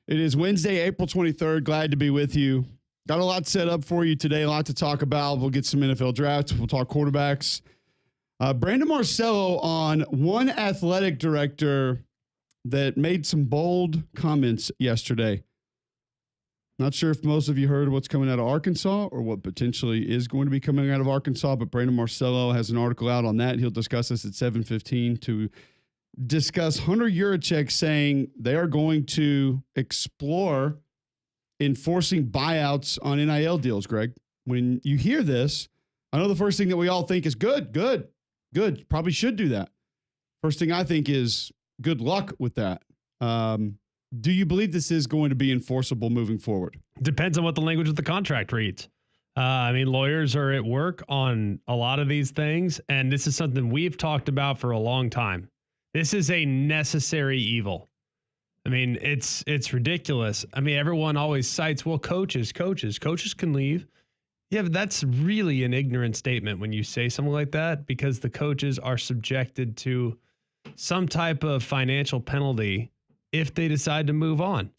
It is Wednesday, April 23rd. Glad to be with you. Got a lot set up for you today, a lot to talk about. We'll get some NFL drafts. We'll talk quarterbacks. Brandon Marcello on one athletic director that made some bold comments yesterday. Not sure if most of you heard what's coming out of Arkansas or what potentially is going to be coming out of Arkansas, but Brandon Marcello has an article out on that. He'll discuss this at 7:15 to discuss Hunter Yurachek saying they are going to explore enforcing buyouts on NIL deals, Greg. When you hear this, I know the first thing that we all think is good. Probably should do that. First thing I think is good luck with that. Do you believe this is going to be enforceable moving forward? Depends on what the language of the contract reads. Lawyers are at work on a lot of these things, and this is something we've talked about for a long time. This is a necessary evil. It's ridiculous. Everyone always cites, well, coaches can leave. Yeah, but that's really an ignorant statement when you say something like that, because the coaches are subjected to some type of financial penalty if they decide to move on.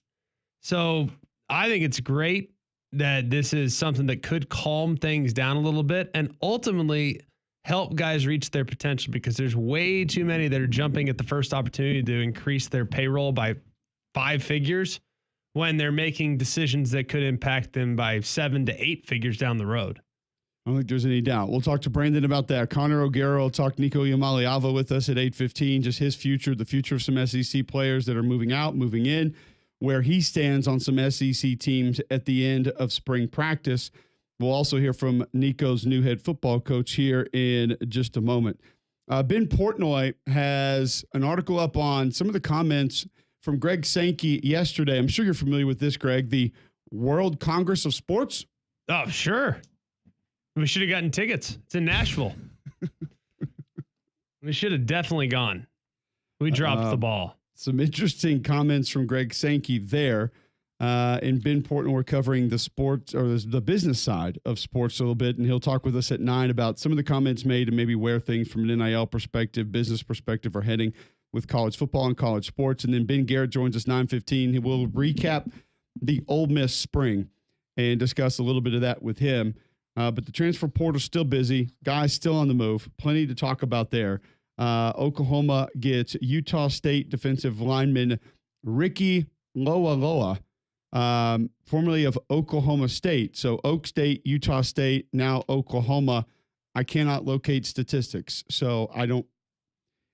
So I think it's great that this is something that could calm things down a little bit and ultimately help guys reach their potential, because there's way too many that are jumping at the first opportunity to increase their payroll by 5 figures when they're making decisions that could impact them by 7 to 8 figures down the road. I don't think there's any doubt. We'll talk to Brandon about that. Connor O'Gara will talk Nico Iamaleava with us at 8:15, just his future, the future of some SEC players that are moving out, moving in, where he stands on some SEC teams at the end of spring practice. We'll also hear from Nico's new head football coach here in just a moment. Ben Portnoy has an article up on some of the comments from Greg Sankey yesterday. I'm sure you're familiar with this, Greg, the World Congress of Sports. Oh, sure. We should have gotten tickets. It's in Nashville. We should have definitely gone. We dropped the ball. Some interesting comments from Greg Sankey there. And Ben Portnoy covering the sports or the business side of sports a little bit. And he'll talk with us at 9 about some of the comments made and maybe where things from an NIL perspective, business perspective are heading with college football and college sports. And then Ben Garrett joins us 9:15. He will recap the Ole Miss spring and discuss a little bit of that with him. But the transfer portal's still busy. Guys still on the move. Plenty to talk about there. Oklahoma gets Utah State defensive lineman Ricky Loa, formerly of Oklahoma State. So Oak State, Utah State, now Oklahoma. I cannot locate statistics, so I don't.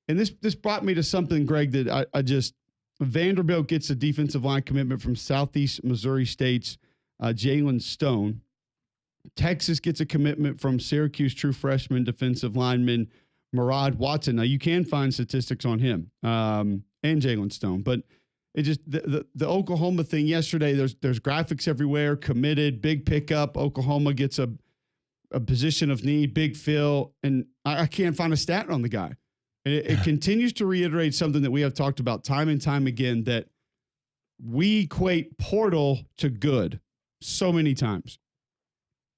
And this brought me to something, Greg, that I just Vanderbilt gets a defensive line commitment from Southeast Missouri State's Jalen Stone. Texas gets a commitment from Syracuse true freshman defensive lineman Murad Watson. Now, you can find statistics on him and Jalen Stone, but it just the Oklahoma thing yesterday, there's graphics everywhere, committed, big pickup. Oklahoma gets a position of need, big fill, and I can't find a stat on the guy. It continues to reiterate something that we have talked about time and time again, that we equate portal to good so many times.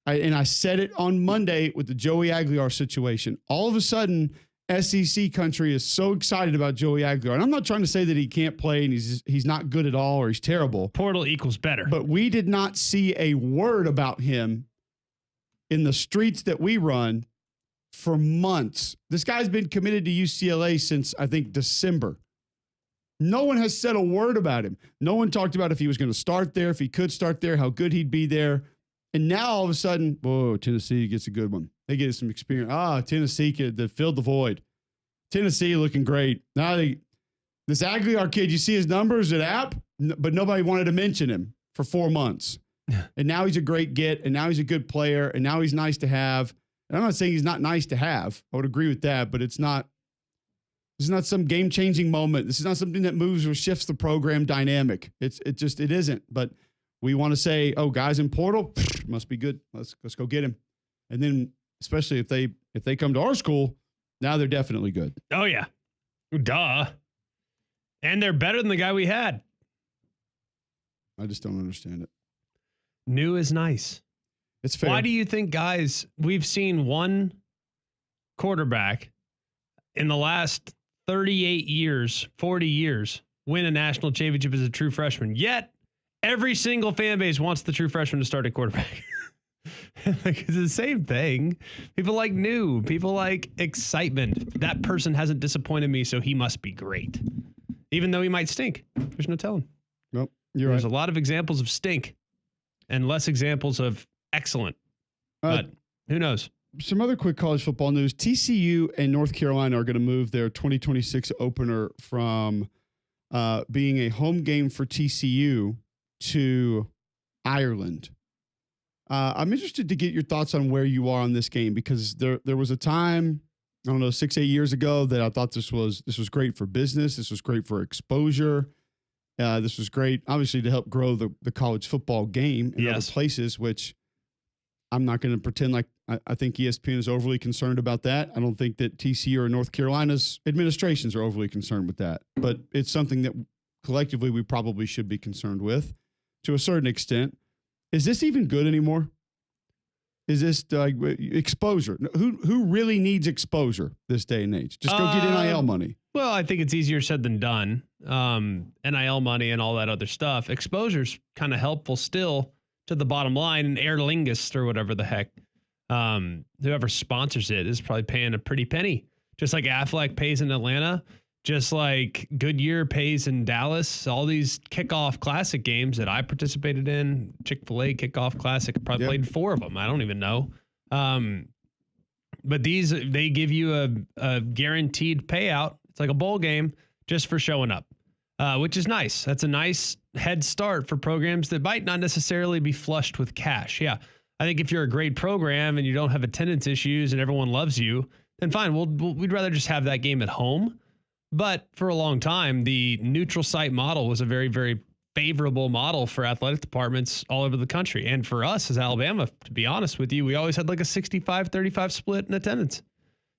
I said it on Monday with the Joey Aguilar situation. All of a sudden, SEC country is so excited about Joey Aguilar. And I'm not trying to say that he can't play and he's not good at all or he's terrible. Portal equals better. But we did not see a word about him in the streets that we run for months. This guy's been committed to UCLA since, I think, December. No one has said a word about him. No one talked about if he was going to start there, if he could start there, how good he'd be there. And now all of a sudden, whoa, Tennessee gets a good one. They get some experience. Tennessee that filled the void. Tennessee looking great. Now this Aguilar kid, you see his numbers at App, but nobody wanted to mention him for 4 months. And now he's a great get, and now he's a good player, and now he's nice to have. And I'm not saying he's not nice to have. I would agree with that, but this is not some game-changing moment. This is not something that moves or shifts the program dynamic. It isn't. But we want to say, oh, guys in portal, must be good. Let's go get him. And then, especially if they come to our school, now they're definitely good. Oh yeah, duh. And they're better than the guy we had. I just don't understand it. New is nice. It's fair. Why do you think, guys? We've seen one quarterback in the last 38 years, 40 years, win a national championship as a true freshman. Yet Every single fan base wants the true freshman to start at quarterback. Like, it's the same thing. People like new. People like excitement. That person hasn't disappointed me, so he must be great. Even though he might stink. There's no telling. Nope, you're There's right. a lot of examples of stink and less examples of excellent. But who knows? Some other quick college football news. TCU and North Carolina are going to move their 2026 opener from being a home game for TCU to Ireland. I'm interested to get your thoughts on where you are on this game, because there was a time, I don't know, 6-8 years ago that I thought this was great for business. This was great for exposure. This was great, obviously, to help grow the college football game in other places, which I'm not going to pretend like I think ESPN is overly concerned about that. I don't think that TCU or North Carolina's administrations are overly concerned with that. But it's something that collectively we probably should be concerned with to a certain extent. Is this even good anymore? Is this like exposure? Who really needs exposure this day and age? Just go get NIL money. Well, I think it's easier said than done. NIL money and all that other stuff. Exposure's kind of helpful still to the bottom line. And Aer Lingus or whatever the heck, whoever sponsors it is probably paying a pretty penny. Just like Aflac pays in Atlanta. Just like Goodyear pays in Dallas, all these kickoff classic games that I participated in, Chick-fil-A kickoff classic, I probably played 4 of them. I don't even know. But these, they give you a guaranteed payout. It's like a bowl game just for showing up, which is nice. That's a nice head start for programs that might not necessarily be flushed with cash. Yeah. I think if you're a great program and you don't have attendance issues and everyone loves you, then fine. We'd rather just have that game at home. But for a long time, the neutral site model was a very, very favorable model for athletic departments all over the country. And for us as Alabama, to be honest with you, we always had like a 65-35 split in attendance.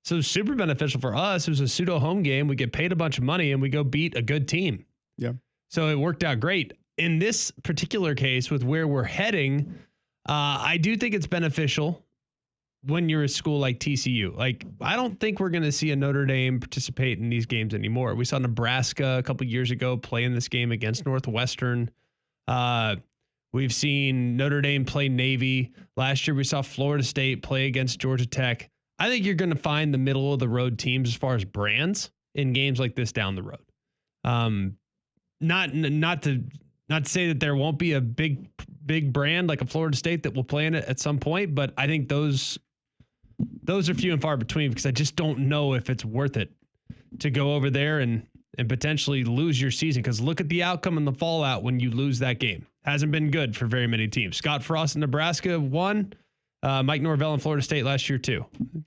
So it was super beneficial for us. It was a pseudo home game. We get paid a bunch of money and we go beat a good team. Yeah. So it worked out great. In this particular case, with where we're heading, I do think it's beneficial when you're a school like TCU. Like, I don't think we're going to see a Notre Dame participate in these games anymore. We saw Nebraska a couple years ago play in this game against Northwestern. We've seen Notre Dame play Navy. Last year, we saw Florida State play against Georgia Tech. I think you're going to find the middle of the road teams as far as brands in games like this down the road. Not to say that there won't be a big brand like a Florida State that will play in it at some point, but I think those are few and far between, because I just don't know if it's worth it to go over there and potentially lose your season. Because look at the outcome and the fallout when you lose that game. Hasn't been good for very many teams. Scott Frost in Nebraska won. Mike Norvell in Florida State last year too.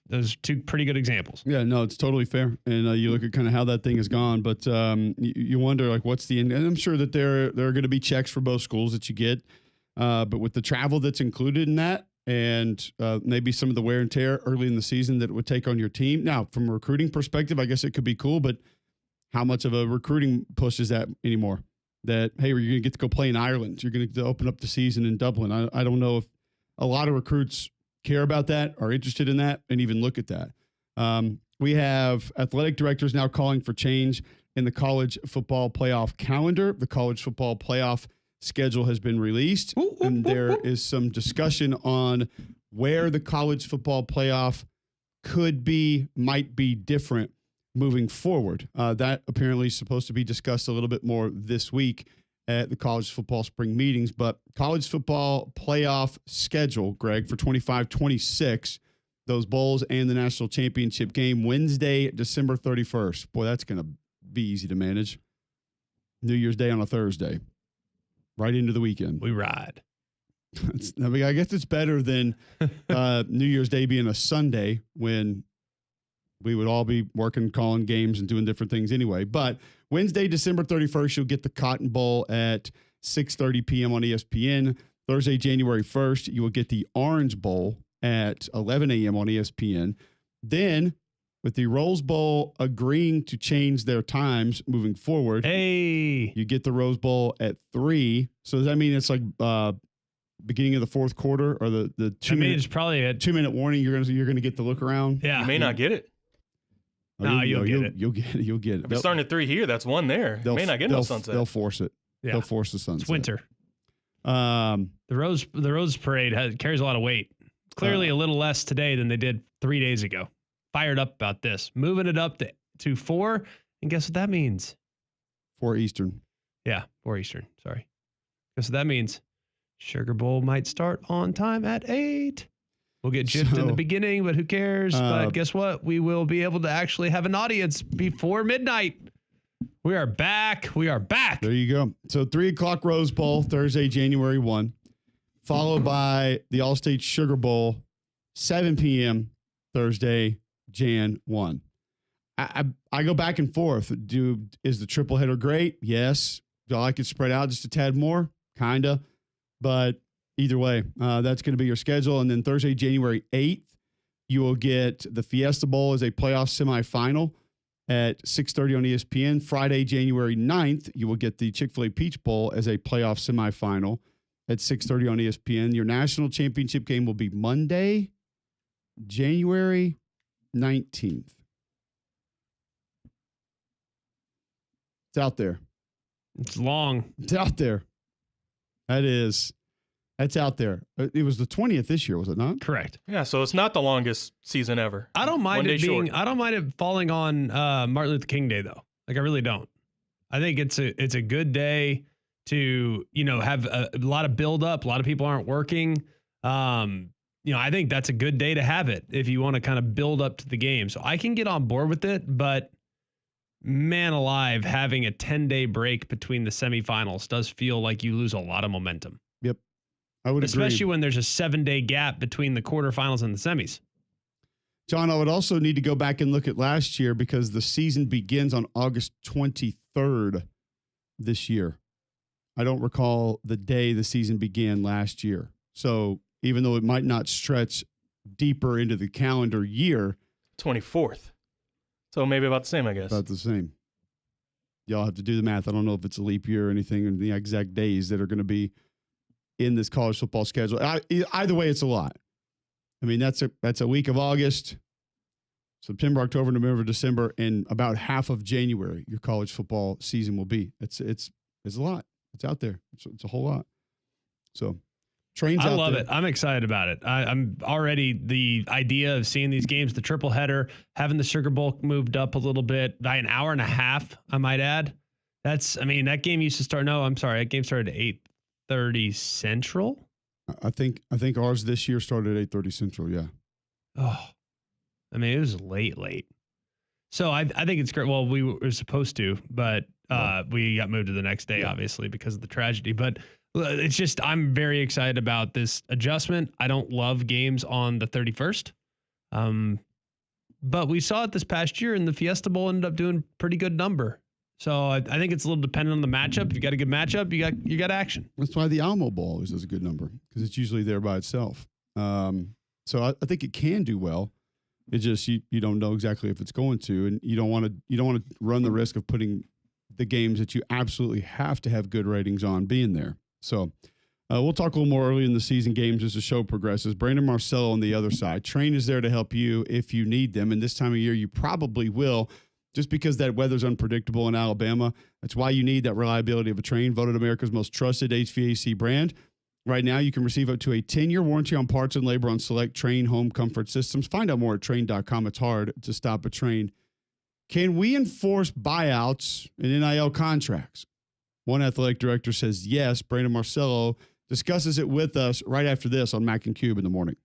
Those 2 pretty good examples. Yeah, no, it's totally fair. And you look at kind of how that thing has gone, but you wonder like what's the end. And I'm sure that there are going to be checks for both schools that you get, but with the travel that's included in that, and maybe some of the wear and tear early in the season that it would take on your team. Now, from a recruiting perspective, I guess it could be cool, but how much of a recruiting push is that anymore? That, hey, you're going to get to go play in Ireland. You're going to open up the season in Dublin. I don't know if a lot of recruits care about that, are interested in that, and even look at that. We have athletic directors now calling for change in the college football playoff calendar. The college football playoff schedule has been released, and there is some discussion on where the college football playoff might be different moving forward. That apparently is supposed to be discussed a little bit more this week at the college football spring meetings. But college football playoff schedule, Greg, for 25-26, those bowls and the national championship game, Wednesday, December 31st. Boy, that's going to be easy to manage. New Year's Day on a Thursday. Right into the weekend. We ride. I mean, I guess it's better than New Year's Day being a Sunday when we would all be working, calling games, and doing different things anyway. But Wednesday, December 31st, you'll get the Cotton Bowl at 6:30 p.m. on ESPN. Thursday, January 1st, you will get the Orange Bowl at 11 a.m. on ESPN. Then, with the Rose Bowl agreeing to change their times moving forward, you get the Rose Bowl at 3. So does that mean it's like beginning of the fourth quarter, or the 2 minute? It's probably a 2-minute warning. You're gonna get the look around. Yeah, you may not get it. No, you'll get it. You'll get it. You'll get it. If it's starting at 3 here, that's 1 there. May not get no sunset. They'll force it. Yeah. They'll force the sunset. It's winter. The Rose Parade carries a lot of weight. It's clearly a little less today than they did 3 days ago. Fired up about this. Moving it up to 4. And guess what that means? 4 Eastern. Yeah, 4 Eastern. Sorry. Guess what that means? Sugar Bowl might start on time at 8. We'll get gypped in the beginning, but who cares? But guess what? We will be able to actually have an audience before midnight. We are back. We are back. There you go. So 3 o'clock Rose Bowl, Thursday, January 1, followed by the All-State Sugar Bowl, 7 p.m. Thursday, Jan 1. I go back and forth. Is the triple header great? Yes. Do I like it spread out just a tad more? Kinda. But either way, that's going to be your schedule. And then Thursday, January 8th, you will get the Fiesta Bowl as a playoff semifinal at 6:30 on ESPN. Friday, January 9th, you will get the Chick-fil-A Peach Bowl as a playoff semifinal at 6:30 on ESPN. Your national championship game will be Monday, January 19th. It's out there. It's long. It's out there. That's out there. It was the 20th this year, was it not? Correct. Yeah, so it's not the longest season ever. I don't mind I don't mind it falling on Martin Luther King Day though. Like I really don't. I think it's a good day to, have a lot of build up. A lot of people aren't working. I think that's a good day to have it if you want to kind of build up to the game. So I can get on board with it, but man alive, having a 10-day break between the semifinals does feel like you lose a lot of momentum. Yep. I would agree. Especially when there's a 7-day gap between the quarterfinals and the semis. John, I would also need to go back and look at last year because the season begins on August 23rd this year. I don't recall the day the season began last year. So even though it might not stretch deeper into the calendar year. 24th. So maybe about the same, I guess. About the same. Y'all have to do the math. I don't know if it's a leap year or anything and the exact days that are going to be in this college football schedule. Either way, it's a lot. I mean, that's a week of August, September, October, November, December, and about half of January. Your college football season will be. It's a lot. It's out there. It's a whole lot. So, trains out there. I love it. I'm excited about it. I'm already the idea of seeing these games, the triple header, having the Sugar Bowl moved up a little bit by an hour and a half. I might add. That game used to start. No, I'm sorry. That game started at 8:30 Central. I think ours this year started at 8:30 Central. Yeah. Oh, it was late. So I think it's great. Well, we were supposed to, but we got moved to the next day, obviously, because of the tragedy. But it's just, I'm very excited about this adjustment. I don't love games on the 31st. But we saw it this past year, and the Fiesta Bowl ended up doing pretty good number. So I think it's a little dependent on the matchup. If you got a good matchup, you got action. That's why the Alamo Bowl always does a good number, because it's usually there by itself. So I think it can do well. It's just you don't know exactly if it's going to, and you don't want to run the risk of putting the games that you absolutely have to have good ratings on being there. So we'll talk a little more early in the season games as the show progresses. Brandon Marcello on the other side. Train is there to help you if you need them, and this time of year you probably will. Just because that weather's unpredictable in Alabama, that's why you need that reliability of a Train, voted America's most trusted HVAC brand. Right now, you can receive up to a 10-year warranty on parts and labor on select Train home comfort systems. Find out more at Train.com. It's hard to stop a Train. Can we enforce buyouts in NIL contracts? One athletic director says yes. Brandon Marcello discusses it with us right after this on Mac and Cube in the morning.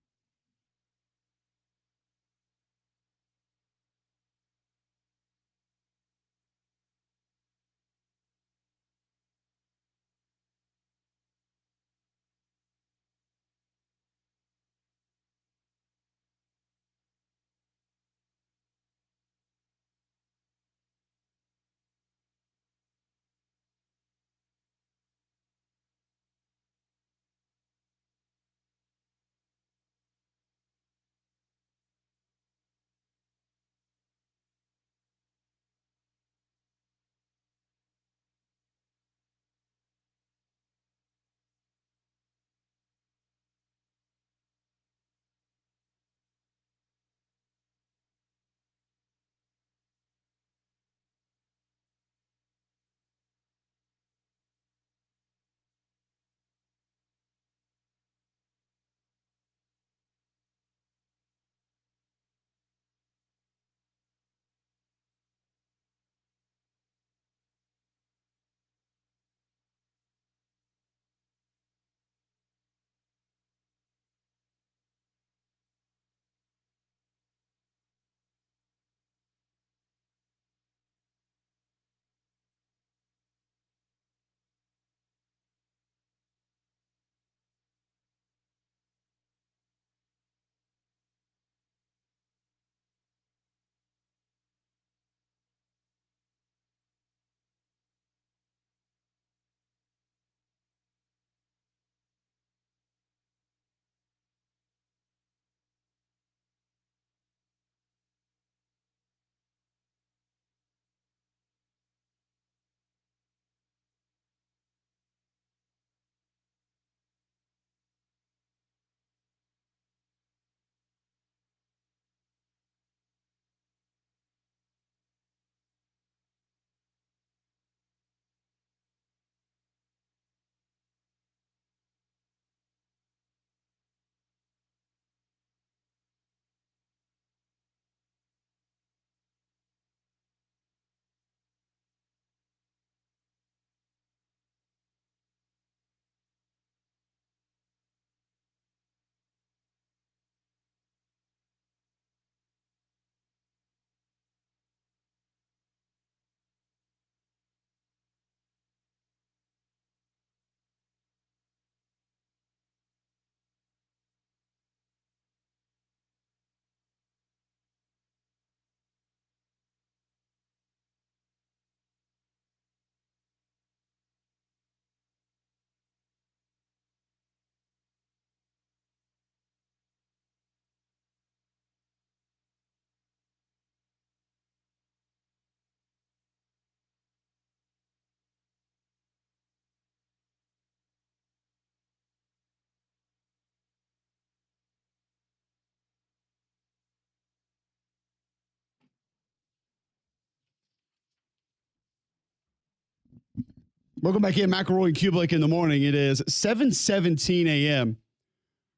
Welcome back in, McElroy and Cubelic in the morning. It is 7:17 a.m.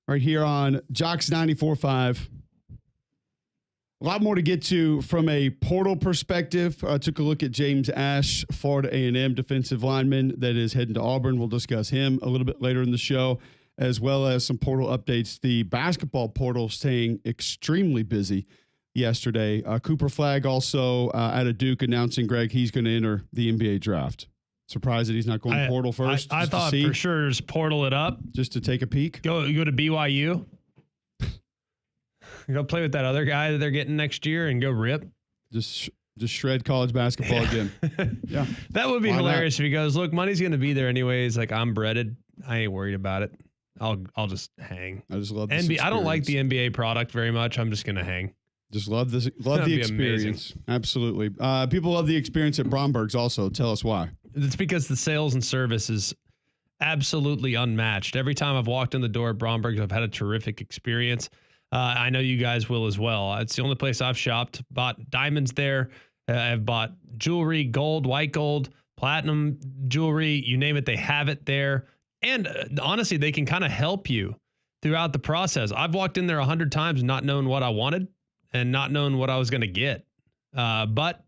right here on Jocks 94.5. A lot more to get to from a portal perspective. I took a look at James Ash, Florida A&M defensive lineman that is heading to Auburn. We'll discuss him a little bit later in the show, as well as some portal updates. The basketball portal staying extremely busy yesterday. Cooper Flagg also out of Duke announcing, Greg, he's going to enter the NBA draft. Surprised that he's not going portal first. I thought for sure just portal it up. Just to take a peek. Go to BYU. Go play with that other guy that they're getting next year and go rip. Just shred college basketball again. Yeah. That would be hilarious if he goes, look, money's going to be there anyways. Like, I'm breaded. I ain't worried about it. I'll just hang. I just love this experience. I don't like the NBA product very much. I'm just going to hang. Just love this. Love the experience. Amazing. Absolutely. People love the experience at Bromberg's also. Tell us why. It's because the sales and service is absolutely unmatched. Every time I've walked in the door at Bromberg's, I've had a terrific experience. I know you guys will as well. It's the only place I've shopped, bought diamonds there. I've bought jewelry, gold, white gold, platinum jewelry, you name it, they have it there. And honestly, they can kind of help you throughout the process. I've walked in there 100 times not knowing what I wanted and not knowing what I was going to get. But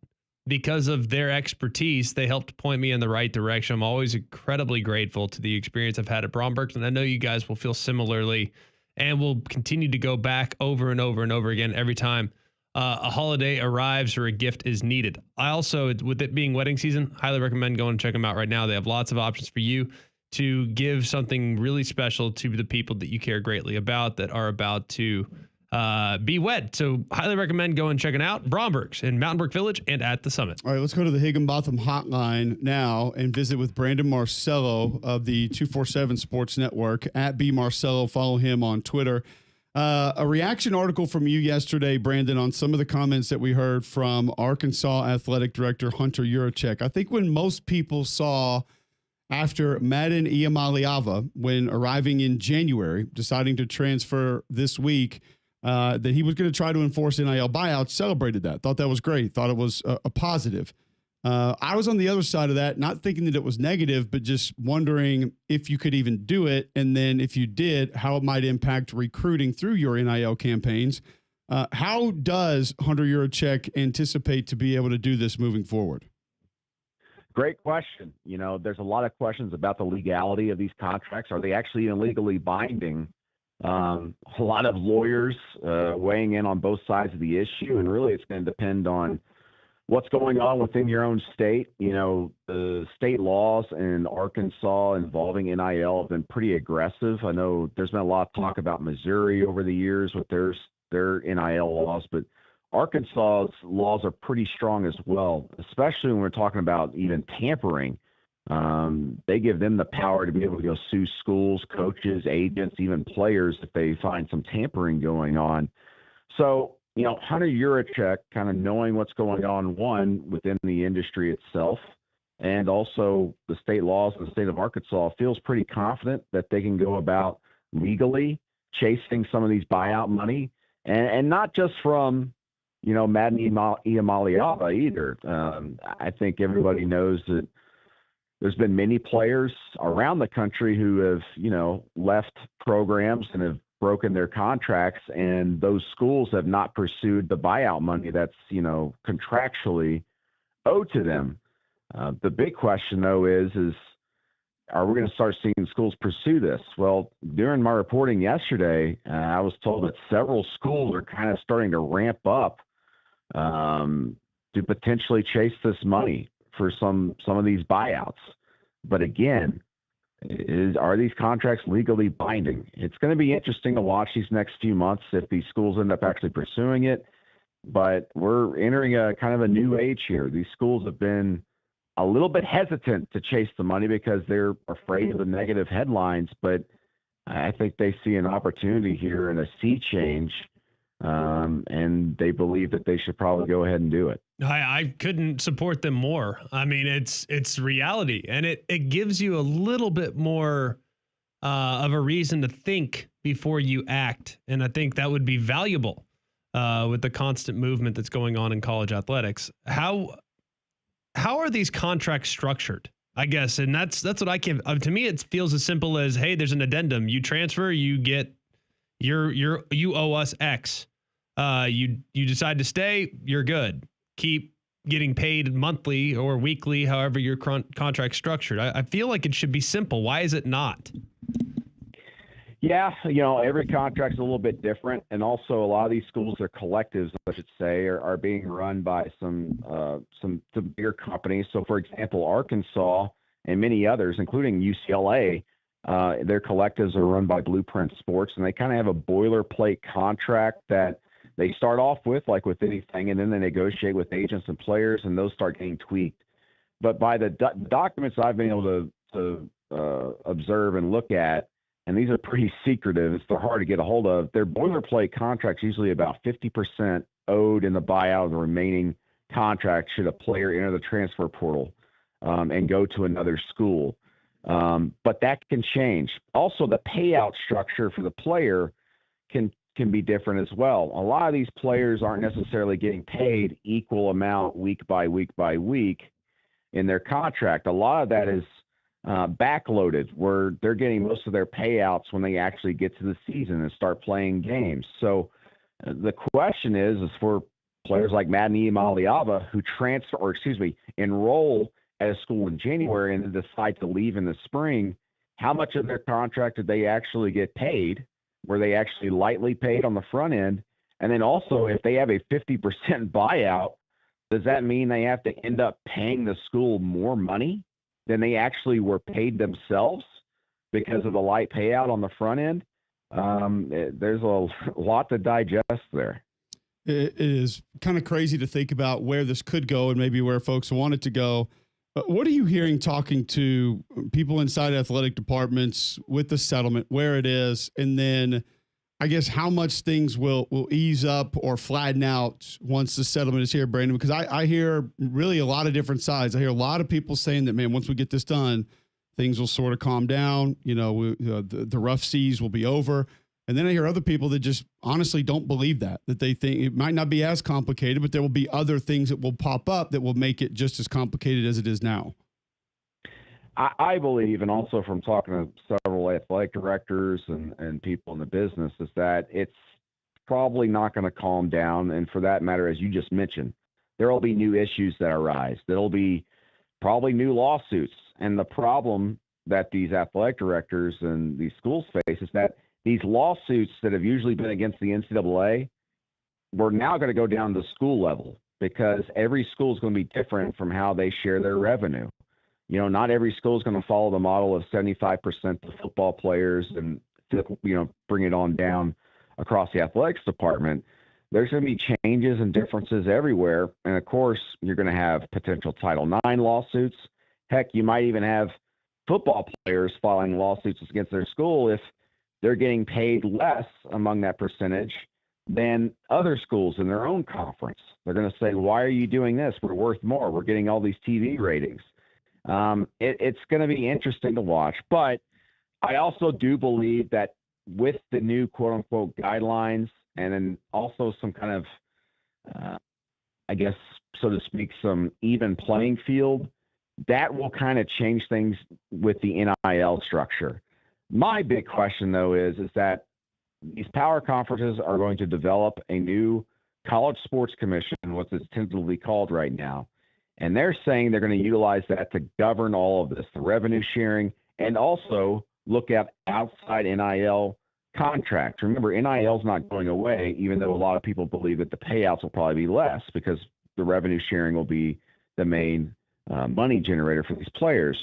because of their expertise, they helped point me in the right direction. I'm always incredibly grateful to the experience I've had at Bromberg's, and I know you guys will feel similarly. And we'll continue to go back over and over and over again every time a holiday arrives or a gift is needed. I also, with it being wedding season, highly recommend going and check them out right now. They have lots of options for you to give something really special to the people that you care greatly about that are about to be wed. So highly recommend going and checking out Bromberg's in Mountain Brook Village and at the Summit. All right, let's go to the Higginbotham hotline now and visit with Brandon Marcello of the 247 Sports Network at B Marcello. Follow him on Twitter. A reaction article from you yesterday, Brandon, on some of the comments that we heard from Arkansas Athletic Director Hunter Yurachek. I think when most people saw after Madden Iamaleava, when arriving in January, deciding to transfer this week, that he was going to try to enforce NIL buyouts, celebrated that, thought that was great, thought it was a positive. I was on the other side of that, not thinking that it was negative, but just wondering if you could even do it. And then if you did, how it might impact recruiting through your NIL campaigns. How does Hunter Yurachek anticipate to be able to do this moving forward? Great question. You know, there's a lot of questions about the legality of these contracts. Are they actually even legally binding? A lot of lawyers weighing in on both sides of the issue, and really it's going to depend on what's going on within your own state. You know, the state laws in Arkansas involving NIL have been pretty aggressive. I know there's been a lot of talk about Missouri over the years with their NIL laws, but Arkansas's laws are pretty strong as well, especially when we're talking about even tampering. They give them the power to be able to go sue schools, coaches, agents, even players if they find some tampering going on. So, you know, Hunter Yurachek, kind of knowing what's going on, one, within the industry itself, and also the state laws in the state of Arkansas, feels pretty confident that they can go about legally chasing some of these buyout money, and not just from, you know, Madden Iamaleava either. I think everybody knows that there's been many players around the country who have, you know, left programs and have broken their contracts, and those schools have not pursued the buyout money that's, you know, contractually owed to them. The big question, though, is are we going to start seeing schools pursue this? Well, during my reporting yesterday, I was told that several schools are kind of starting to ramp up to potentially chase this money for some of these buyouts. But again, are these contracts legally binding? It's going to be interesting to watch these next few months if these schools end up actually pursuing it. But we're entering a kind of a new age here. These schools have been a little bit hesitant to chase the money because they're afraid of the negative headlines. But I think they see an opportunity here and a sea change, and they believe that they should probably go ahead and do it. I couldn't support them more. I mean, it's reality, and it gives you a little bit more of a reason to think before you act, and I think that would be valuable with the constant movement that's going on in college athletics. How are these contracts structured? I guess. And that's what I can, to me, it feels as simple as, hey, there's an addendum. You transfer, you get you owe us X. You decide to stay, you're good. Keep getting paid monthly or weekly, however your contract's structured. I feel like it should be simple. Why is it not? Yeah, every contract's a little bit different, and also a lot of these schools, their collectives, I should say, are being run by some bigger companies. So, for example, Arkansas and many others, including UCLA, their collectives are run by Blueprint Sports, and they kind of have a boilerplate contract that they start off with, like with anything, and then they negotiate with agents and players, and those start getting tweaked. But by the documents I've been able to observe and look at, and these are pretty secretive, they're hard to get a hold of, their boilerplate contracts usually about 50% owed in the buyout of the remaining contract should a player enter the transfer portal and go to another school. But that can change. Also, the payout structure for the player can be different as well. A lot of these players aren't necessarily getting paid equal amount week by week by week in their contract. A lot of that is backloaded, where they're getting most of their payouts when they actually get to the season and start playing games. So the question is for players like Madani Maliava who enroll at a school in January and then decide to leave in the spring, how much of their contract did they actually get paid? Were they actually lightly paid on the front end? And then also, if they have a 50% buyout, does that mean they have to end up paying the school more money than they actually were paid themselves because of the light payout on the front end? There's a lot to digest there. It is kind of crazy to think about where this could go and maybe where folks want it to go. What are you hearing talking to people inside athletic departments with the settlement, where it is, and then I guess how much things will ease up or flatten out once the settlement is here, Brandon? Because I hear really a lot of different sides. I hear a lot of people saying that, man, once we get this done, things will sort of calm down. The rough seas will be over. And then I hear other people that just honestly don't believe that they think it might not be as complicated, but there will be other things that will pop up that will make it just as complicated as it is now. I believe, and also from talking to several athletic directors and people in the business, is that it's probably not going to calm down. And for that matter, as you just mentioned, there will be new issues that arise. There'll be probably new lawsuits. And the problem that these athletic directors and these schools face is that these lawsuits that have usually been against the NCAA, we're now going to go down to the school level because every school is going to be different from how they share their revenue. Not every school is going to follow the model of 75% to football players and, bring it on down across the athletics department. There's going to be changes and differences everywhere. And of course, you're going to have potential Title IX lawsuits. Heck, you might even have football players filing lawsuits against their school if they're getting paid less among that percentage than other schools in their own conference. They're going to say, why are you doing this? We're worth more. We're getting all these TV ratings. It's going to be interesting to watch. But I also do believe that with the new quote unquote guidelines and then also some kind of, I guess, so to speak, some even playing field, that will kind of change things with the NIL structure. My big question, though, is that these power conferences are going to develop a new college sports commission, what it's tentatively called right now. And they're saying they're going to utilize that to govern all of this, the revenue sharing, and also look at outside NIL contracts. Remember, NIL is not going away, even though a lot of people believe that the payouts will probably be less because the revenue sharing will be the main money generator for these players.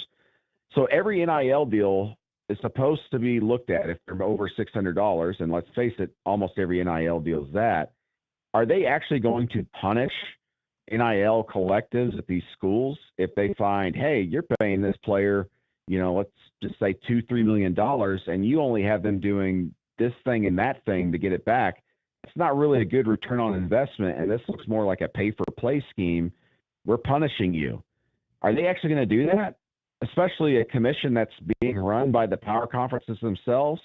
So every NIL deal is supposed to be looked at if they're over $600, and let's face it, almost every NIL deal is that. Are they actually going to punish NIL collectives at these schools if they find, hey, you're paying this player, let's just say $2-3 million, and you only have them doing this thing and that thing to get it back? It's not really a good return on investment, and this looks more like a pay-for-play scheme. We're punishing you. Are they actually going to do that? Especially a commission that's being run by the power conferences themselves?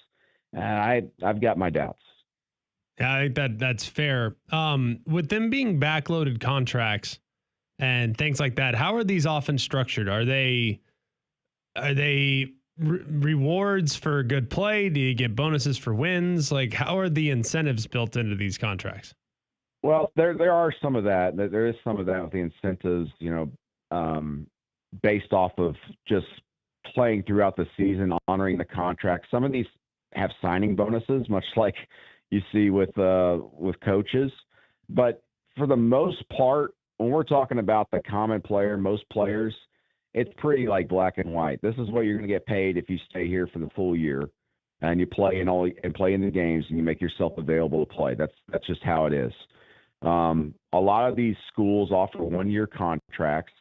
I've got my doubts. Yeah, I think that's fair. With them being backloaded contracts and things like that, how are these often structured? Are they Are they rewards for good play? Do you get bonuses for wins? Like, how are the incentives built into these contracts? Well, there are some of that. There is some of that with the incentives, based off of just playing throughout the season, honoring the contract. Some of these have signing bonuses, much like you see with coaches. But for the most part, when we're talking about the common player, most players, it's pretty like black and white. This is what you're going to get paid if you stay here for the full year and you play play in the games and you make yourself available to play. That's just how it is. A lot of these schools offer 1-year contracts,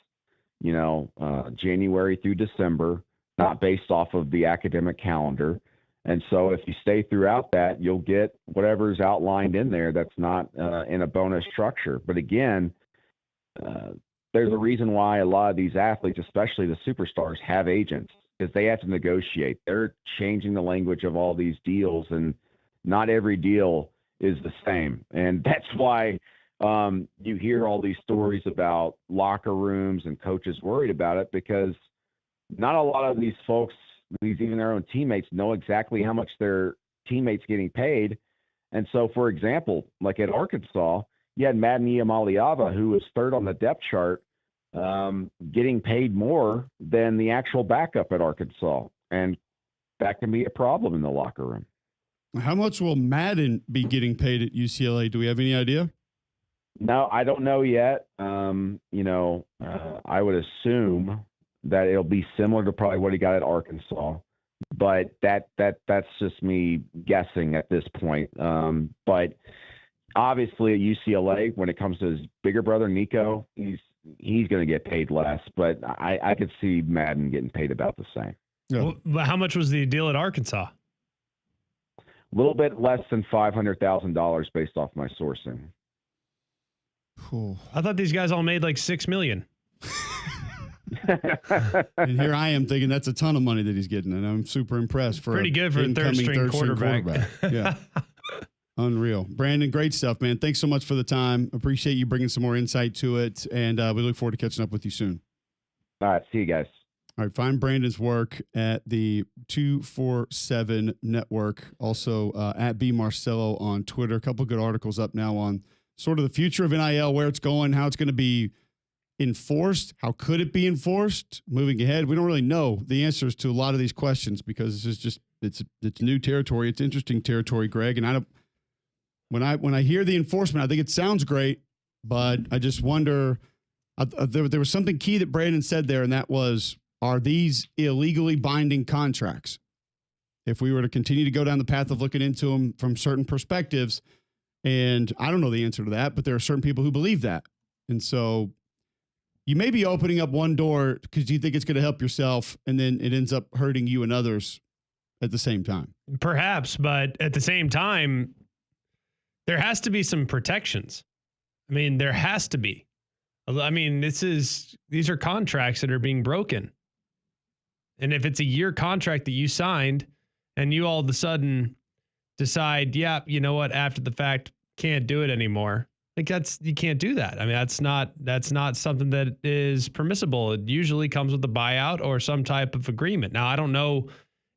January through December, not based off of the academic calendar. And so if you stay throughout that, you'll get whatever's outlined in there that's not in a bonus structure. But again, there's a reason why a lot of these athletes, especially the superstars, have agents, because they have to negotiate. They're changing the language of all these deals, and not every deal is the same. And that's why you hear all these stories about locker rooms and coaches worried about it, because not a lot of these folks, even their own teammates, know exactly how much their teammates getting paid. And so, for example, like at Arkansas, you had Madden Iamaleava, who was third on the depth chart, getting paid more than the actual backup at Arkansas. And that can be a problem in the locker room. How much will Madden be getting paid at UCLA? Do we have any idea? No, I don't know yet. I would assume that it'll be similar to probably what he got at Arkansas, but that's just me guessing at this point. But obviously at UCLA, when it comes to his bigger brother Nico, he's going to get paid less. But I could see Madden getting paid about the same. Yeah. Well, how much was the deal at Arkansas? A little bit less than $500,000 based off my sourcing. I thought these guys all made like $6 million. And here I am thinking that's a ton of money that he's getting, and I'm super impressed for pretty good for a third-string quarterback. Yeah, unreal. Brandon, great stuff, man. Thanks so much for the time. Appreciate you bringing some more insight to it, and we look forward to catching up with you soon. All right, see you guys. All right, find Brandon's work at the 247 Network, also at B Marcello on Twitter. A couple good articles up now on sort of the future of NIL, where it's going, how it's going to be enforced, how could it be enforced moving ahead. We don't really know the answers to a lot of these questions because it's new territory. It's interesting territory, Greg. And when I hear the enforcement, I think it sounds great, but I just wonder. There was something key that Brandon said there, and that was, are these illegally binding contracts? If we were to continue to go down the path of looking into them from certain perspectives, and I don't know the answer to that, but there are certain people who believe that. And so you may be opening up one door because you think it's going to help yourself, and then it ends up hurting you and others at the same time. Perhaps, but at the same time, there has to be some protections. I mean, there has to be. I mean, these are contracts that are being broken. And if it's a year contract that you signed and you all of a sudden decide, yeah, you know what, after the fact, can't do it anymore. Like you can't do that. I mean, that's not something that is permissible. It usually comes with a buyout or some type of agreement. Now, I don't know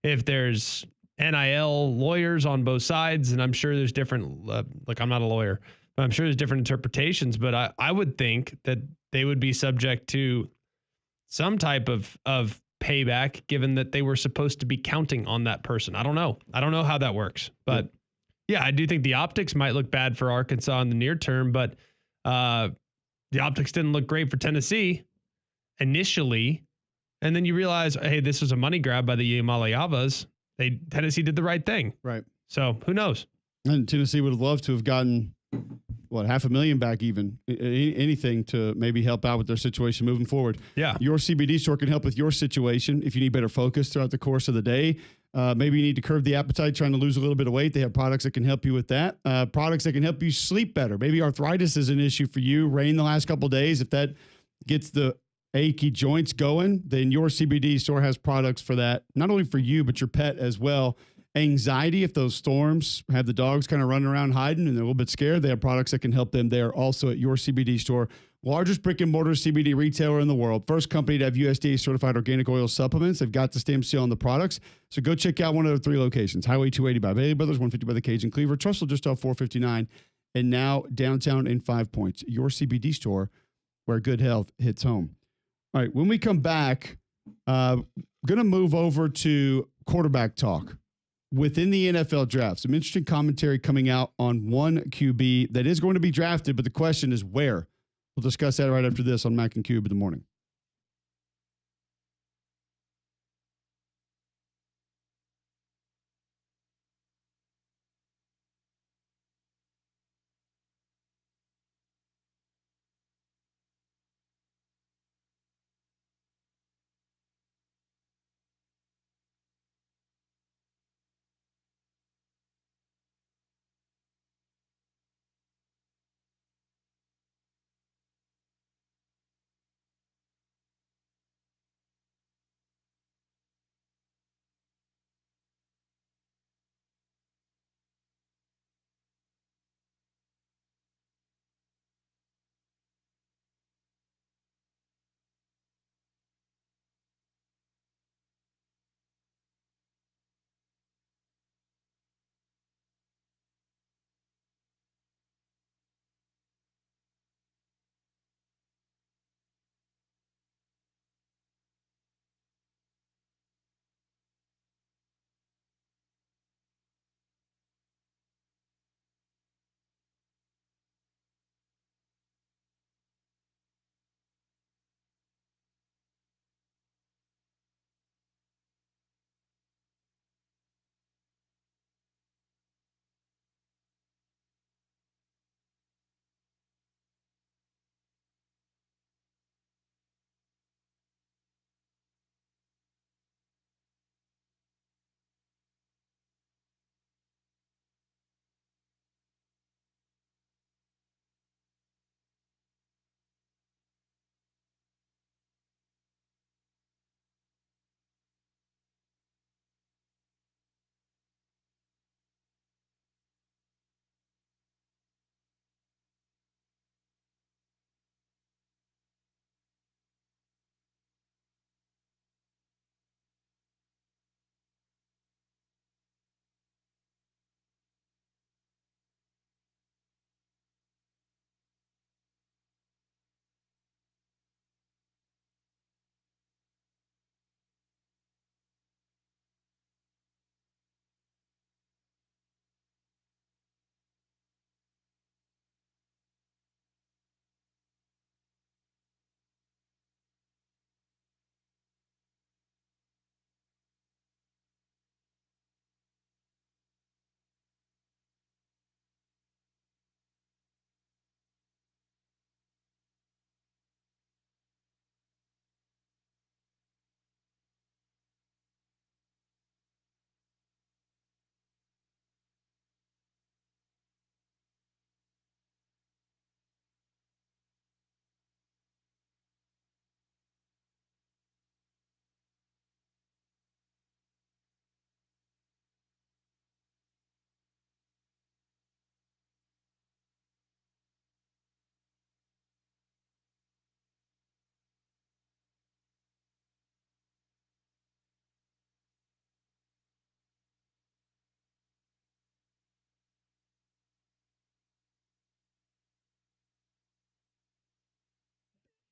if there's NIL lawyers on both sides, and I'm sure there's different, I'm not a lawyer, but I'm sure there's different interpretations, but I would think that they would be subject to some type of payback, given that they were supposed to be counting on that person. I don't know how that works, but yeah, I do think the optics might look bad for Arkansas in the near term, but the optics didn't look great for Tennessee initially. And then you realize, hey, this was a money grab by the Iamaleavas. Tennessee did the right thing. Right. So who knows? And Tennessee would have loved to have gotten, $500,000 back even, anything to maybe help out with their situation moving forward. Yeah. Your CBD store can help with your situation. If you need better focus throughout the course of the day, maybe you need to curb the appetite, trying to lose a little bit of weight. They have products that can help you with that. Products that can help you sleep better. Maybe arthritis is an issue for you. Rain the last couple of days. If that gets the achy joints going, then your CBD store has products for that. Not only for you, but your pet as well. Anxiety, if those storms have the dogs kind of running around hiding and they're a little bit scared, they have products that can help them there also at your CBD store. largest brick and mortar CBD retailer in the world. First company to have USDA certified organic oil supplements. They've got the stamp seal on the products. So go check out one of their 3 locations. Highway 280 by Bailey Brothers, 150 by the Cage in Cleaver, Trussell just off 459, and now downtown in 5 Points. Your CBD store where good health hits home. All right, when we come back, going to move over to quarterback talk. Within the NFL draft, some interesting commentary coming out on one QB that is going to be drafted, but the question is where? We'll discuss that right after this on Mac and Cube in the morning.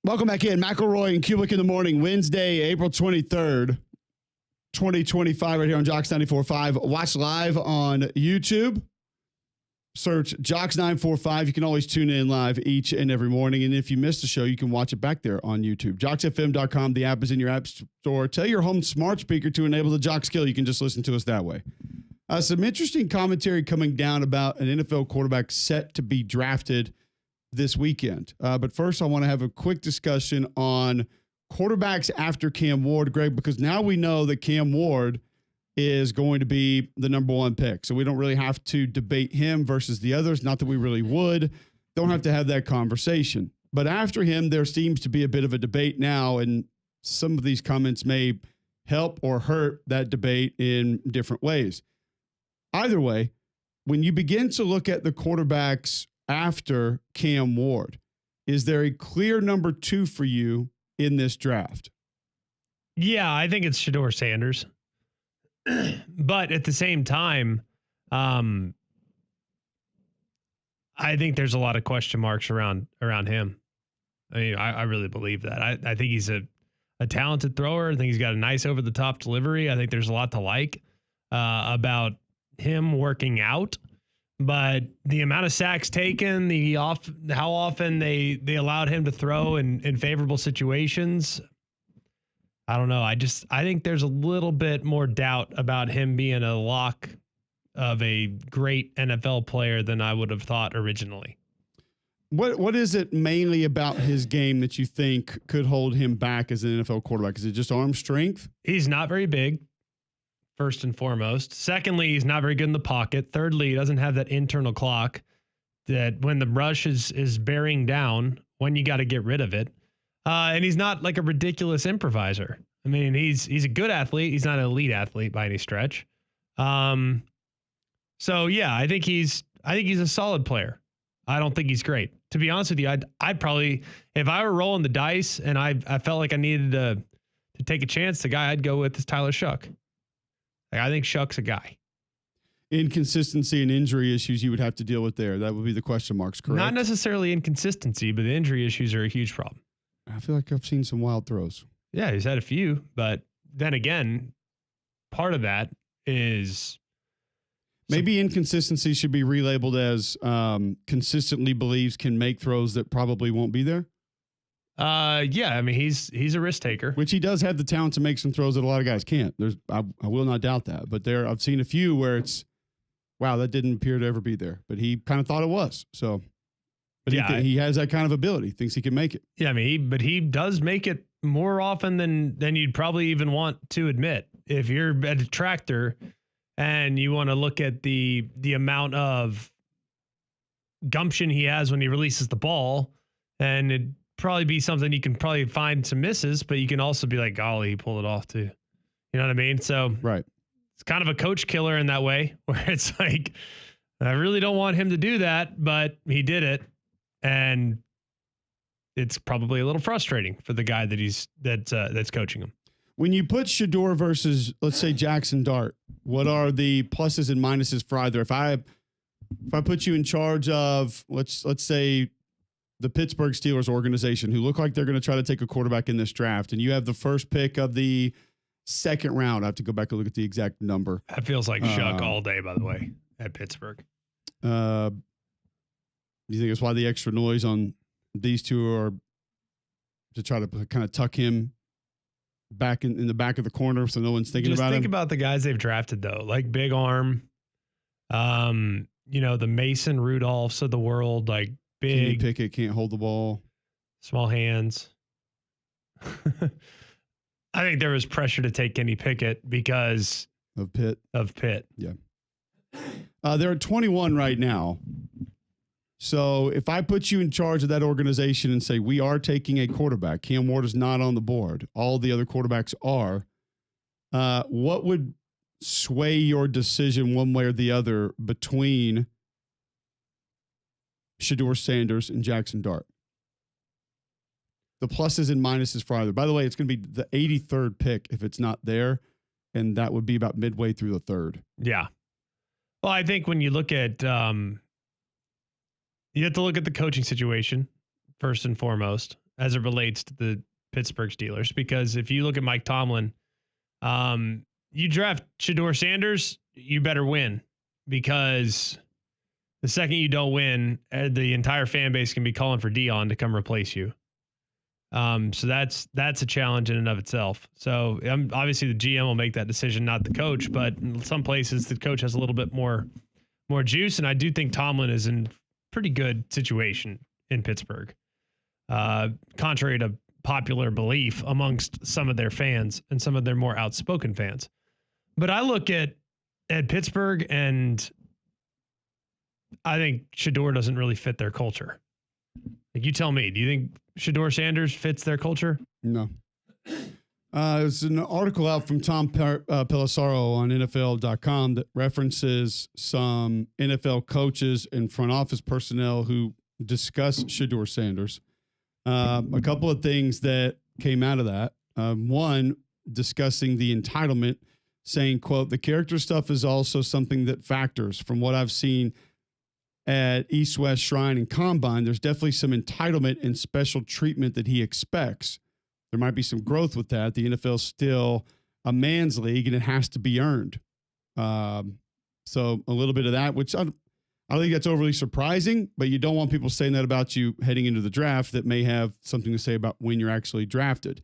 Welcome back in. McElroy and Cubelic in the morning, Wednesday, April 23rd, 2025, right here on Jocks 94.5. Watch live on YouTube. Search Jocks 945. You can always tune in live each and every morning. And if you missed the show, you can watch it back there on YouTube. JocksFM.com. The app is in your app store. Tell your home smart speaker to enable the Jock skill. You can just listen to us that way. Some interesting commentary coming down about an NFL quarterback set to be drafted this weekend. But first, I want to have a quick discussion on quarterbacks after Cam Ward, Greg, because now we know that Cam Ward is going to be the number 1 pick. So we don't really have to debate him versus the others. Not that we really would. Don't have to have that conversation. But after him, there seems to be a bit of a debate now, and some of these comments may help or hurt that debate in different ways. Either way, when you begin to look at the quarterbacks after Cam Ward, Is there a clear number 2 for you in this draft? Yeah, I think it's Shedeur Sanders. But at the same time, I think there's a lot of question marks around him. I mean, I really believe that. I think he's a talented thrower. I think he's got a nice over the top delivery. I think there's a lot to like about him working out. But the amount of sacks taken, how often they allowed him to throw in favorable situations, I don't know. I think there's a little bit more doubt about him being a lock of a great NFL player than I would have thought originally. What is it mainly about his game that you think could hold him back as an NFL quarterback? Is it just arm strength? He's not very big, first and foremost. Secondly, he's not very good in the pocket. Thirdly, he doesn't have that internal clock that when the rush is bearing down, when you got to get rid of it. And he's not like a ridiculous improviser. I mean, he's a good athlete. He's not an elite athlete by any stretch. So yeah, I think he's a solid player. I don't think he's great. To be honest with you, I'd probably, if I were rolling the dice and I felt like I needed to take a chance, the guy I'd go with is Tyler Shuck. Like, I think Shuck's a guy. Inconsistency and injury issues you would have to deal with there. That would be the question marks, correct? Not necessarily inconsistency, but the injury issues are a huge problem. I feel like I've seen some wild throws. Yeah, he's had a few, but then again, part of that is maybe inconsistency should be relabeled as consistently believes can make throws that probably won't be there. Yeah, I mean he's a risk taker, which he does have the talent to make some throws that a lot of guys can't. I will not doubt that, but I've seen a few where it's, wow, that didn't appear to ever be there, but he kind of thought it was. So, but yeah, he has that kind of ability, thinks he can make it. Yeah, I mean, but he does make it more often than you'd probably even want to admit. If you're a detractor and you want to look at the amount of gumption he has when he releases the ball, and it'd probably be something you can probably find some misses, but you can also be like, golly, he pulled it off too. You know what I mean? So right. It's kind of a coach killer in that way, where it's like, I really don't want him to do that, but he did it. And it's probably a little frustrating for the guy that's coaching him. When you put Shedeur versus, let's say, Jackson Dart, what are the pluses and minuses for either? If I put you in charge of, let's say, the Pittsburgh Steelers organization, who look like they're going to try to take a quarterback in this draft, and you have the first pick of the second round. I have to go back and look at the exact number. That feels like Shuck all day, by the way, at Pittsburgh. Do you think it's why the extra noise on these two are to try to kind of tuck him back in the back of the corner so no one's thinking about him? Just think about the guys they've drafted, though, like big arm, the Mason Rudolphs of the world, like big. Kenny Pickett can't hold the ball. Small hands. I think there was pressure to take Kenny Pickett because of Pitt. Yeah. They're at 21 right now. So if I put you in charge of that organization and say, we are taking a quarterback, Cam Ward is not on the board, all the other quarterbacks are, what would sway your decision one way or the other between Shedeur Sanders and Jackson Dart? The pluses and minuses for either. By the way, it's going to be the 83rd pick if it's not there, and that would be about midway through the third. Yeah. Well, I think when you look at you have to look at the coaching situation first and foremost as it relates to the Pittsburgh Steelers, because if you look at Mike Tomlin, you draft Shedeur Sanders, you better win, because the second you don't win, the entire fan base can be calling for Dion to come replace you. So that's a challenge in and of itself. So obviously the GM will make that decision, not the coach, but in some places the coach has a little bit more juice. And I do think Tomlin is in pretty good situation in Pittsburgh, contrary to popular belief amongst some of their fans and some of their more outspoken fans. But I look at Pittsburgh, and I think Shedeur doesn't really fit their culture. Like, you tell me, do you think Shedeur Sanders fits their culture? No. There's an article out from Tom Pelissaro on NFL.com that references some NFL coaches and front office personnel who discuss Shedeur Sanders. A couple of things that came out of that. One, discussing the entitlement, saying, quote, the character stuff is also something that factors. From what I've seen at East West Shrine and Combine, there's definitely some entitlement and special treatment that he expects. There might be some growth with that. The NFL is still a man's league, and it has to be earned. So a little bit of that, which I don't think that's overly surprising, but you don't want people saying that about you heading into the draft that may have something to say about when you're actually drafted.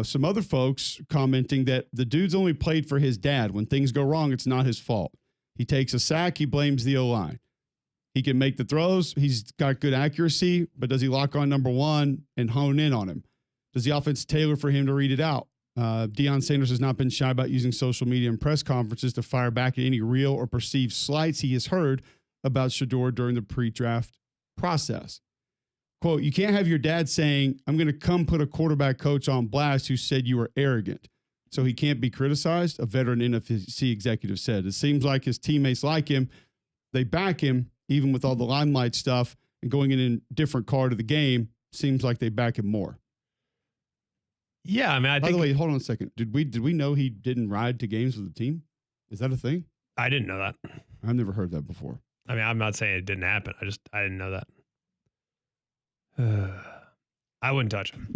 Some other folks commenting that the dude's only played for his dad. When things go wrong, it's not his fault. He takes a sack, he blames the O-line. He can make the throws, he's got good accuracy, but does he lock on number one and hone in on him? Does the offense tailor for him to read it out? Deion Sanders has not been shy about using social media and press conferences to fire back at any real or perceived slights he has heard about Shedeur during the pre-draft process. Quote, you can't have your dad saying, I'm going to come put a quarterback coach on blast who said you were arrogant, so he can't be criticized, a veteran NFC executive said. It seems like his teammates like him. They back him, even with all the limelight stuff and going in a different card of the game, seems like they back him more. Yeah, I mean, By the way, hold on a second. Did we know he didn't ride to games with the team? Is that a thing? I didn't know that. I've never heard that before. I mean, I'm not saying it didn't happen. I didn't know that. I wouldn't touch him.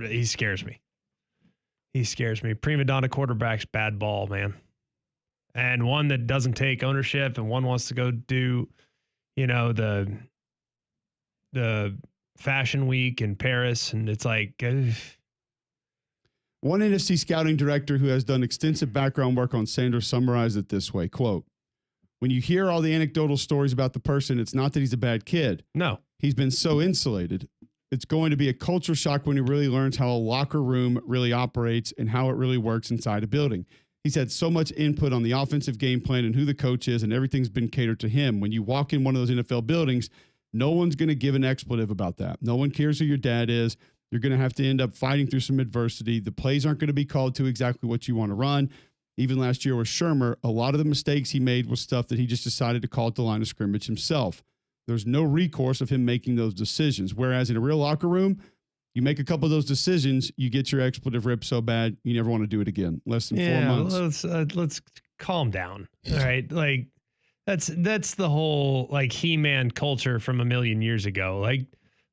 He scares me. He scares me. Prima donna quarterback's bad ball, man. And one that doesn't take ownership, and one wants to go do, the fashion week in Paris, and it's like. One NFC scouting director who has done extensive background work on Sanders summarized it this way, quote, when you hear all the anecdotal stories about the person, it's not that he's a bad kid. No. He's been so insulated. It's going to be a culture shock when he really learns how a locker room really operates and how it really works inside a building. He's had so much input on the offensive game plan and who the coach is, and everything's been catered to him. When you walk in one of those NFL buildings, no one's going to give an expletive about that. No one cares who your dad is. You're going to have to end up fighting through some adversity. The plays aren't going to be called to exactly what you want to run. Even last year with Shermer, a lot of the mistakes he made was stuff that he just decided to call at the line of scrimmage himself. There's no recourse of him making those decisions. Whereas in a real locker room, you make a couple of those decisions, you get your expletive ripped so bad, you never want to do it again. Less than 4 months. Let's calm down. All right. Like that's the whole like He-Man culture from a million years ago. Like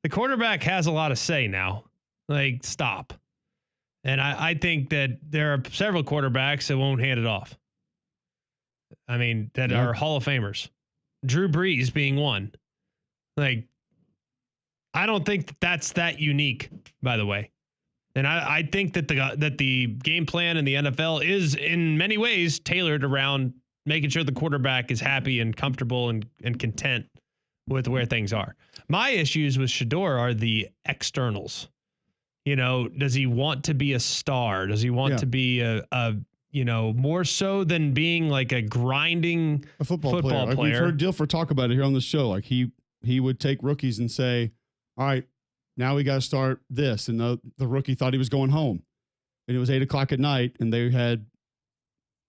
the quarterback has a lot of say now. Like stop. And I think that there are several quarterbacks that won't hand it off. I mean, that are Hall of Famers. Drew Brees being one. Like, I don't think that's that unique, by the way. And I think that the game plan in the NFL is in many ways tailored around making sure the quarterback is happy and comfortable and content with where things are. My issues with Shedeur are the externals. Does he want to be a star? Does he want to be a more so than being like a grinding football player? Like we've heard Dilfer talk about it here on the show. Like he would take rookies and say, all right, now we got to start this. And the rookie thought he was going home. And it was 8:00 at night and they had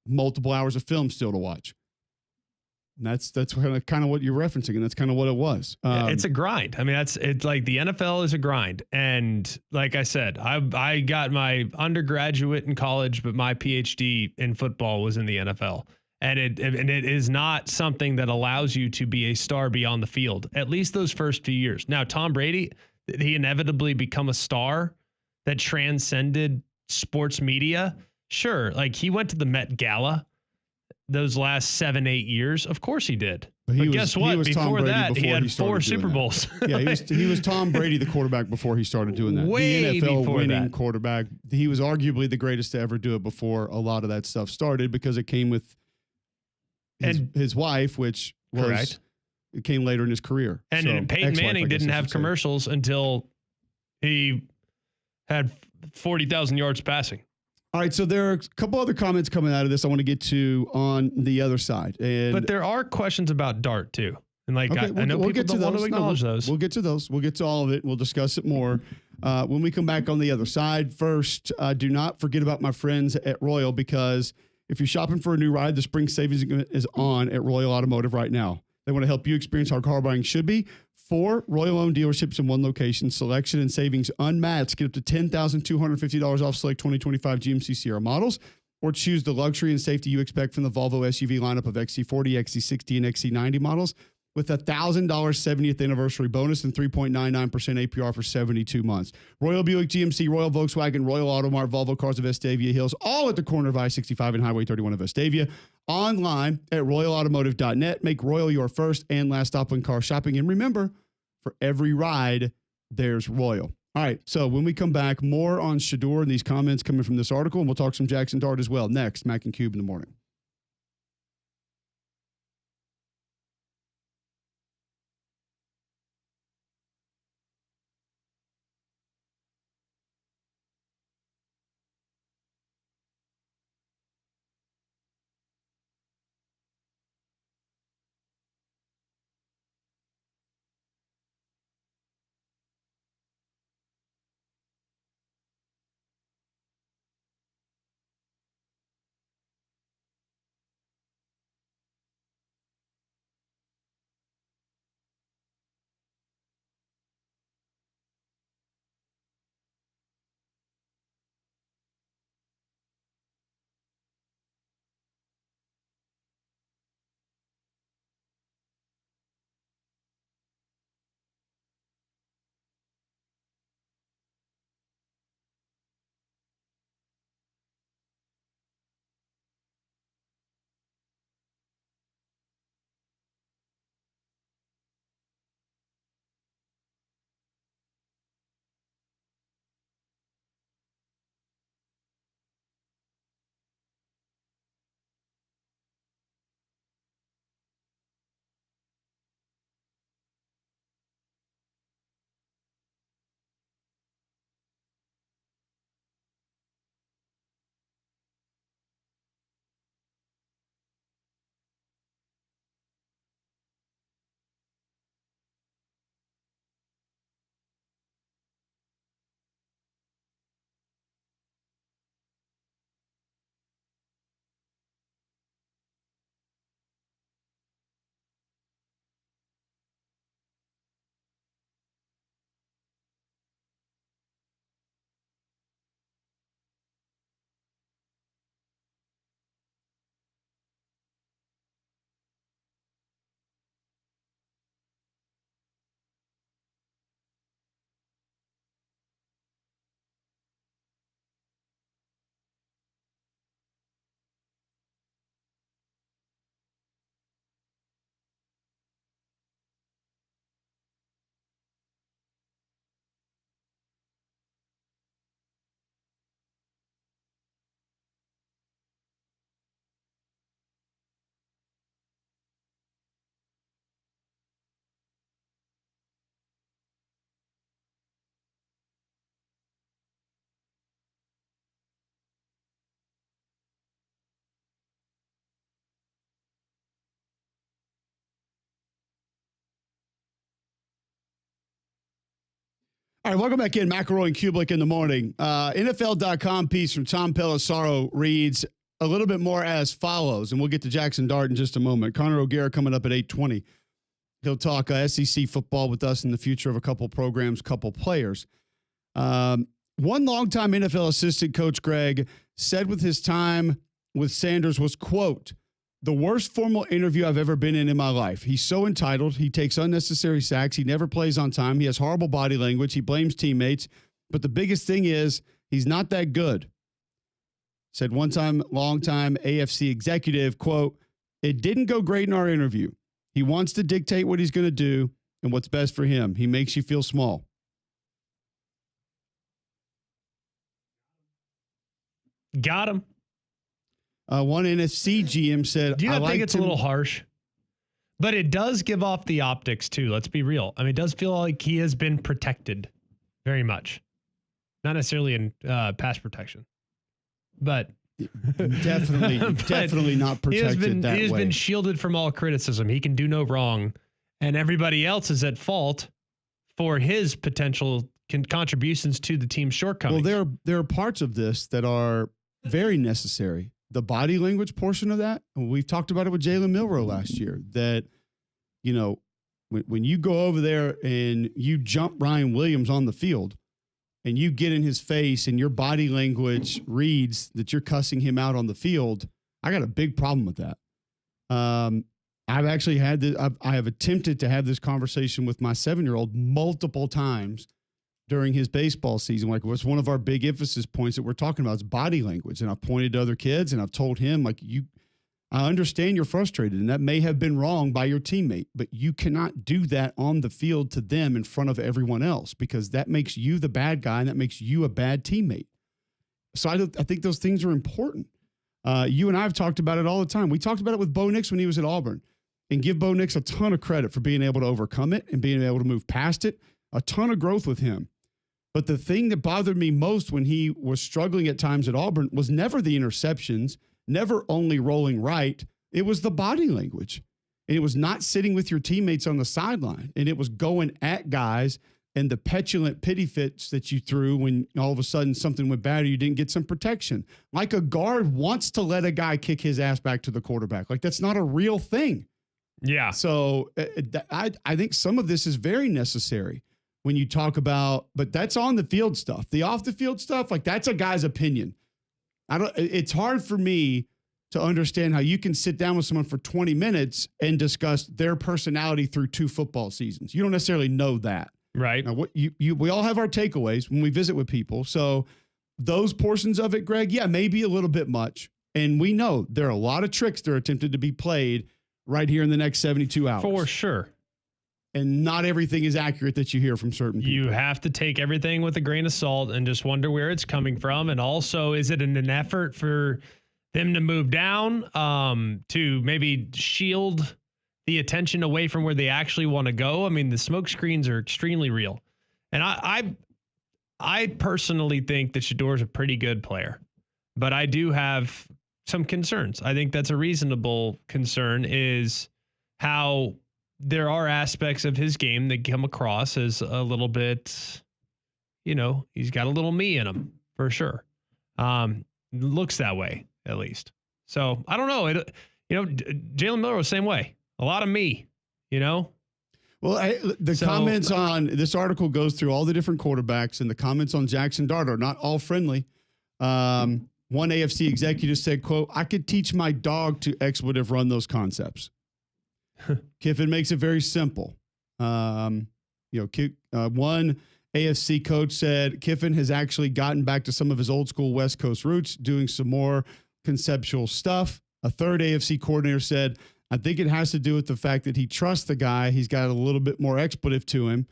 multiple hours of film still to watch. And that's kind of what you're referencing, and that's kind of what it was. It's a grind. I mean, it's like the NFL is a grind, and like I said, I got my undergraduate in college, but my PhD in football was in the NFL, and it is not something that allows you to be a star beyond the field. At least those first few years. Now, Tom Brady, he inevitably become a star that transcended sports media. Sure, like he went to the Met Gala. Those last 7-8 years, of course he did. But guess what? Before that, he had 4 Super Bowls. Yeah, he was Tom Brady, the quarterback, before he started doing that. Way the NFL before winning that. Quarterback. He was arguably the greatest to ever do it before a lot of that stuff started because it came with his wife, which was correct. It came later in his career. And so, Peyton Manning didn't have commercials until he had 40,000 yards passing. All right, so there are a couple other comments coming out of this I want to get to on the other side. But there are questions about Dart, too. And like okay, I know people don't want to acknowledge those. We'll get to those. We'll get to all of it. We'll discuss it more when we come back on the other side. First, do not forget about my friends at Royal, because if you're shopping for a new ride, the spring savings is on at Royal Automotive right now. They want to help you experience how car buying should be. 4 Royal-owned dealerships in one location. Selection and savings unmatched. Get up to $10,250 off select 2025 GMC Sierra models, or choose the luxury and safety you expect from the Volvo SUV lineup of XC40, XC60, and XC90 models with a $1,000 70th anniversary bonus and 3.99% APR for 72 months. Royal Buick GMC, Royal Volkswagen, Royal Automart, Volvo Cars of Vestavia Hills, all at the corner of I-65 and Highway 31 of Vestavia. Online at royalautomotive.net. Make Royal your first and last stop when car shopping. And remember, for every ride, there's Royal. All right, so when we come back, more on Shedeur and these comments coming from this article, and we'll talk some Jackson Dart as well. Next, Mac and Cube in the morning. All right, welcome back in. McElroy and Cubelic in the morning. NFL.com piece from Tom Pelissaro reads a little bit more as follows, and we'll get to Jackson Dart in just a moment. Connor O'Gara coming up at 8:20. He'll talk SEC football with us in the future of a couple programs, couple players. One longtime NFL assistant coach, Greg, said with his time with Sanders was, quote, "The worst formal interview I've ever been in my life. He's so entitled. He takes unnecessary sacks. He never plays on time. He has horrible body language. He blames teammates. But the biggest thing is he's not that good." Said longtime AFC executive, quote, "It didn't go great in our interview. He wants to dictate what he's going to do and what's best for him. He makes you feel small." Got him. One NFC GM said, "Do you not think it's a little harsh?" But it does give off the optics too. Let's be real. I mean, it does feel like he has been protected very much. Not necessarily in pass protection, but definitely not protected that way. He has been shielded from all criticism. He can do no wrong, and everybody else is at fault for his potential contributions to the team's shortcomings. Well, there are parts of this that are very necessary. The body language portion of that, we've talked about it with Jalen Milroe last year, that you know, when you go over there and you jump Ryan Williams on the field and you get in his face and your body language reads that you're cussing him out on the field, I got a big problem with that. I've actually had I have attempted to have this conversation with my 7-year-old multiple times during his baseball season. Like, what's one of our big emphasis points that we're talking about is body language. And I've pointed to other kids and I've told him, like, I understand you're frustrated and that may have been wrong by your teammate, but you cannot do that on the field to them in front of everyone else, because that makes you the bad guy and that makes you a bad teammate. So I think those things are important. You and I have talked about it all the time. We talked about it with Bo Nix when he was at Auburn, and give Bo Nix a ton of credit for being able to overcome it and being able to move past it. A ton of growth with him. But the thing that bothered me most when he was struggling at times at Auburn was never the interceptions, never only rolling right. It was the body language. And it was not sitting with your teammates on the sideline. And it was going at guys and the petulant pity fits that you threw when all of a sudden something went bad or you didn't get some protection. Like, a guard wants to let a guy kick his ass back to the quarterback. Like, that's not a real thing. Yeah. So I think some of this is very necessary when you talk about, but that's on the field stuff. The off the field stuff, like, that's a guy's opinion. It's hard for me to understand how you can sit down with someone for 20 minutes and discuss their personality through 2 football seasons. You don't necessarily know that. Right. Now, we all have our takeaways when we visit with people. So those portions of it, Greg, yeah, maybe a little bit much. And we know there are a lot of tricks that are attempted to be played right here in the next 72 hours. For sure. And not everything is accurate that you hear from certain people. You have to take everything with a grain of salt and just wonder where it's coming from. And also, is it an effort for them to move down, to maybe shield the attention away from where they actually want to go? I mean, the smoke screens are extremely real. And I personally think that Shador's a pretty good player, but I do have some concerns. I think that's a reasonable concern, is how there are aspects of his game that come across as a little bit, he's got a little me in him for sure. Looks that way, at least. So I don't know. Jalen Miller was the same way. A lot of me, Well, comments on this article goes through all the different quarterbacks, and the comments on Jackson Dart are not all friendly. One AFC executive said, quote, "I could teach my dog to expletive run those concepts." Kiffin makes it very simple. One AFC coach said Kiffin has actually gotten back to some of his old school West Coast roots, doing some more conceptual stuff. A third AFC coordinator said, "I think it has to do with the fact that he trusts the guy. He's got a little bit more expletive to him.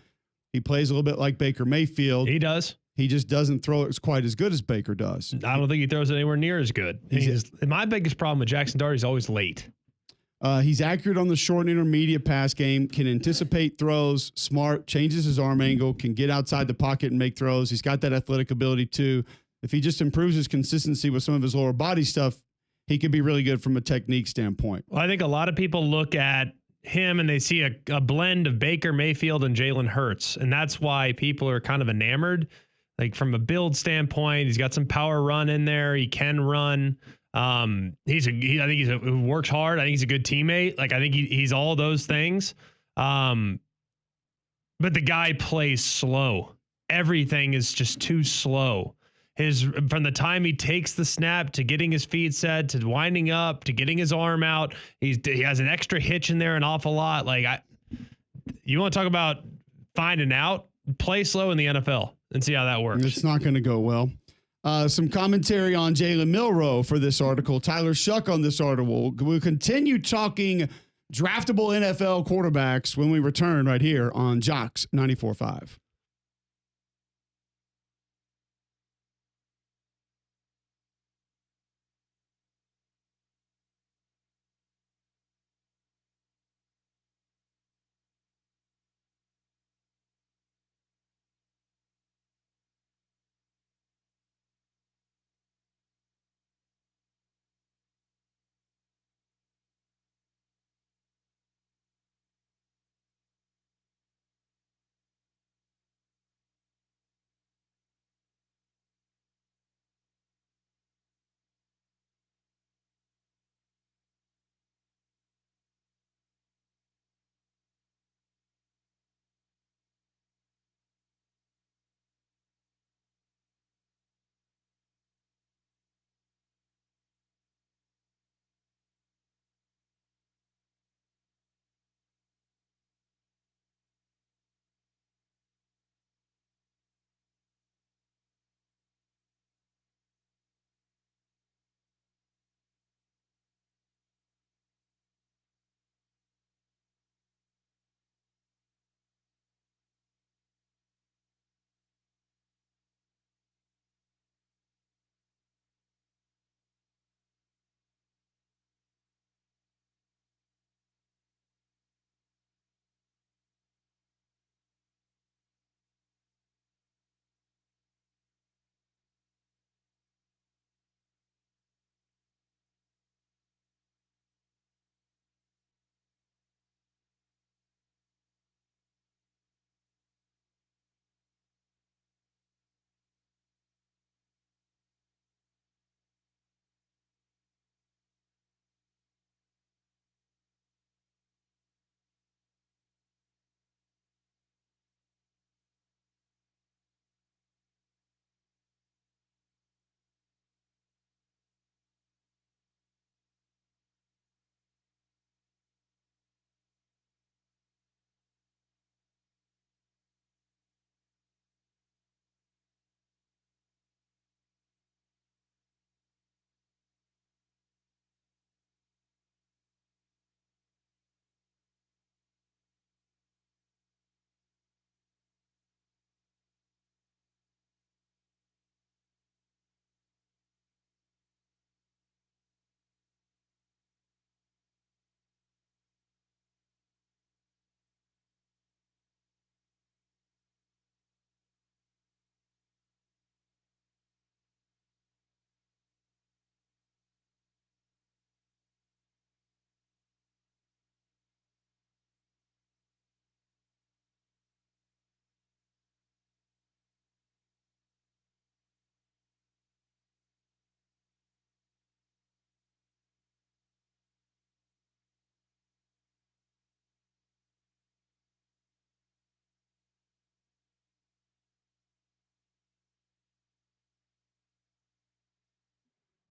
He plays a little bit like Baker Mayfield. He does. He just doesn't throw it quite as good as Baker does." I don't think he throws it anywhere near as good. My biggest problem with Jackson Dart is always late. He's accurate on the short and intermediate pass game, can anticipate throws, smart, changes his arm angle, can get outside the pocket and make throws. He's got that athletic ability too. If he just improves his consistency with some of his lower body stuff, he could be really good from a technique standpoint. Well, I think a lot of people look at him and they see a blend of Baker Mayfield and Jalen Hurts. And that's why people are kind of enamored. Like, from a build standpoint, he's got some power run in there. He can run. I think he works hard. I think he's a good teammate. Like, I think he's all those things. But the guy plays slow. Everything is just too slow. From the time he takes the snap to getting his feet set to winding up to getting his arm out, he has an extra hitch in there an awful lot. Like, you want to talk about finding out? Play slow in the NFL and see how that works. It's not going to go well. Some commentary on Jalen Milroe for this article. Tyler Shuck on this article. We'll continue talking draftable NFL quarterbacks when we return right here on Jocks 94.5.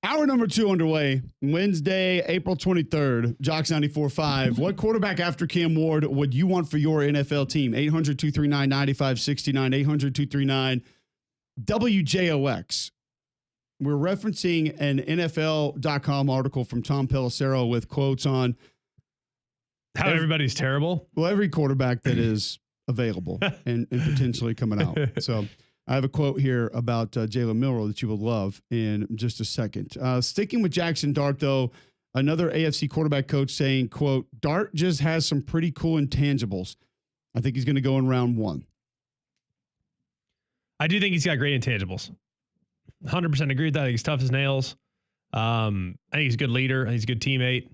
Hour number 2 underway. Wednesday, April 23rd, Jocks 94.5. What quarterback after Cam Ward would you want for your NFL team? 800-239-9569, 800-239-WJOX. We're referencing an NFL.com article from Tom Pelissero with quotes on how everybody's terrible. Well, every quarterback that is available and potentially coming out. So I have a quote here about Jalen Milroe that you will love in just a second. Sticking with Jackson Dart, though, another AFC quarterback coach saying, quote, Dart just has some pretty cool intangibles. I think he's going to go in round 1. I do think he's got great intangibles. 100% agree with that. I think he's tough as nails. I think he's a good leader. I think he's a good teammate.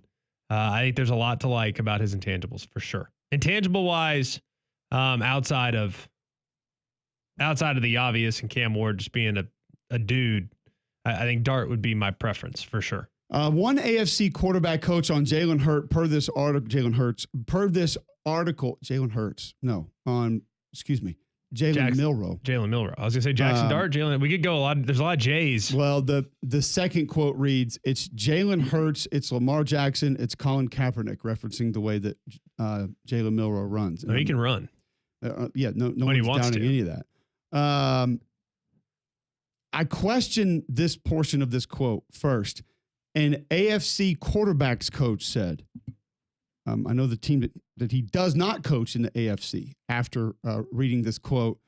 I think there's a lot to like about his intangibles for sure. Intangible wise, outside of the obvious and Cam Ward just being a dude, I think Dart would be my preference for sure. One AFC quarterback coach on Jalen Hurts per this article. Jalen Milroe. Jalen Milroe. I was gonna say Jackson Dart. Jalen. We could go a lot. There's a lot of J's. Well, the second quote reads, "It's Jalen Hurts. It's Lamar Jackson. It's Colin Kaepernick," referencing the way that Jalen Milroe runs. No, he can run. No one's doubting any of that. I question this portion of this quote first. An AFC quarterbacks coach said, I know the team that he does not coach in the AFC after reading this quote.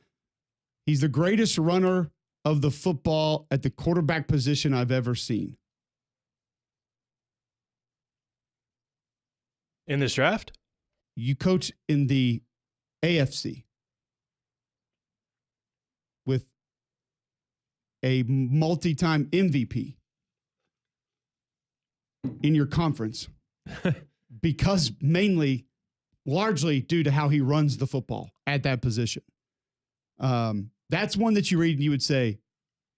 He's the greatest runner of the football at the quarterback position I've ever seen. In this draft? You coach in the AFC with a multi-time MVP in your conference because largely due to how he runs the football at that position. That's one that you read and you would say,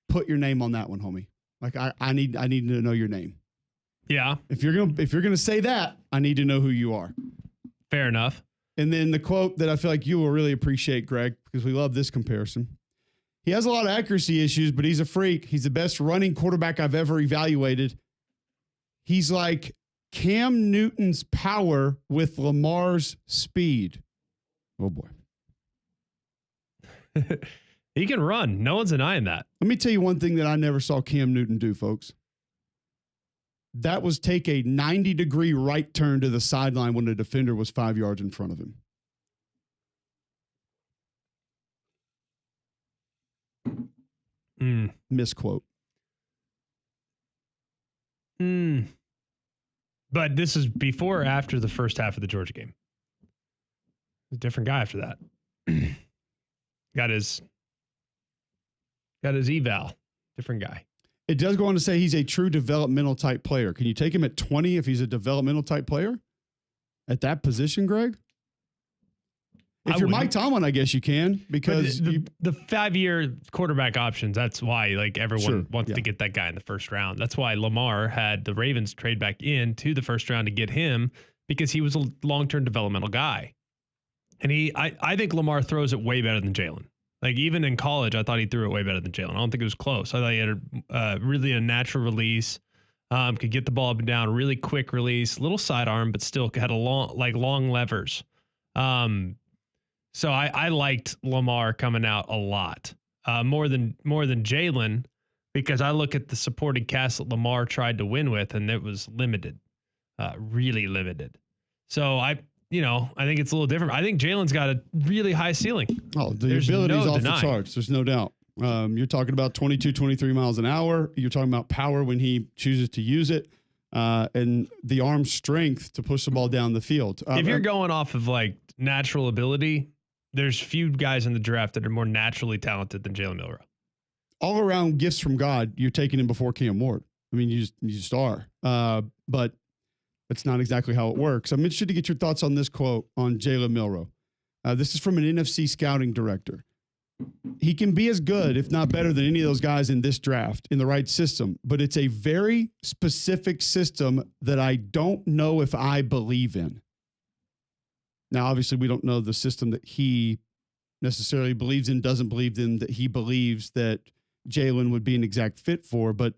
put your name on that one, homie. Like I need to know your name. Yeah. If you're gonna say that, I need to know who you are. Fair enough. And then the quote that I feel like you will really appreciate, Greg, because we love this comparison. He has a lot of accuracy issues, but he's a freak. He's the best running quarterback I've ever evaluated. He's like Cam Newton's power with Lamar's speed. Oh, boy. He can run. No one's denying that. Let me tell you one thing that I never saw Cam Newton do, folks. That was take a 90-degree right turn to the sideline when the defender was 5 yards in front of him. Misquote. But this is before or after the first half of the Georgia game? A different guy after that. Got his eval. Different guy. It does go on to say he's a true developmental type player. Can you take him at 20 if he's a developmental type player at that position, Greg? If you're Mike Tomlin, I guess you can, because the 5-year quarterback options. That's why everyone wants to get that guy in the first round. That's why Lamar had the Ravens trade back into the first round to get him, because he was a long-term developmental guy. And I think Lamar throws it way better than Jalen. Like even in college, I thought he threw it way better than Jalen. I don't think it was close. I thought he had really a natural release, could get the ball up and down, really quick release, little sidearm, but still had long levers. So I liked Lamar coming out a lot, more than Jalen, because I look at the supporting cast that Lamar tried to win with, and it was limited, really limited. So I think it's a little different. I think Jalen's got a really high ceiling. Oh, the ability's off the charts. There's no doubt. You're talking about 22, 23 miles an hour. You're talking about power when he chooses to use it, and the arm strength to push the ball down the field. If you're going off of like natural ability, there's few guys in the draft that are more naturally talented than Jalen Milroe. All around gifts from God, you're taking him before Cam Ward. I mean, you just are. But that's not exactly how it works. I'm interested to get your thoughts on this quote on Jalen Milroe. This is from an NFC scouting director. He can be as good, if not better, than any of those guys in this draft in the right system, but it's a very specific system that I don't know if I believe in. Now, obviously, we don't know the system that he necessarily believes in, doesn't believe in, that he believes that Jalen would be an exact fit for. But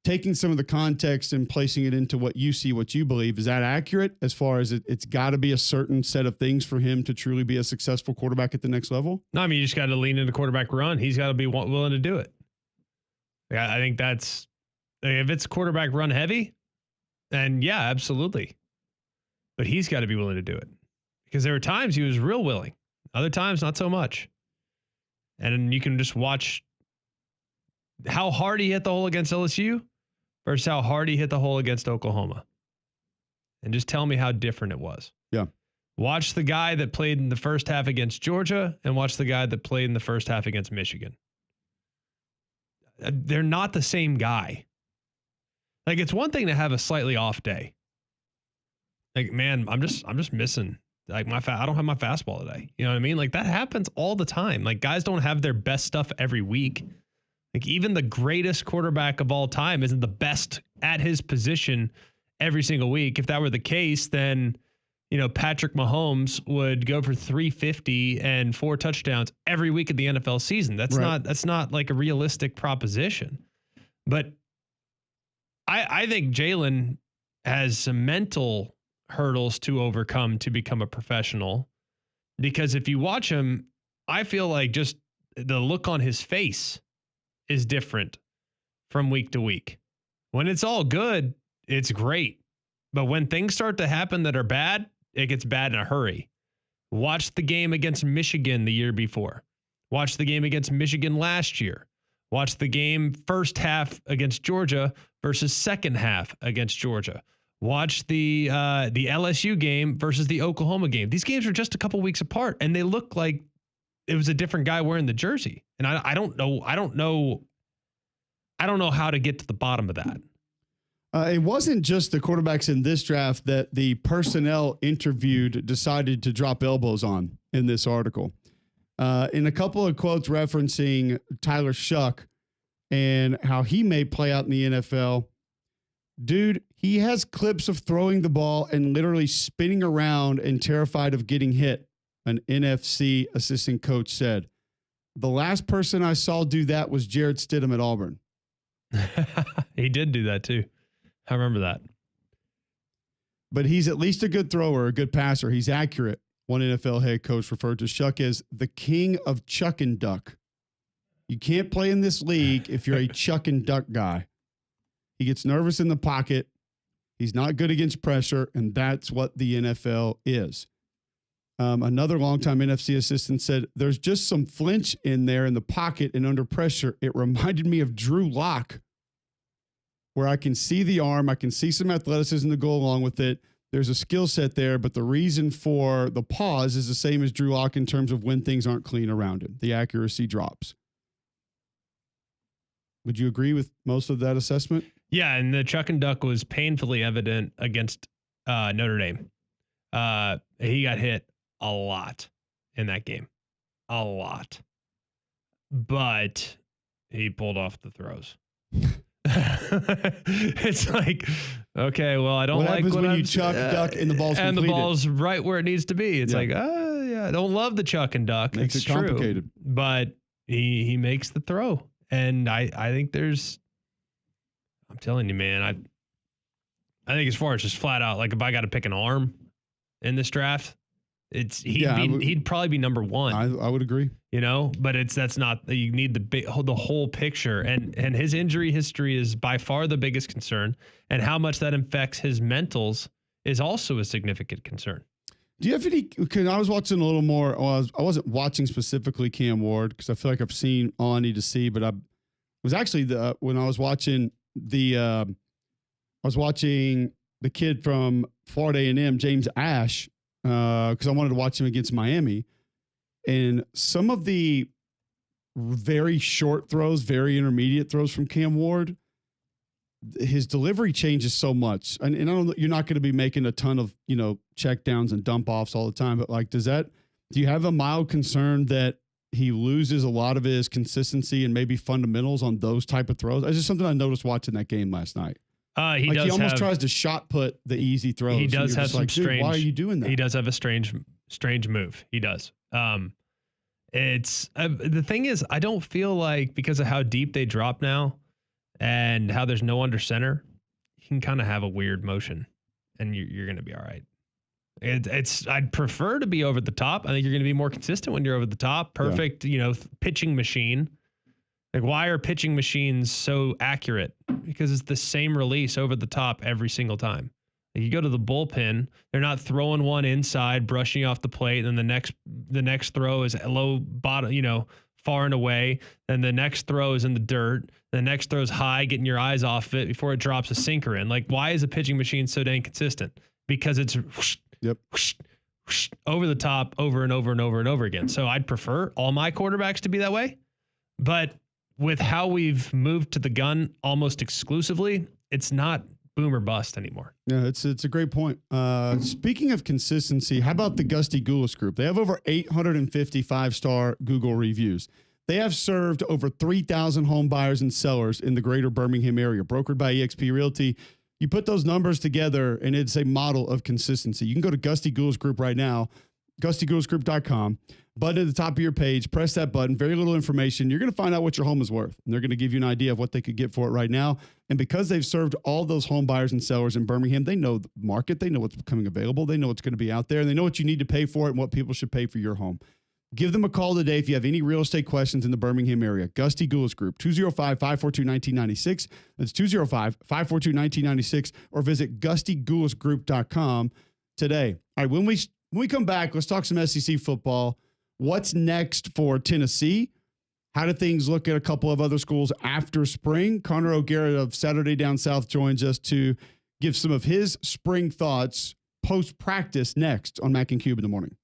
taking some of the context and placing it into what you see, what you believe, is that accurate as far as it's got to be a certain set of things for him to truly be a successful quarterback at the next level? No, I mean, you just got to lean into quarterback run. He's got to be willing to do it. Yeah, I think that's, if it's quarterback run heavy, then yeah, absolutely. But he's got to be willing to do it, because there were times he was real willing, other times not so much. And you can just watch how hard he hit the hole against LSU versus how hard he hit the hole against Oklahoma. And just tell me how different it was. Yeah. Watch the guy that played in the first half against Georgia and watch the guy that played in the first half against Michigan. They're not the same guy. Like, it's one thing to have a slightly off day. Like, man, I'm just missing like I don't have my fastball today. You know what I mean? Like, that happens all the time. Like, guys don't have their best stuff every week. Like, even the greatest quarterback of all time isn't the best at his position every single week. If that were the case, then, you know, Patrick Mahomes would go for 350 and 4 touchdowns every week of the NFL season. That's right. That's not like a realistic proposition. But I think Jalen has some mental hurdles to overcome to become a professional, because if you watch him, I feel like just the look on his face is different from week to week. When it's all good, it's great. But when things start to happen that are bad, it gets bad in a hurry. Watch the game against Michigan the year before. Watch the game against Michigan last year. Watch the game first half against Georgia versus second half against Georgia. Watch the LSU game versus the Oklahoma game. These games are just a couple weeks apart, and they look like it was a different guy wearing the jersey. And I don't know how to get to the bottom of that. It wasn't just the quarterbacks in this draft that the personnel interviewed decided to drop elbows on in this article. In a couple of quotes referencing Tyler Shuck and how he may play out in the NFL, dude, he has clips of throwing the ball and literally spinning around and terrified of getting hit, an NFC assistant coach said. The last person I saw do that was Jarrett Stidham at Auburn. He did do that too. I remember that. But he's at least a good thrower, a good passer. He's accurate. One NFL head coach referred to Shuck as the king of chuck and duck. You can't play in this league if you're a chuck and duck guy. He gets nervous in the pocket. He's not good against pressure, and that's what the NFL is. Another longtime NFC assistant said, there's just some flinch in there in the pocket and under pressure. It reminded me of Drew Lock, where I can see the arm, I can see some athleticism to go along with it. There's a skill set there, but the reason for the pause is the same as Drew Lock in terms of when things aren't clean around him. The accuracy drops. Would you agree with most of that assessment? Yeah, and the chuck and duck was painfully evident against Notre Dame. He got hit a lot in that game. A lot. But he pulled off the throws. It's like, okay, well, I don't what like happens when I'm, you chuck, duck, and the ball's and completed? the ball's right where it needs to be. It's like, yeah, I don't love the chuck and duck. Makes it's it complicated. True, but he makes the throw, and I think there's. I'm telling you, man, I think as far as just flat out, like if I got to pick an arm in this draft, he'd probably be number one. I would agree. You know, but that's not, you need the whole picture, and his injury history is by far the biggest concern, and how much that affects his mentals is also a significant concern. Do you have any, because I was watching a little more, I wasn't watching specifically Cam Ward because I feel like I've seen all I need to see, but I was actually when I was watching the kid from Florida A&M, James Ash, because I wanted to watch him against Miami. And some of the very short throws, very intermediate throws from Cam Ward, his delivery changes so much. And I don't know, you're not going to be making a ton of, check downs and dump offs all the time, but like, do you have a mild concern that he loses a lot of his consistency and maybe fundamentals on those type of throws? That's just something I noticed watching that game last night. He almost tries to shot put the easy throws. He does have some strange. Why are you doing that? He does have a strange move. He does. It's the thing is, I don't feel like, because of how deep they drop now, and how there's no under center, you can kind of have a weird motion, and you're going to be all right. I'd prefer to be over the top. I think you're going to be more consistent when you're over the top. Perfect, pitching machine. Like, why are pitching machines so accurate? Because it's the same release over the top every single time. Like, you go to the bullpen, they're not throwing one inside, brushing you off the plate, and the next throw is low bottom, far and away. Then the next throw is in the dirt. The next throw is high, getting your eyes off it before it drops a sinker in. Like, why is a pitching machine so dang consistent? Because it's whoosh, whoosh, whoosh, over the top, over and over and over and over again. So I'd prefer all my quarterbacks to be that way. But with how we've moved to the gun almost exclusively, it's not boom or bust anymore. Yeah, it's a great point. Speaking of consistency, how about the Gusty Goulas Group? They have over 850 five-star Google reviews. They have served over 3,000 home buyers and sellers in the greater Birmingham area, brokered by eXp Realty. You put those numbers together, and it's a model of consistency. You can go to Gusty Goulas Group right now, gustygoulasgroup.com. Button at the top of your page, press that button, very little information. You're going to find out what your home is worth. And they're going to give you an idea of what they could get for it right now. And because they've served all those home buyers and sellers in Birmingham, they know the market, they know what's becoming available, they know what's going to be out there, and they know what you need to pay for it and what people should pay for your home. Give them a call today if you have any real estate questions in the Birmingham area. Gusty Goulas Group, 205-542-1996. That's 205-542-1996, or visit gustygoulasgroup.com today. All right, when we come back, let's talk some SEC football. What's next for Tennessee? How do things look at a couple of other schools after spring? Connor O'Gara of Saturday Down South joins us to give some of his spring thoughts post-practice next on Mac and Cube in the morning.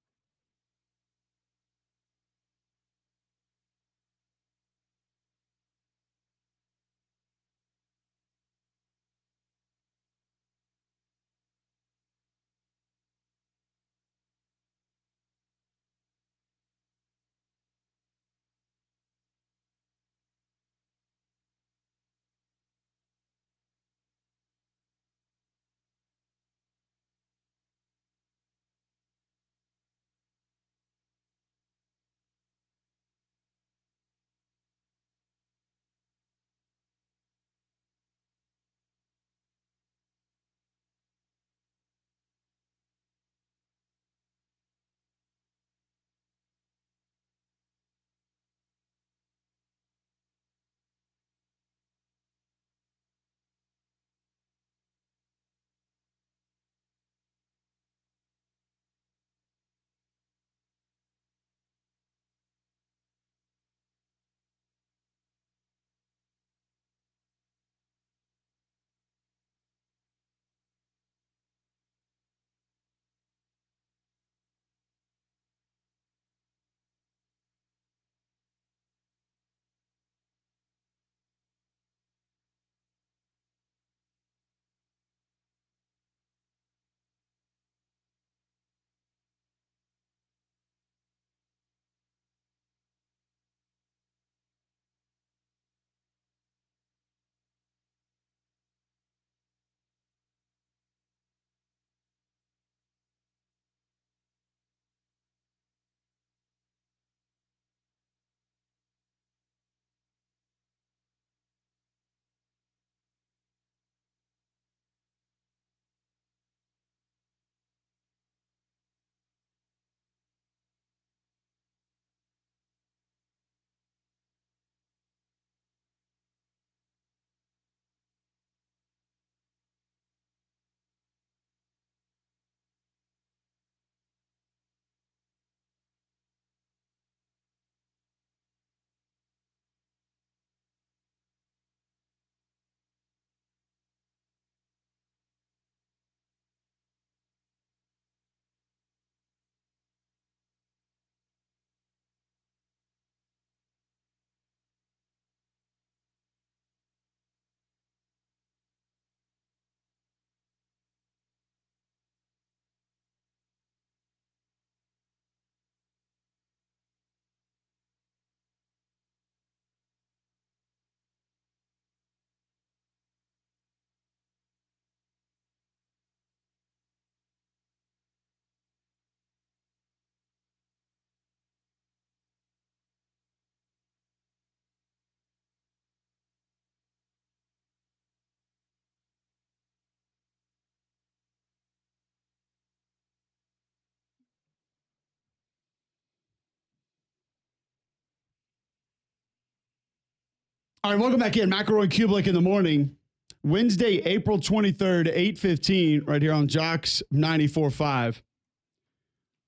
All right, welcome back in. McElroy and Cubelic in the morning. Wednesday, April 23rd, 8:15, right here on Jocks 94.5.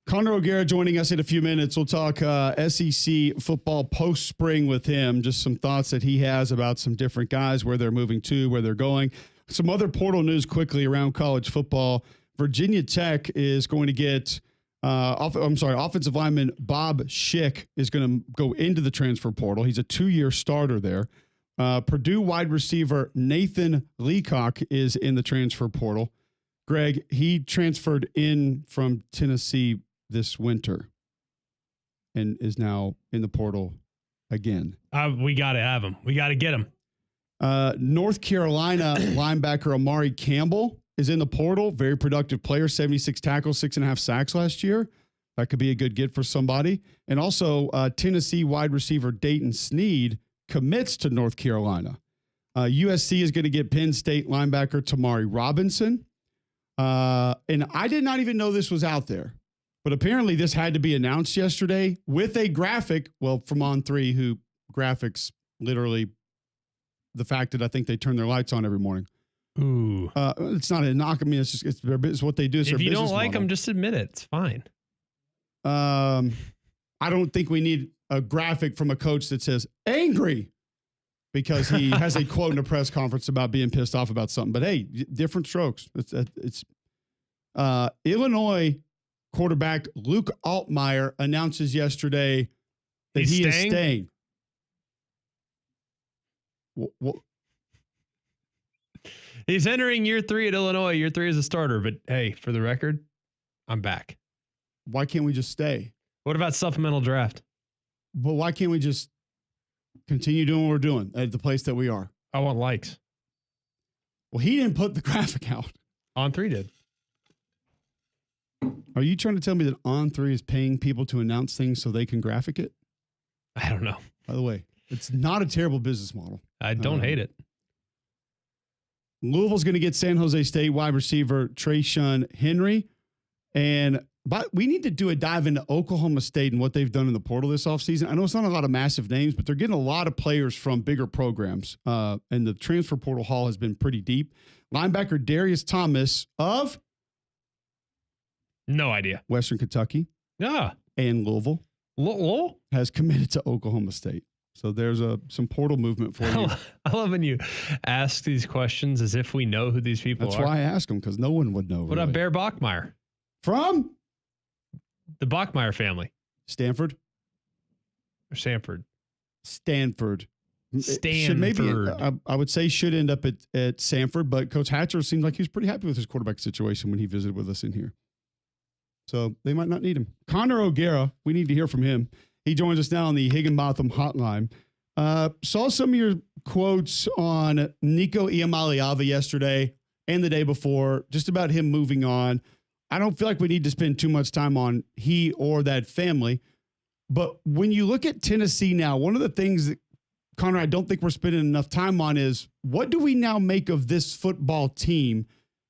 Connor O'Gara joining us in a few minutes. We'll talk SEC football post-spring with him. Just some thoughts that he has about some different guys, where they're moving to, where they're going. Some other portal news quickly around college football. Virginia Tech is going to get offensive lineman Bob Schick is going to go into the transfer portal. He's a 2-year starter there. Purdue wide receiver Nathan Leacock is in the transfer portal. Greg, he transferred in from Tennessee this winter and is now in the portal again. We got to have him. We got to get him. North Carolina linebacker Amari Campbell is in the portal. Very productive player, 76 tackles, 6.5 sacks last year. That could be a good get for somebody. And also Tennessee wide receiver Dayton Sneed commits to North Carolina. USC is going to get Penn State linebacker Tamari Robinson. And I did not even know this was out there, but apparently this had to be announced yesterday with a graphic. Well, from On3, who graphics literally the fact that I think they turn their lights on every morning. Ooh. It's not a knock. I mean, it's what they do. It's if you don't like model. them, just admit it. It's fine. I don't think we need a graphic from a coach that says angry because he has a quote in a press conference about being pissed off about something. But hey, different strokes. It's Illinois quarterback Luke Altmaier announces yesterday that he is staying. He's entering year 3 at Illinois. Year 3 as a starter. But hey, for the record, I'm back. Why can't we just stay? What about supplemental draft? But why can't we just continue doing what we're doing at the place that we are? I want likes. Well, he didn't put the graphic out. On3 did. Are you trying to tell me that On3 is paying people to announce things so they can graphic it? I don't know. By the way, it's not a terrible business model. I don't hate it. Louisville's going to get San Jose State wide receiver Trayshawn Henry. But we need to do a dive into Oklahoma State and what they've done in the portal this offseason. I know it's not a lot of massive names, but they're getting a lot of players from bigger programs. And the transfer portal haul has been pretty deep. Linebacker Darius Thomas of no idea. Western Kentucky. Yeah. And Louisville has committed to Oklahoma State. So there's some portal movement for you. I love when you ask these questions as if we know who these people That's are. That's why I ask them, because no one would know. What about Bear Bachmeier? From? The Bachmeier family. Stanford? Or Sanford? Stanford. Stanford. I would say should end up at Sanford, but Coach Hatcher seemed like he was pretty happy with his quarterback situation when he visited with us in here. So they might not need him. Connor O'Gara, we need to hear from him. He joins us now on the Higginbotham hotline. Saw some of your quotes on Nico Iamaleava yesterday and the day before, just about him moving on. I don't feel like we need to spend too much time on he or that family. But when you look at Tennessee now, one of the things that, Connor, I don't think we're spending enough time on is what do we now make of this football team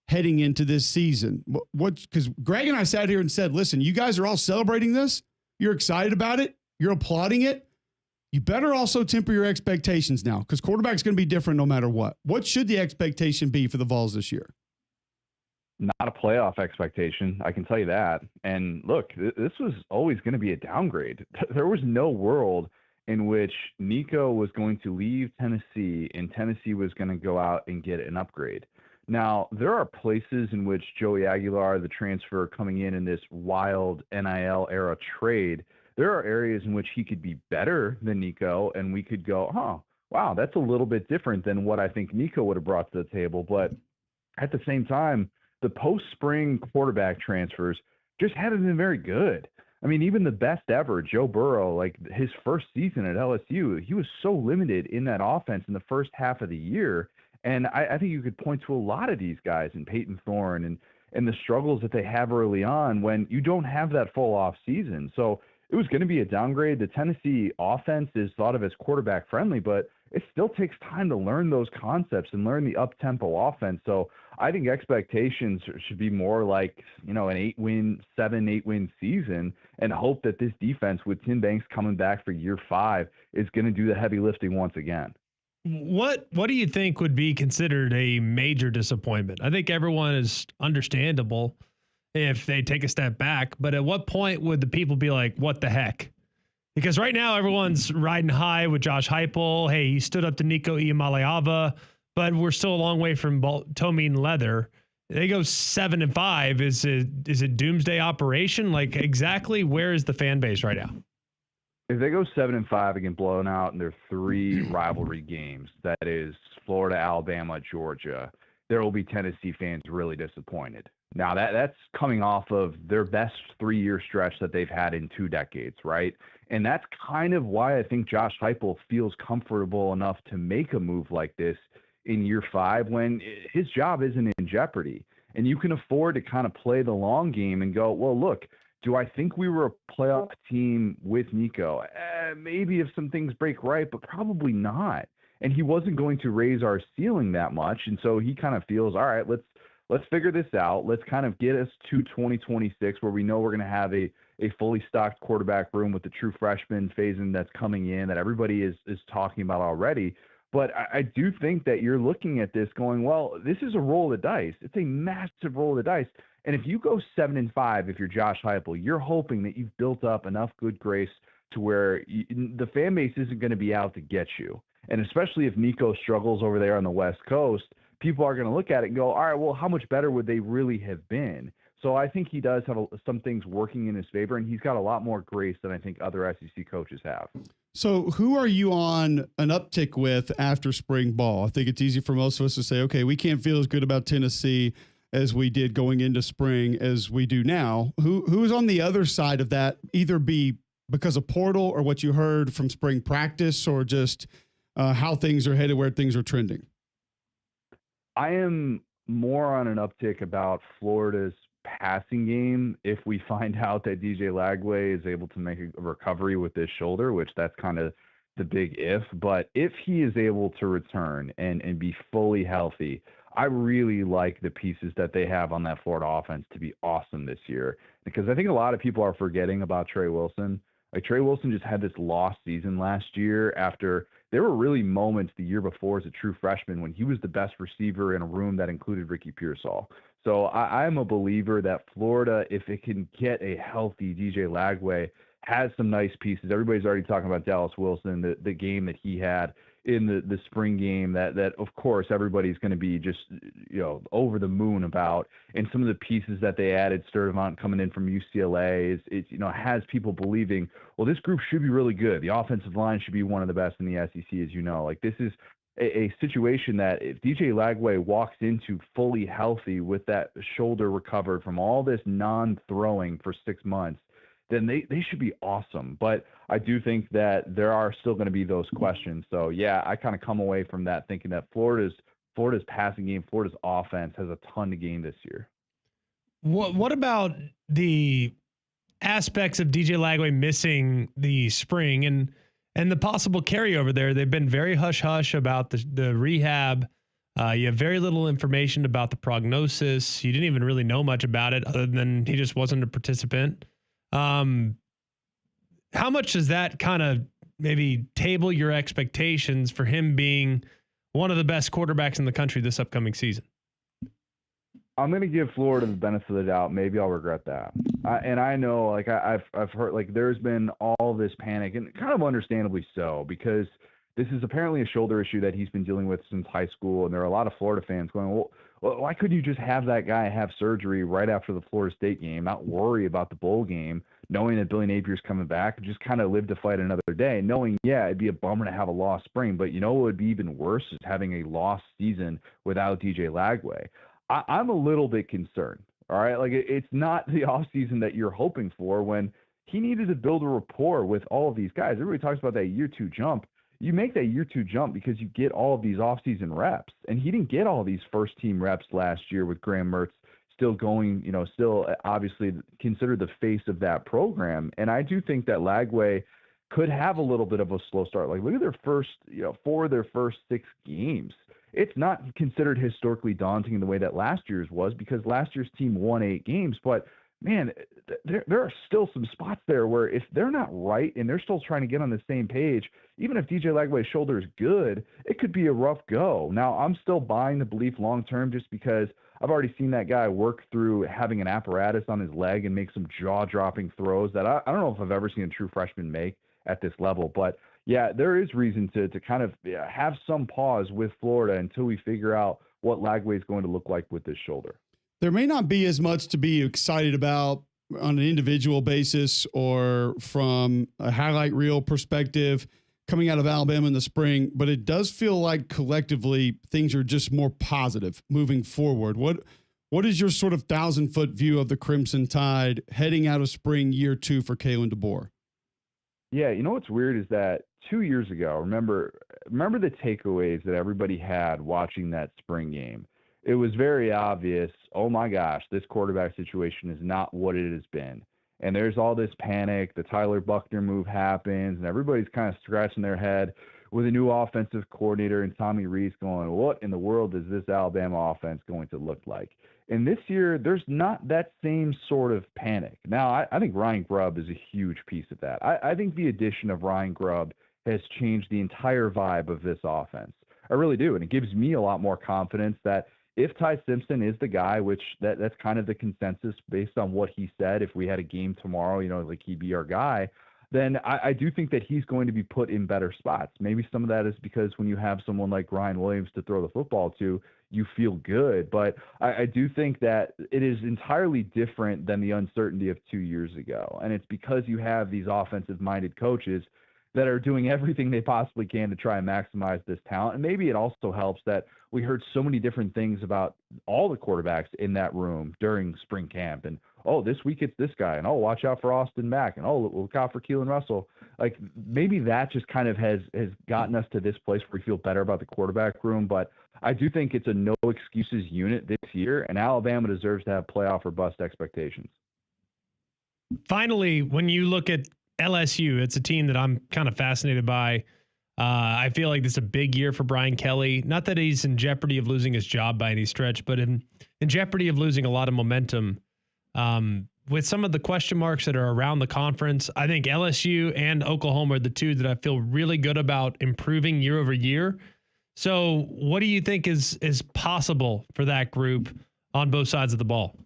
heading into this season? Because Greg and I sat here and said, listen, you guys are all celebrating this. You're excited about it. You're applauding it. You better also temper your expectations now, because quarterback's going to be different no matter what. What should the expectation be for the Vols this year? Not a playoff expectation, I can tell you that. And look, this was always going to be a downgrade. There was no world in which Nico was going to leave Tennessee and Tennessee was going to go out and get an upgrade. Now, there are places in which Joey Aguilar, the transfer coming in this wild NIL era trade, there are areas in which he could be better than Nico, and we could go, wow, that's a little bit different than what I think Nico would have brought to the table. But at the same time, the post-spring quarterback transfers just haven't been very good. I mean, even the best ever, Joe Burrow, like his first season at LSU, he was so limited in that offense in the first half of the year. And I think you could point to a lot of these guys and Peyton Thorne and the struggles that they have early on when you don't have that full off season. So it was going to be a downgrade. The Tennessee offense is thought of as quarterback friendly, but it still takes time to learn those concepts and learn the up-tempo offense. So I think expectations should be more like, an 8-win season, and hope that this defense with Tim Banks coming back for year 5 is going to do the heavy lifting once again. What do you think would be considered a major disappointment? I think everyone is understandable if they take a step back, but at what point would the people be like, what the heck? Because right now everyone's riding high with Josh Heupel. Hey, he stood up to Nico Iamaleava, but we're still a long way from Tomine Leather. They go 7-5. Is it doomsday operation? Like, exactly where is the fan base right now? If they go 7-5 and get blown out in their 3 rivalry games, that is Florida, Alabama, Georgia, there will be Tennessee fans really disappointed. Now that's coming off of their best 3-year stretch that they've had in 2 decades, right? And that's kind of why I think Josh Heupel feels comfortable enough to make a move like this in year 5 when his job isn't in jeopardy. And you can afford to kind of play the long game and go, well, look, do I think we were a playoff team with Nico? Maybe if some things break right, but probably not. And he wasn't going to raise our ceiling that much. And so he kind of feels, all right, let's figure this out. Let's kind of get us to 2026 where we know we're going to have a fully stocked quarterback room with the true freshman phase-in that's coming in that everybody is talking about already. But I do think that you're looking at this going, well, this is a roll of the dice. It's a massive roll of the dice. And if you go 7-5, if you're Josh Heupel, you're hoping that you've built up enough good grace to where the fan base isn't going to be out to get you. And especially if Nico struggles over there on the West Coast, people are going to look at it and go, all right, well, how much better would they really have been? So I think he does have some things working in his favor, and he's got a lot more grace than I think other SEC coaches have. So who are you on an uptick with after spring ball? I think it's easy for most of us to say, okay, we can't feel as good about Tennessee as we did going into spring as we do now. Who's on the other side of that, either be because of portal or what you heard from spring practice or just how things are headed, where things are trending? I am more on an uptick about Florida's passing game if we find out that DJ Lagway is able to make a recovery with his shoulder, which that's kind of the big if. But if he is able to return and be fully healthy, I really like the pieces that they have on that Florida offense to be awesome this year, because I think a lot of people are forgetting about Trey Wilson. Like, Trey Wilson just had this lost season last year after there were really moments the year before as a true freshman when he was the best receiver in a room that included Ricky Pearsall. So I'm a believer that Florida, if it can get a healthy DJ Lagway, has some nice pieces. Everybody's already talking about Dallas Wilson, the game that he had in the spring game that of course everybody's going to be just over the moon about, and some of the pieces that they added, Sturdivant coming in from UCLA, is has people believing, well, this group should be really good. The offensive line should be one of the best in the SEC, as you know. Like, this is a situation that if DJ Lagway walks into fully healthy with that shoulder recovered from all this non-throwing for 6 months, then they should be awesome. But I do think that there are still going to be those questions. So, yeah, I kind of come away from that thinking that Florida's passing game, Florida's offense has a ton to gain this year. What about the aspects of DJ Lagway missing the spring and the possible carryover there? They've been very hush-hush about the rehab. You have very little information about the prognosis. You didn't even really know much about it other than he just wasn't a participant. How much does that kind of maybe table your expectations for him being one of the best quarterbacks in the country this upcoming season? I'm going to give Florida the benefit of the doubt. Maybe I'll regret that. And I know, like, I've heard, like, there's been all this panic, and kind of understandably so, because this is apparently a shoulder issue that he's been dealing with since high school. And there are a lot of Florida fans going, well, why couldn't you just have that guy have surgery right after the Florida State game, not worry about the bowl game, knowing that Billy Napier's coming back, just kind of live to fight another day, knowing, yeah, it'd be a bummer to have a lost spring, but what would be even worse is having a lost season without DJ Lagway. I'm a little bit concerned. All right. Like, it's not the offseason that you're hoping for when he needed to build a rapport with all of these guys. Everybody talks about that year 2 jump. You make that year 2 jump because you get all of these offseason reps, and he didn't get all these first team reps last year with Graham Mertz still going, still obviously considered the face of that program. And I do think that Lagway could have a little bit of a slow start. Like, look at their first, 4 of their first 6 games. It's not considered historically daunting in the way that last year's was, because last year's team won 8 games, but man, there are still some spots there where if they're not right and they're still trying to get on the same page, even if DJ Lagway's shoulder is good, it could be a rough go. Now, I'm still buying the belief long term just because I've already seen that guy work through having an apparatus on his leg and make some jaw-dropping throws that I don't know if I've ever seen a true freshman make at this level. But, yeah, there is reason to kind of have some pause with Florida until we figure out what Lagway is going to look like with this shoulder. There may not be as much to be excited about on an individual basis or from a highlight reel perspective coming out of Alabama in the spring, but it does feel like collectively things are just more positive moving forward. What is your sort of 1,000-foot view of the Crimson Tide heading out of spring year 2 for Kalen DeBoer? Yeah, you know what's weird is that 2 years ago, remember the takeaways that everybody had watching that spring game. It was very obvious, oh my gosh, this quarterback situation is not what it has been. And there's all this panic. The Tyler Buckner move happens, and everybody's kind of scratching their head with a new offensive coordinator and Tommy Rees going, what in the world is this Alabama offense going to look like? And this year, there's not that same sort of panic. Now, I think Ryan Grubb is a huge piece of that. I think the addition of Ryan Grubb has changed the entire vibe of this offense. I really do. And it gives me a lot more confidence that if Ty Simpson is the guy, which that's kind of the consensus based on what he said, if we had a game tomorrow, like he'd be our guy, then I do think that he's going to be put in better spots. Maybe some of that is because when you have someone like Ryan Williams to throw the football to, you feel good. But I do think that it is entirely different than the uncertainty of 2 years ago. And it's because you have these offensive-minded coaches that are doing everything they possibly can to try and maximize this talent. And maybe it also helps that we heard so many different things about all the quarterbacks in that room during spring camp. And, oh, this week it's this guy. And, oh, watch out for Austin Mack. And, oh, look out for Keelan Russell. Like, maybe that just kind of has gotten us to this place where we feel better about the quarterback room. But I do think it's a no-excuses unit this year, and Alabama deserves to have playoff or bust expectations. Finally, when you look at LSU, it's a team that I'm kind of fascinated by. I feel like this is a big year for Brian Kelly. Not that he's in jeopardy of losing his job by any stretch, but in jeopardy of losing a lot of momentum. With some of the question marks that are around the conference, I think LSU and Oklahoma are the two that I feel really good about improving year over year. So what do you think is possible for that group on both sides of the ball?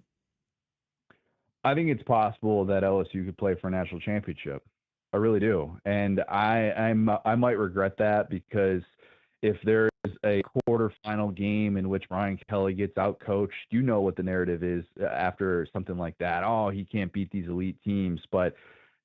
I think it's possible that LSU could play for a national championship. I really do. And I might regret that, because if there is a quarterfinal game in which Brian Kelly gets outcoached, you know what the narrative is after something like that. Oh, he can't beat these elite teams. But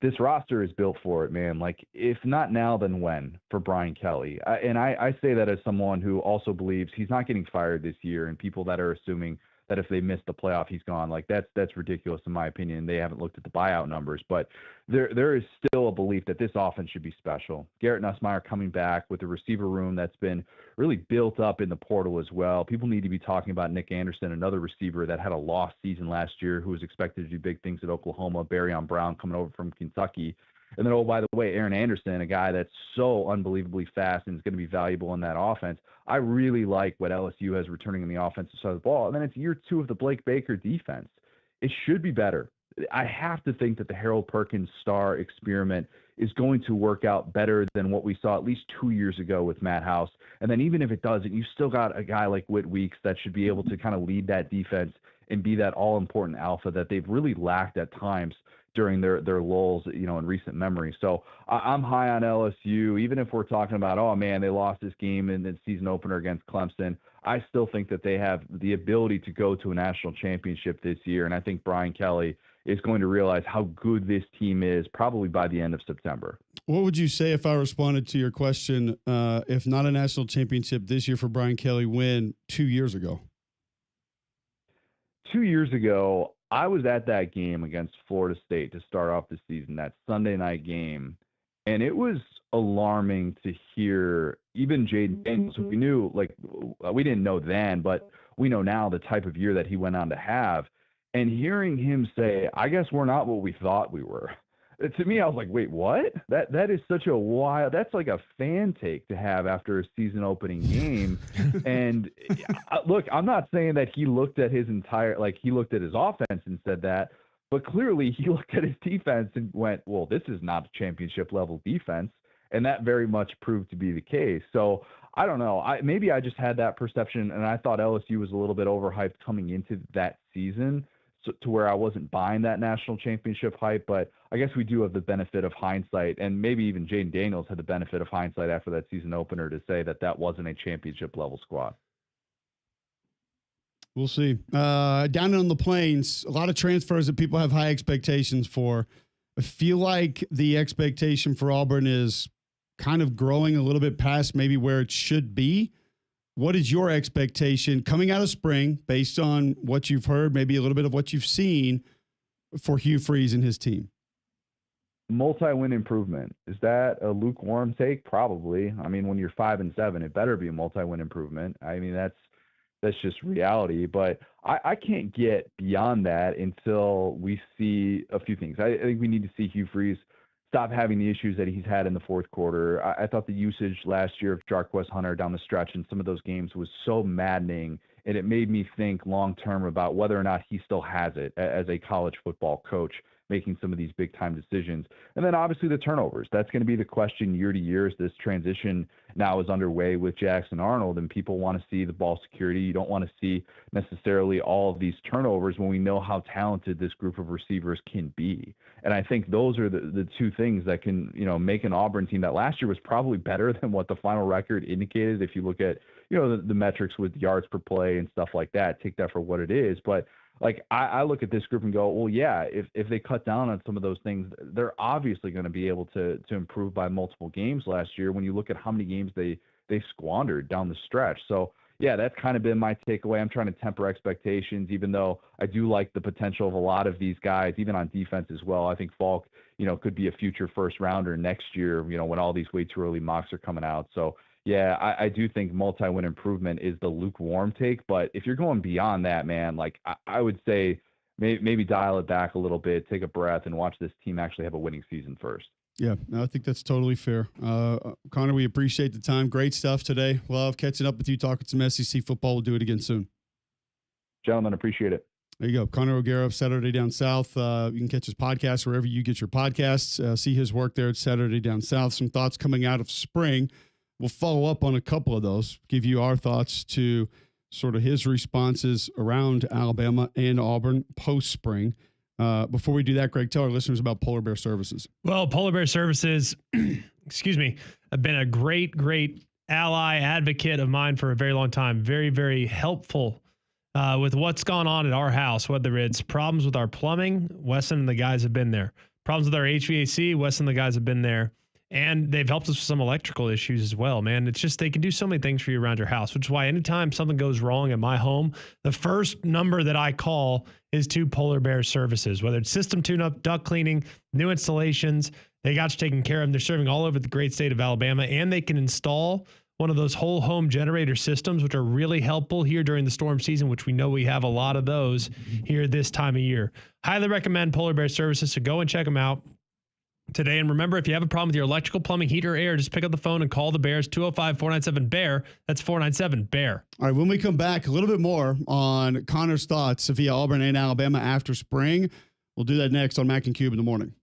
this roster is built for it, man. Like, if not now, then when for Brian Kelly? I say that as someone who also believes he's not getting fired this year, and people that are assuming that if they miss the playoff, he's gone. Like, that's ridiculous in my opinion. They haven't looked at the buyout numbers, but there is still a belief that this offense should be special. Garrett Nussmeier coming back with a receiver room that's been really built up in the portal as well. People need to be talking about Nick Anderson, another receiver that had a lost season last year, who was expected to do big things at Oklahoma. Barryon Brown coming over from Kentucky. And then, oh, by the way, Aaron Anderson, a guy that's so unbelievably fast and is going to be valuable in that offense. I really like what LSU has returning in the offensive side of the ball. And then it's year 2 of the Blake Baker defense. It should be better. I have to think that the Harold Perkins star experiment is going to work out better than what we saw at least 2 years ago with Matt House. And then even if it doesn't, you still got a guy like Whit Weeks that should be able to kind of lead that defense and be that all-important alpha that they've really lacked at times during their lulls, in recent memory. So I'm high on LSU, even if we're talking about, oh man, they lost this game in the season opener against Clemson. I still think that they have the ability to go to a national championship this year. And I think Brian Kelly is going to realize how good this team is probably by the end of September. What would you say if I responded to your question, if not a national championship this year for Brian Kelly, when 2 years ago? 2 years ago, I was at that game against Florida State to start off the season, that Sunday night game, and it was alarming to hear even Jaden Daniels, who we knew, we didn't know then, but we know now the type of year that he went on to have, and hearing him say, I guess we're not what we thought we were. To me, I was like, wait, what? That is such a wild, that's like a fan take to have after a season opening game. And look, I'm not saying that he looked at his entire, he looked at his offense and said that, But clearly he looked at his defense and went, well, this is not a championship level defense. And that very much proved to be the case. So I don't know. Maybe I just had that perception, and I thought LSU was a little bit overhyped coming into that season, so, to where I wasn't buying that national championship hype. But I guess we do have the benefit of hindsight, and maybe even Jaden Daniels had the benefit of hindsight after that season opener to say that that wasn't a championship level squad. We'll see. Down on the Plains, a lot of transfers that people have high expectations for. I feel like the expectation for Auburn is kind of growing a little bit past maybe where it should be. What is your expectation coming out of spring based on what you've heard, maybe a little bit of what you've seen for Hugh Freeze and his team? Multi-win improvement. Is that a lukewarm take? Probably. I mean, when you're 5-7, it better be a multi-win improvement. I mean, that's just reality. But I can't get beyond that until we see a few things. I think we need to see Hugh Freeze stop having the issues that he's had in the fourth quarter. I thought the usage last year of Jarquez Hunter down the stretch in some of those games was so maddening, and it made me think long-term about whether or not he still has it as a college football coach, making some of these big-time decisions. And then obviously the turnovers. That's going to be the question year to year as this transition now is underway with Jackson Arnold, and people want to see the ball security. You don't want to see necessarily all of these turnovers when we know how talented this group of receivers can be. And I think those are the two things that can, make an Auburn team that last year was probably better than what the final record indicated. If you look at, the metrics with yards per play and stuff like that, take that for what it is. But I look at this group and go, well, yeah, if they cut down on some of those things, they're obviously going to be able to improve by multiple games last year when you look at how many games they squandered down the stretch. So, yeah, that's kind of been my takeaway. I'm trying to temper expectations, even though I do like the potential of a lot of these guys, even on defense as well. I think Falk, could be a future first rounder next year, when all these way too early mocks are coming out. So, yeah, I do think multi-win improvement is the lukewarm take. But if you're going beyond that, man, I would say maybe dial it back a little bit, take a breath, and watch this team actually have a winning season first. Yeah, I think that's totally fair. Connor, we appreciate the time. Great stuff today. Love catching up with you, talking some SEC football. We'll do it again soon. Gentlemen, appreciate it. There you go. Connor O'Gara of Saturday Down South. You can catch his podcast wherever you get your podcasts. See his work there at Saturday Down South. Some thoughts coming out of spring. We'll follow up on a couple of those, give you our thoughts to sort of his responses around Alabama and Auburn post-spring. Before we do that, Greg, tell our listeners about Polar Bear Services. Well, Polar Bear Services, have been a great ally, advocate of mine for a very long time. Very, very helpful with what's gone on at our house, whether it's problems with our plumbing, Wesson and the guys have been there. Problems with our HVAC, Wesson and the guys have been there. And they've helped us with some electrical issues as well, man. It's just they can do so many things for you around your house, which is why anytime something goes wrong at my home, the first number that I call is to Polar Bear Services, whether it's system tune-up, duct cleaning, new installations. They got you taken care of. They're serving all over the great state of Alabama, and they can install one of those whole home generator systems, which are really helpful here during the storm season, which we know we have a lot of those here this time of year. Highly recommend Polar Bear Services, so go and check them out today. And remember, if you have a problem with your electrical, plumbing, heater, or air, just pick up the phone and call the Bears, 205-497-BEAR. That's 497-BEAR. All right, when we come back, a little bit more on Connor's thoughts via Auburn and Alabama after spring. We'll do that next on Mac and Cube in the morning.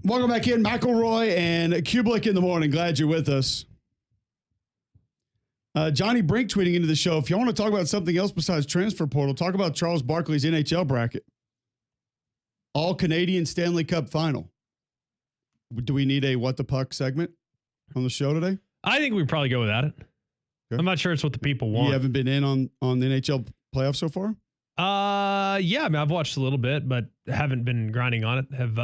Welcome back in, McElroy and Cubelic in the morning. Glad you're with us. Johnny Brink tweeting into the show. If you want to talk about something else besides transfer portal, talk about Charles Barkley's NHL bracket. All Canadian Stanley Cup final. Do we need a What the Puck segment on the show today? I think we probably go without it. Okay. I'm not sure it's what the people want. You haven't been in on the NHL playoffs so far? Yeah, I mean, I've watched a little bit, but haven't been grinding on it. Have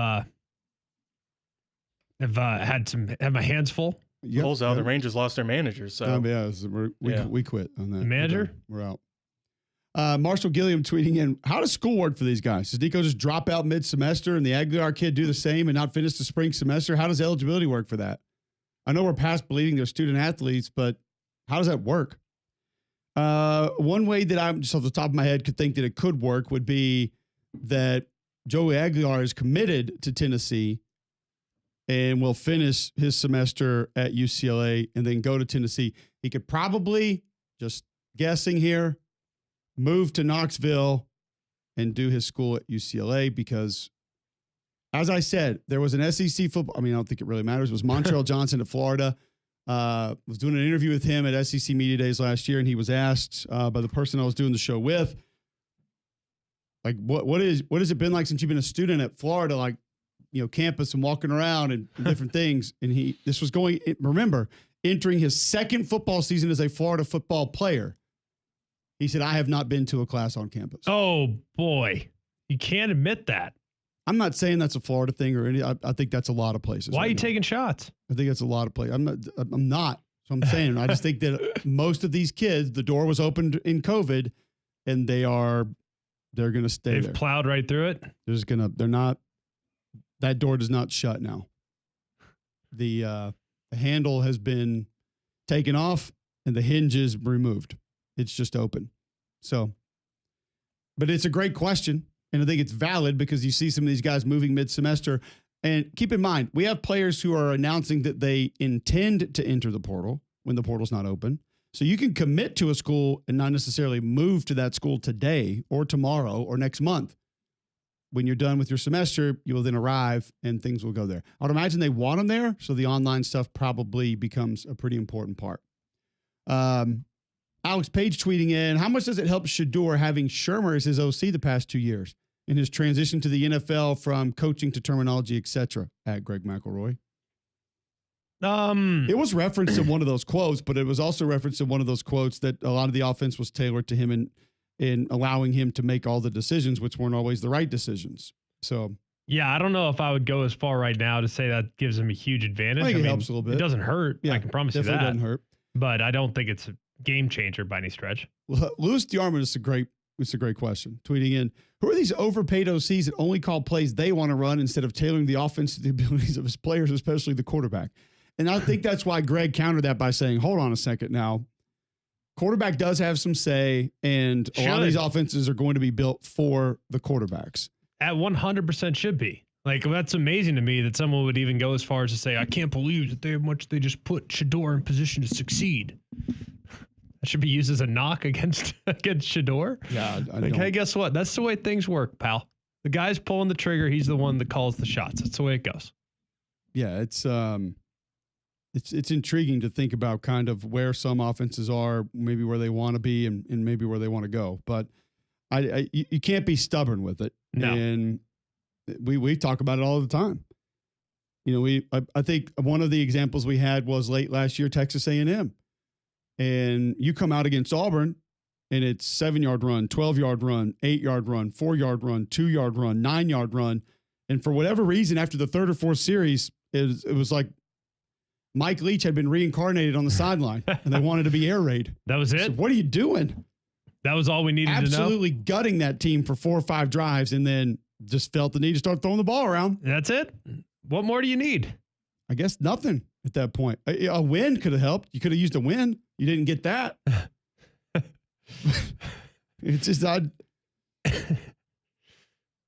my hands full. Yep. Pulls out. The Rangers lost their manager, so we quit on that. The manager? We're out. Marshall Gilliam tweeting in, how does school work for these guys? Does Nico just drop out mid-semester and the Aguilar kid do the same and not finish the spring semester? How does eligibility work for that? I know we're past believing they're student athletes, but how does that work? One way that I'm just off the top of my head could think that it could work would be that Joey Aguilar is committed to Tennessee and will finish his semester at UCLA and then go to Tennessee. He could probably, just guessing here, move to Knoxville and do his school at UCLA because, as I said, there was an SEC football. I mean, I don't think it really matters. It was Montreal Johnson at Florida. Was doing an interview with him at SEC Media Days last year, and he was asked by the person I was doing the show with, like, what has it been like since you've been a student at Florida, like, campus and walking around and different things. And this was entering his second football season as a Florida football player. He said, I have not been to a class on campus. Oh, boy. You can't admit that. I'm not saying that's a Florida thing or any. I think that's a lot of places. Why are you taking shots? I think that's a lot of places. I'm not. So I'm saying, I just think that most of these kids, the door was opened in COVID and they're going to stay there. They've plowed right through it. That door does not shut now. The handle has been taken off and the hinge is removed. It's just open. So, but it's a great question. And I think it's valid because you see some of these guys moving mid-semester. And keep in mind, we have players who are announcing that they intend to enter the portal when the portal's not open. So you can commit to a school and not necessarily move to that school today or tomorrow or next month. When you're done with your semester, you will then arrive and things will go there. I would imagine they want them there. So the online stuff probably becomes a pretty important part. Alex Page tweeting in, how much does it help Shedeur having Shermer as his OC the past 2 years in his transition to the NFL from coaching to terminology, et cetera, at Greg McElroy? It was referenced in one of those quotes, but it was also referenced in one of those quotes that a lot of the offense was tailored to him in allowing him to make all the decisions, which weren't always the right decisions. So, yeah, I don't know if I would go as far right now to say that gives him a huge advantage. I think it helps a little bit. It doesn't hurt. Yeah, I can promise you that. Definitely doesn't hurt. But I don't think it's a game changer by any stretch. Louis DeArmond is a great question. Tweeting in, who are these overpaid OCs that only call plays they want to run instead of tailoring the offense to the abilities of his players, especially the quarterback? And I think that's why Greg countered that by saying, hold on a second now. Quarterback does have some say, and a lot of these offenses are going to be built for the quarterbacks. At 100% should be. Like, that's amazing to me that someone would even go as far as to say, I can't believe that they just put Shedeur in position to succeed. That should be used as a knock against Shedeur. Yeah. Hey, guess what? That's the way things work, pal. The guy's pulling the trigger. He's the one that calls the shots. That's the way it goes. Yeah, it's intriguing to think about kind of where some offenses are, maybe where they want to be and maybe where they want to go. But you can't be stubborn with it. No. And we talk about it all the time. I think one of the examples we had was late last year, Texas A&M. And you come out against Auburn and it's 7-yard run, 12-yard run, 8-yard run, 4-yard run, 2-yard run, 9-yard run. And for whatever reason, after the third or fourth series, it was like Mike Leach had been reincarnated on the sideline and they wanted to be air raid. That was it. So what are you doing? That was all we needed to know. Absolutely gutting that team for 4 or 5 drives and then just felt the need to start throwing the ball around. That's it. What more do you need? I guess nothing at that point. A win could have helped. You could have used a win. You didn't get that. It's just odd.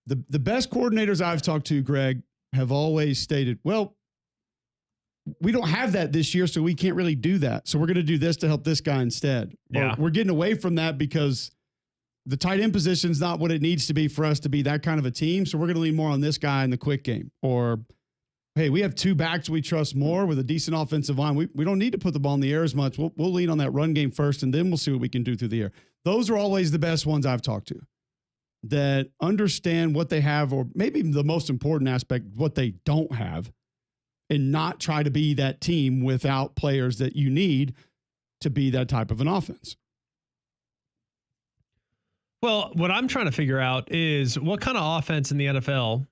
The best coordinators I've talked to, Greg, have always stated, well, we don't have that this year, so we can't really do that. So we're going to do this to help this guy instead. Yeah. Or we're getting away from that because the tight end position is not what it needs to be for us to be that kind of a team. So we're going to lean more on this guy in the quick game. Or hey, we have two backs we trust more with a decent offensive line. We don't need to put the ball in the air as much. We'll lean on that run game first, and then we'll see what we can do through the air. Those are always the best ones I've talked to that understand what they have, or maybe the most important aspect, what they don't have, and not try to be that team without players that you need to be that type of an offense. Well, what I'm trying to figure out is what kind of offense in the NFL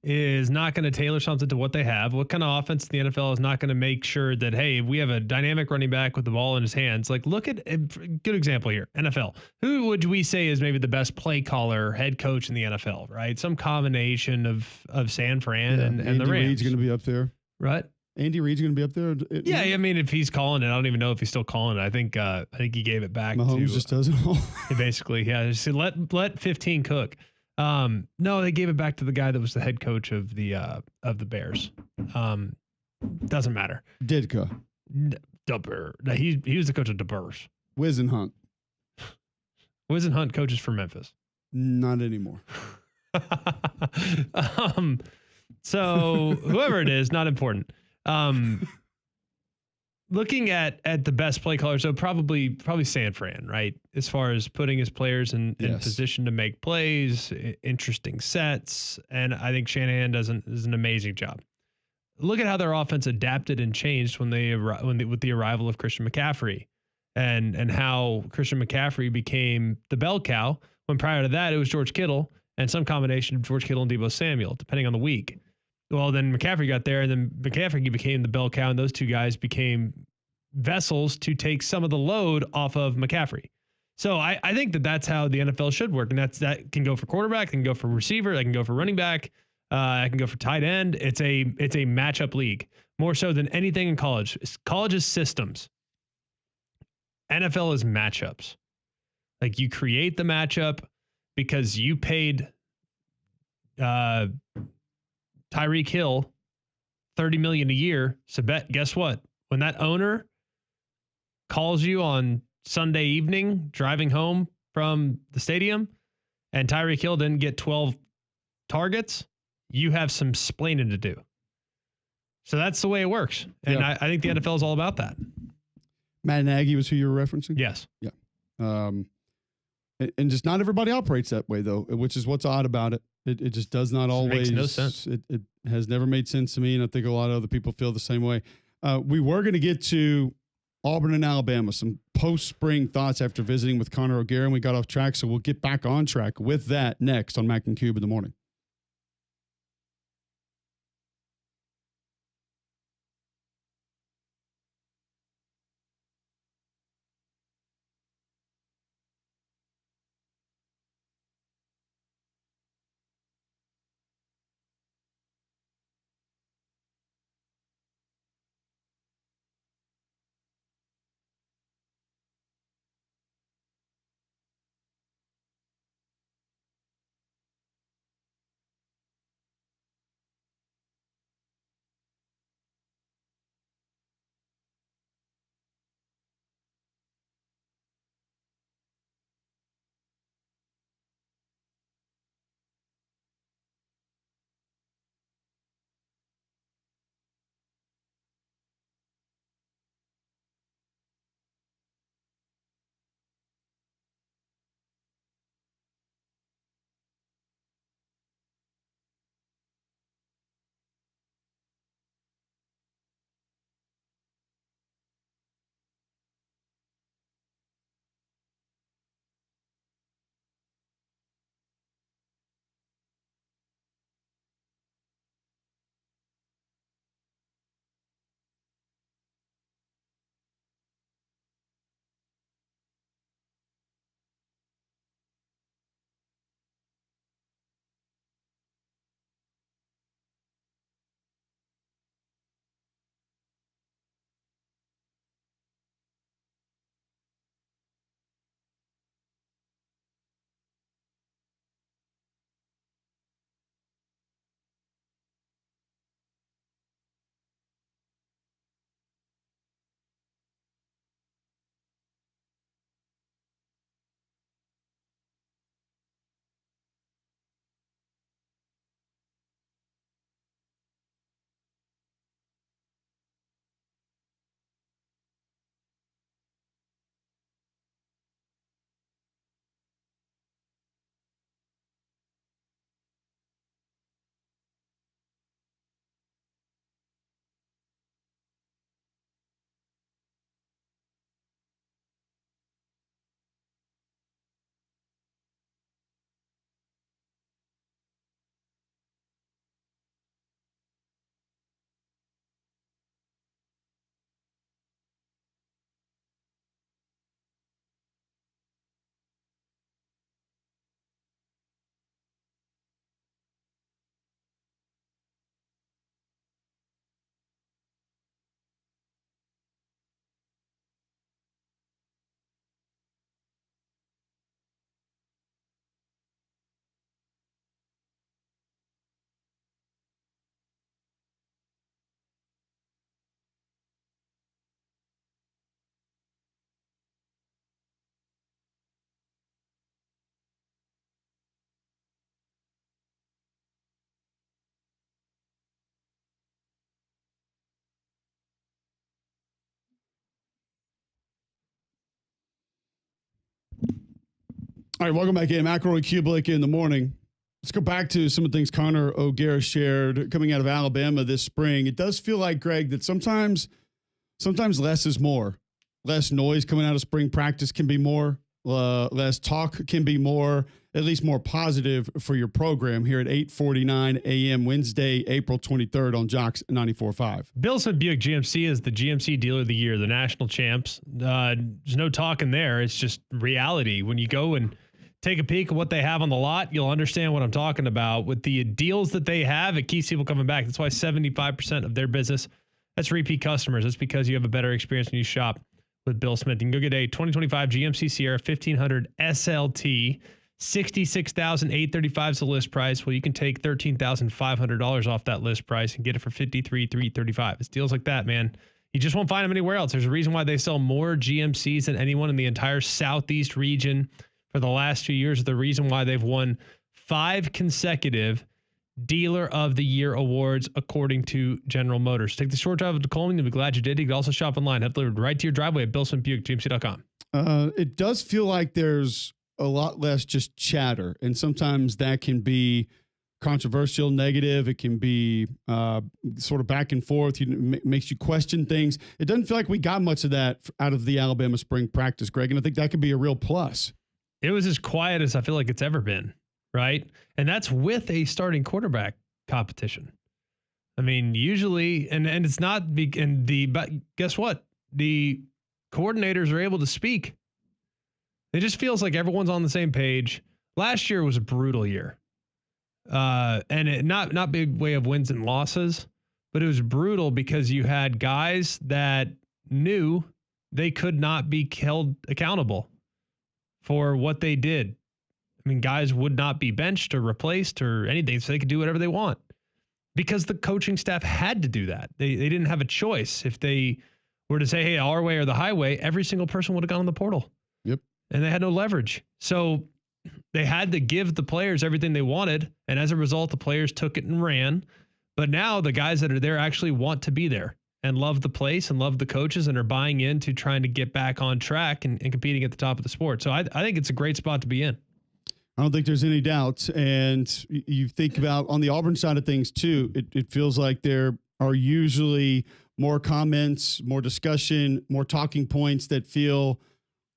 is not going to tailor something to what they have. What kind of offense in the NFL is not going to make sure that, hey, we have a dynamic running back with the ball in his hands. Like, look at a good example here. NFL. Who would we say is maybe the best play caller, head coach in the NFL, right? Some combination of San Fran and the Rams. Andy Reid's going to be up there. Right? Andy Reid's going to be up there. Yeah, I mean, if he's calling it, I don't even know if he's still calling it. I think he gave it back. Mahomes just does it all. Basically, yeah. Just let 15 cook. No, they gave it back to the guy that was the head coach of the Bears. Doesn't matter. Ditka. Dubber. No, he was the coach of the Bears. Wisenhunt. Wisenhunt coaches for Memphis. Not anymore. So whoever it is, not important. Looking at the best play caller, so probably San Fran, right? As far as putting his players in position to make plays, interesting sets, and I think Shanahan does an amazing job. Look at how their offense adapted and changed with the arrival of Christian McCaffrey, and how Christian McCaffrey became the bell cow when prior to that it was George Kittle and some combination of George Kittle and Deebo Samuel, depending on the week. Well, then McCaffrey got there, and then McCaffrey became the bell cow, and those two guys became vessels to take some of the load off of McCaffrey. So I think that's how the NFL should work, and that can go for quarterback, can go for receiver, that can go for running back, that can go for tight end. It's a matchup league more so than anything in college. College is systems. NFL is matchups. Like, you create the matchup because you paid Tyreek Hill $30 million a year. So guess what? When that owner calls you on Sunday evening driving home from the stadium and Tyreek Hill didn't get 12 targets, you have some splaining to do. So that's the way it works. And I think the NFL is all about that. Matt Nagy was who you were referencing? Yes. Yeah. And just not everybody operates that way, though, which is what's odd about it. It just does not always. Makes no sense. It has never made sense to me, and I think a lot of other people feel the same way. We were going to get to Auburn and Alabama, some post-spring thoughts after visiting with Connor O'Gara, and we got off track, so we'll get back on track with that next on Mac and Cube in the morning. All right, welcome back in. McElroy, Cubelic in the morning. Let's go back to some of the things Connor O'Gara shared coming out of Alabama this spring. It does feel like, Greg, that sometimes less is more. Less noise coming out of spring practice can be more. Less talk can be more, at least more positive for your program here at 8:49 a.m. Wednesday, April 23rd on Jocks 94.5. Bill Smith Buick GMC is the GMC Dealer of the Year, the national champs. There's no talking there. It's just reality. When you go and take a peek at what they have on the lot, you'll understand what I'm talking about. With the deals that they have, it keeps people coming back. That's why 75% of their business, that's repeat customers. That's because you have a better experience when you shop with Bill Smith. You can go get a 2025 GMC Sierra 1500 SLT. $66,835 is the list price. Well, you can take $13,500 off that list price and get it for $53,335. It's deals like that, man. You just won't find them anywhere else. There's a reason why they sell more GMCs than anyone in the entire Southeast region for the last 2 years. The reason why they've won 5 consecutive Dealer of the Year awards, according to General Motors. Take the short drive to Coleman. You'll be glad you did. You can also shop online. Have delivered right to your driveway at BillSmithBuickGMC.com. It does feel like there's a lot less just chatter, and sometimes that can be controversial, negative. It can be sort of back and forth. Makes you question things. It doesn't feel like we got much of that out of the Alabama spring practice, Greg, and I think that could be a real plus. It was as quiet as I feel like it's ever been, right? And that's with a starting quarterback competition. I mean, usually, and it's not, but guess what? The coordinators are able to speak. It just feels like everyone's on the same page. Last year was a brutal year. And it not big way of wins and losses, but it was brutal because you had guys that knew they could not be held accountable for what they did. I mean, guys would not be benched or replaced or anything, so they could do whatever they want because the coaching staff had to do that. They didn't have a choice. If they were to say, hey, our way or the highway, every single person would have gone in the portal. Yep. And they had no leverage. So they had to give the players everything they wanted. And as a result, the players took it and ran. But now the guys that are there actually want to be there and love the place and love the coaches and are buying into trying to get back on track and competing at the top of the sport. So I think it's a great spot to be in. I don't think there's any doubt. And you think about on the Auburn side of things too, it feels like there are usually more comments, more discussion, more talking points that feel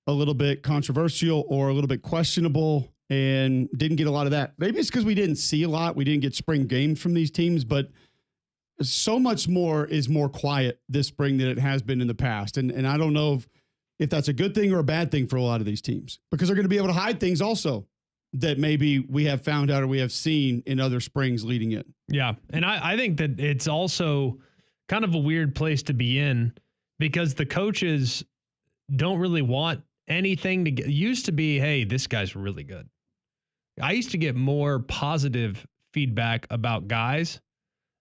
a little bit controversial or a little bit questionable, and didn't get a lot of that. Maybe it's because we didn't see a lot. We didn't get spring games from these teams, but so much more is more quiet this spring than it has been in the past. And I don't know if that's a good thing or a bad thing for a lot of these teams, because they're going to be able to hide things also that maybe we have found out or we have seen in other springs leading in. Yeah. And I think that it's also kind of a weird place to be in because the coaches don't really want anything to get used to be, hey, this guy's really good. I used to get more positive feedback about guys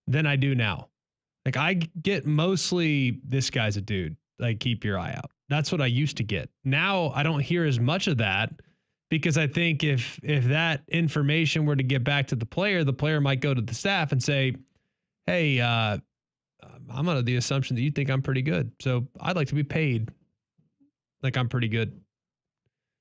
than I do now. Like I get mostly this guy's a dude. Like keep your eye out. That's what I used to get. Now I don't hear as much of that because I think if that information were to get back to the player might go to the staff and say, hey, I'm under the assumption that you think I'm pretty good. So I'd like to be paid like I'm pretty good.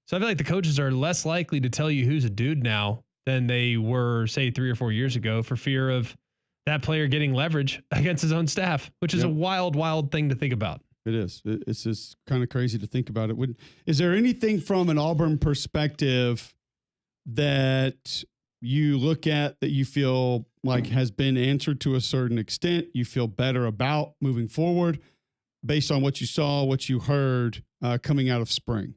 So I feel like the coaches are less likely to tell you who's a dude now than they were, say, 3 or 4 years ago for fear of that player getting leverage against his own staff, which is a wild, wild thing to think about. It is. It's just kind of crazy to think about it. Is there anything from an Auburn perspective that you look at that you feel like has been answered to a certain extent, you feel better about moving forward based on what you saw, what you heard coming out of spring?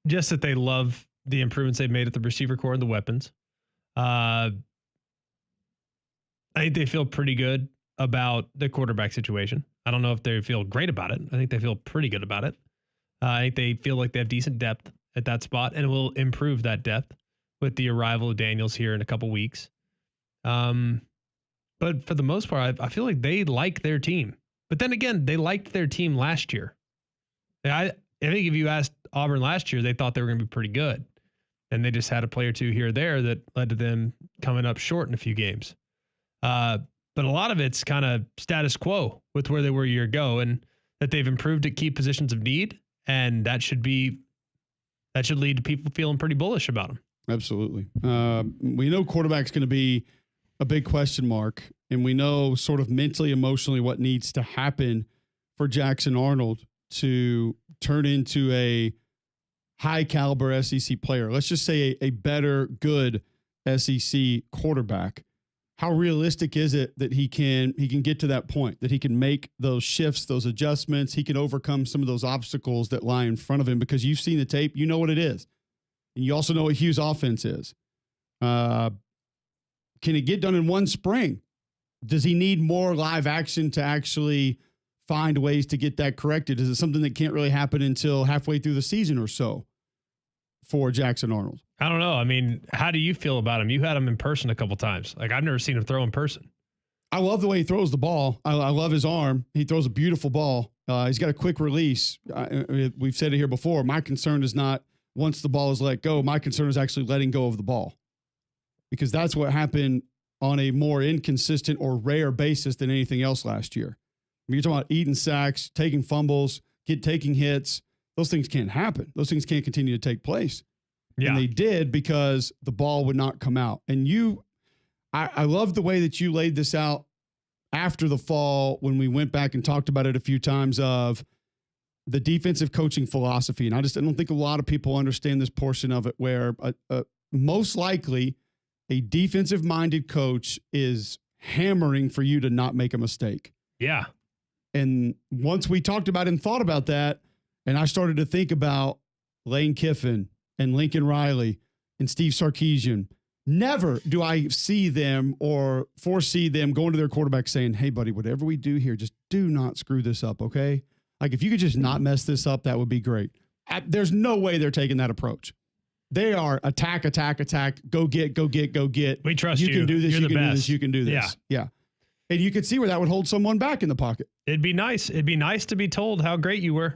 Just that they love the improvements they've made at the receiver core and the weapons. I think they feel pretty good about the quarterback situation. I don't know if they feel great about it. I think they feel pretty good about it. I think they feel like they have decent depth at that spot and will improve that depth with the arrival of Daniels here in a couple weeks. But for the most part, I feel like they like their team. But then again, they liked their team last year. I think if you asked Auburn last year, they thought they were going to be pretty good. And they just had a play or two here or there that led to them coming up short in a few games. But a lot of it's kind of status quo with where they were a year ago, and that they've improved at key positions of need. And that should be that should lead to people feeling pretty bullish about him. Absolutely. We know quarterback's going to be a big question mark, and we know sort of mentally, emotionally what needs to happen for Jackson Arnold to turn into a high caliber SEC player. Let's just say a better, good SEC quarterback. How realistic is it that he can get to that point, that he can make those shifts, those adjustments, he can overcome some of those obstacles that lie in front of him? Because you've seen the tape, you know what it is. And you also know what Hughes' offense is. Can it get done in one spring? Does he need more live action to actually find ways to get that corrected? Is it something that can't really happen until halfway through the season or so for Jackson Arnold? I don't know. I mean, how do you feel about him? You had him in person a couple times. Like, I've never seen him throw in person. I love the way he throws the ball. I love his arm. He throws a beautiful ball. He's got a quick release. We've said it here before. My concern is not once the ball is let go. My concern is actually letting go of the ball, because that's what happened on a more inconsistent or rare basis than anything else last year. I mean, you're talking about eating sacks, taking fumbles, taking hits. Those things can't happen. Those things can't continue to take place. Yeah. And they did because the ball would not come out. And I love the way that you laid this out after the fall when we went back and talked about it a few times of the defensive coaching philosophy. And I don't think a lot of people understand this portion of it, where most likely a defensive-minded coach is hammering for you to not make a mistake. Yeah. And once we talked about and thought about that, and I started to think about Lane Kiffin and Lincoln Riley and Steve Sarkisian, never do I see them or foresee them going to their quarterback saying, hey, buddy, whatever we do here, just do not screw this up, okay? Like, if you could just not mess this up, that would be great. There's no way they're taking that approach. They are attack, attack, attack, go get, go get, go get. We trust you. You can do this, You're you the can do best. this, you can do this. Yeah. And you could see where that would hold someone back in the pocket. It'd be nice. It'd be nice to be told how great you were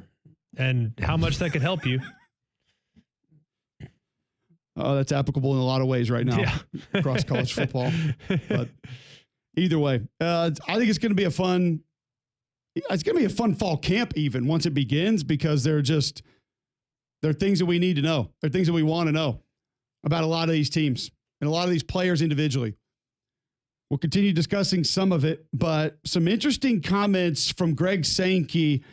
and how much that could help you. Oh, that's applicable in a lot of ways right now across college football. But either way, I think it's going to be a fun fall camp even once it begins, because there are things that we need to know. There are things that we want to know about a lot of these teams and a lot of these players individually. We'll continue discussing some of it, but some interesting comments from Greg Sankey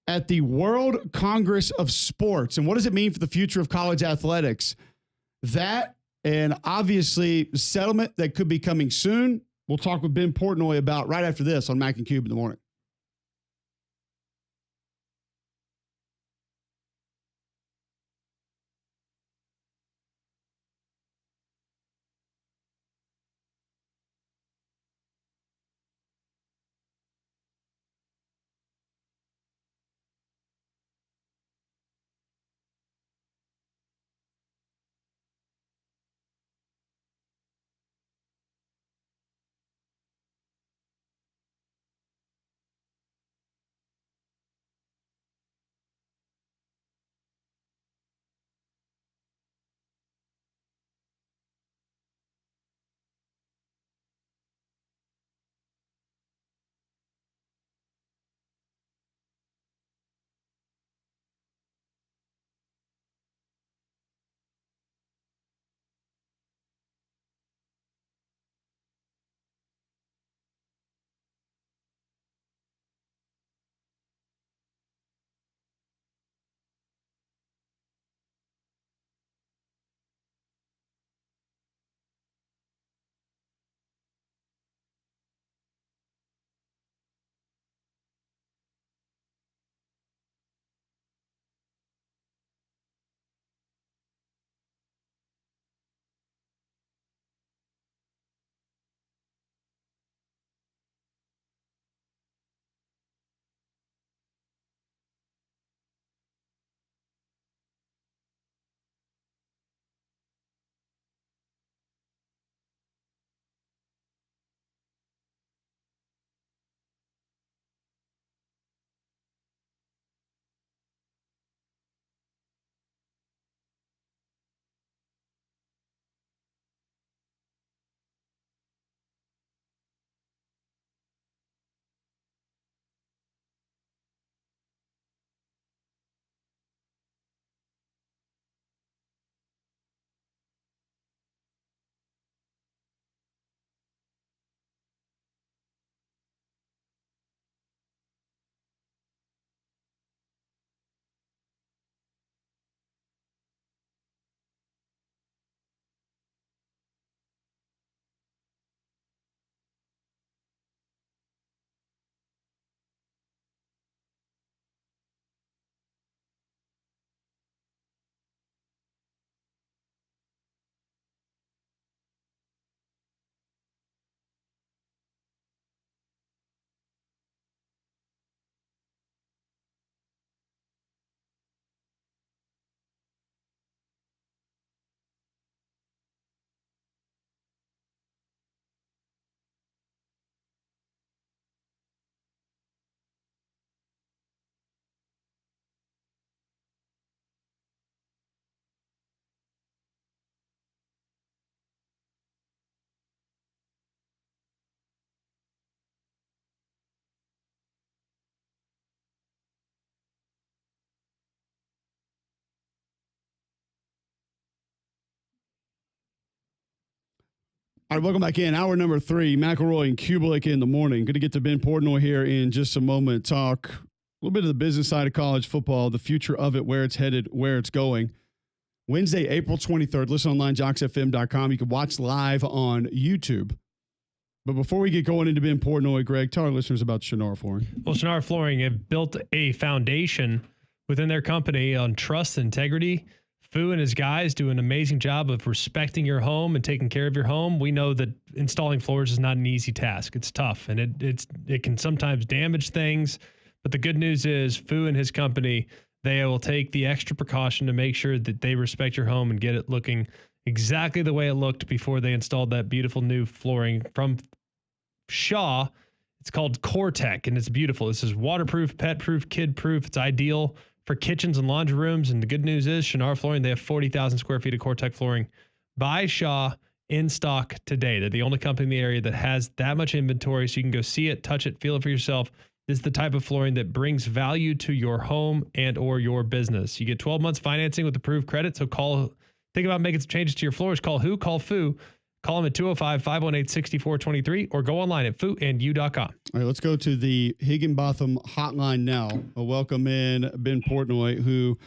at the World Congress of Sports. And what does it mean for the future of college athletics? That, and obviously settlement that could be coming soon. We'll talk with Ben Portnoy about right after this on Mac and Cube in the morning. All right, welcome back in. Hour number 3, McElroy and Cubelic in the morning. Going to get to Ben Portnoy here in just a moment. Talk a little bit of the business side of college football, the future of it, where it's headed, where it's going. Wednesday, April 23rd. Listen online, jocksfm.com. You can watch live on YouTube. But before we get going into Ben Portnoy, Greg, tell our listeners about Shannara Flooring. Well, Shannara Flooring have built a foundation within their company on trust and integrity. Fu and his guys do an amazing job of respecting your home and taking care of your home. We know that installing floors is not an easy task. It's tough, and it can sometimes damage things. But the good news is Fu and his company, they will take the extra precaution to make sure that they respect your home and get it looking exactly the way it looked before they installed that beautiful new flooring from Shaw. It's called CoreTech, and it's beautiful. This is waterproof, pet-proof, kid-proof. It's ideal for kitchens and laundry rooms. And the good news is Shannara Flooring, they have 40,000 square feet of CoreTech flooring by Shaw in stock today. They're the only company in the area that has that much inventory, so you can go see it, touch it, feel it for yourself. This is the type of flooring that brings value to your home and or your business. You get 12 months financing with approved credit, so think about making some changes to your floors. Call Fu. Call them at 205-518-6423 or go online at fuandyou.com. All right, let's go to the Higginbotham hotline now. I'll welcome in Ben Portnoy, who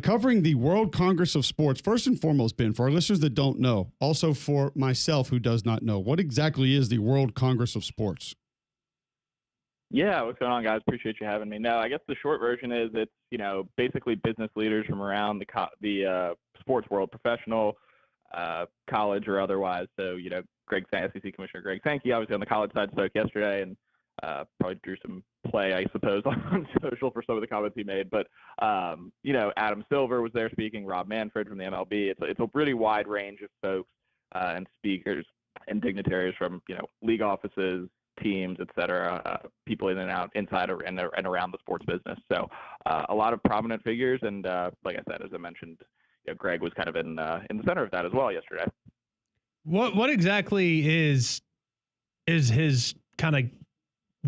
covering the World Congress of Sports. First and foremost, Ben, for our listeners that don't know, also for myself who does not know, what exactly is the World Congress of Sports? Yeah, what's going on, guys? Appreciate you having me. No, I guess the short version is it's, basically business leaders from around the sports world, professional, college or otherwise. So, SEC Commissioner Greg Sankey, obviously on the college side, spoke yesterday and probably drew some play, I suppose, on social for some of the comments he made. But, Adam Silver was there speaking, Rob Manfred from the MLB. It's a really wide range of folks and speakers and dignitaries from, league offices, teams, et cetera, people in and out, inside and around the sports business. So a lot of prominent figures. And like I said, as I mentioned, Greg was kind of in the center of that as well yesterday. What exactly is his kind of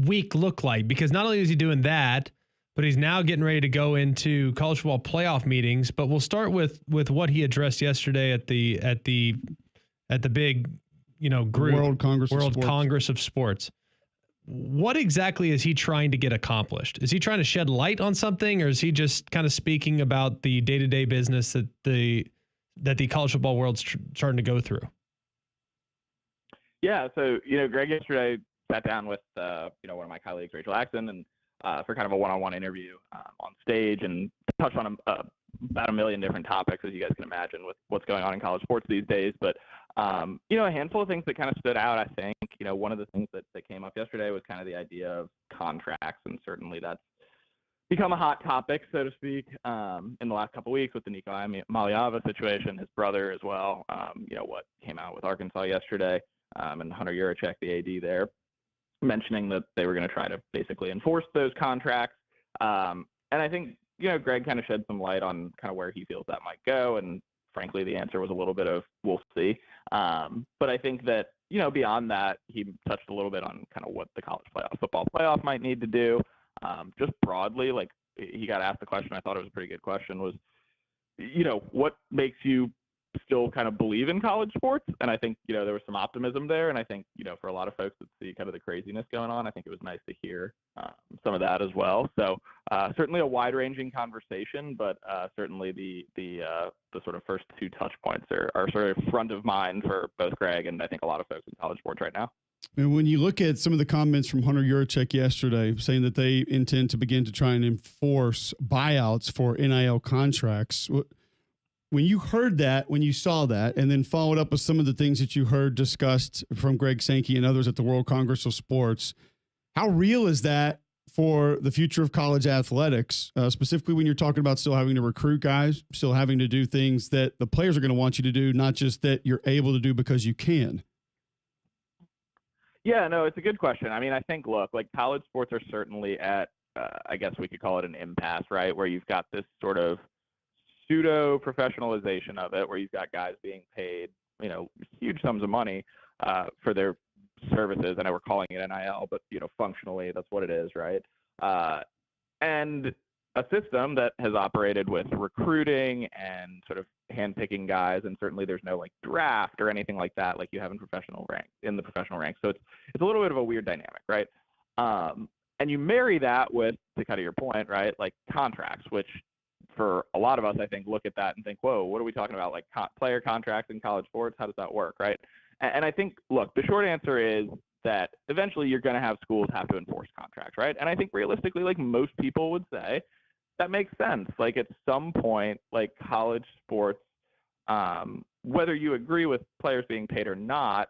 week look like? Because not only is he doing that, but he's now getting ready to go into college football playoff meetings. But we'll start with what he addressed yesterday at the big group World Congress of Sports. What exactly is he trying to get accomplished? Is he trying to shed light on something, or is he just kind of speaking about the day-to-day business that the college football world's starting to go through? Yeah, so Greg yesterday sat down with one of my colleagues, Rachel Axon, and for kind of a one-on-one interview on stage, and touched on about a million different topics, as you guys can imagine, with what's going on in college sports these days. But a handful of things that kind of stood out, I think. One of the things that came up yesterday was kind of the idea of contracts, and certainly that's become a hot topic, so to speak, in the last couple of weeks with the Nico Maliava situation, his brother as well. What came out with Arkansas yesterday, and Hunter Yurachek, the AD there, mentioning that they were going to try to basically enforce those contracts. And I think, Greg kind of shed some light on kind of where he feels that might go. And frankly, the answer was a little bit of, we'll see. But I think that, beyond that, he touched a little bit on kind of what the college football playoff might need to do. Just broadly, like he got asked the question, I thought it was a pretty good question, was, what makes you still kind of believe in college sports? And I think, there was some optimism there. And I think, for a lot of folks that see kind of the craziness going on, I think it was nice to hear some of that as well. So certainly a wide-ranging conversation, but certainly the sort of first two touch points are sort of front of mind for both Greg and I think a lot of folks in college sports right now. And when you look at some of the comments from Hunter Yurachek yesterday, saying that they intend to begin to try and enforce buyouts for NIL contracts, when you heard that, when you saw that, and then followed up with some of the things that you heard discussed from Greg Sankey and others at the World Congress of Sports, how real is that for the future of college athletics, specifically when you're talking about still having to recruit guys, still having to do things that the players are going to want you to do, not just that you're able to do because you can? Yeah, no, it's a good question. I mean, I think, look, like college sports are certainly at, I guess we could call it an impasse, right? Where you've got this sort of pseudo professionalization of it, where you've got guys being paid, huge sums of money for their services. I know we're calling it NIL, but functionally that's what it is, right? And a system that has operated with recruiting and sort of handpicking guys, and certainly there's no like draft or anything like that like you have in the professional ranks. So it's a little bit of a weird dynamic, right? And you marry that with, to kind of your point, right, like contracts, which for a lot of us, I think, look at that and think, whoa, what are we talking about? Like player contracts in college sports? How does that work, right? And I think, look, the short answer is that eventually you're going to have schools have to enforce contracts, right? And I think realistically, like most people would say, that makes sense. Like at some point, like college sports, whether you agree with players being paid or not,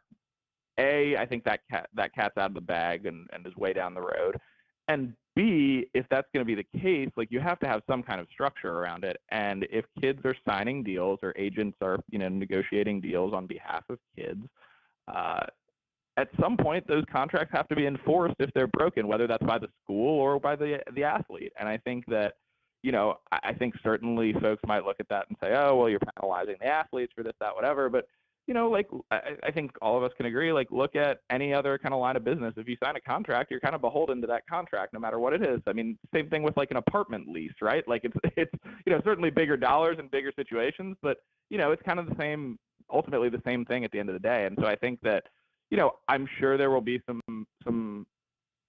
I think that cat's out of the bag and is way down the road. And B, if that's going to be the case, like you have to have some kind of structure around it. And if kids are signing deals or agents are, negotiating deals on behalf of kids, at some point those contracts have to be enforced if they're broken, whether that's by the school or by the athlete. And I think that, I think certainly folks might look at that and say, oh, well, you're penalizing the athletes for this, that, whatever. But like I think all of us can agree, like look at any other kind of line of business. If you sign a contract, you're kind of beholden to that contract no matter what it is. I mean, same thing with like an apartment lease, right? Like it's certainly bigger dollars and bigger situations, but it's kind of ultimately the same thing at the end of the day. And so I think that, I'm sure there will be some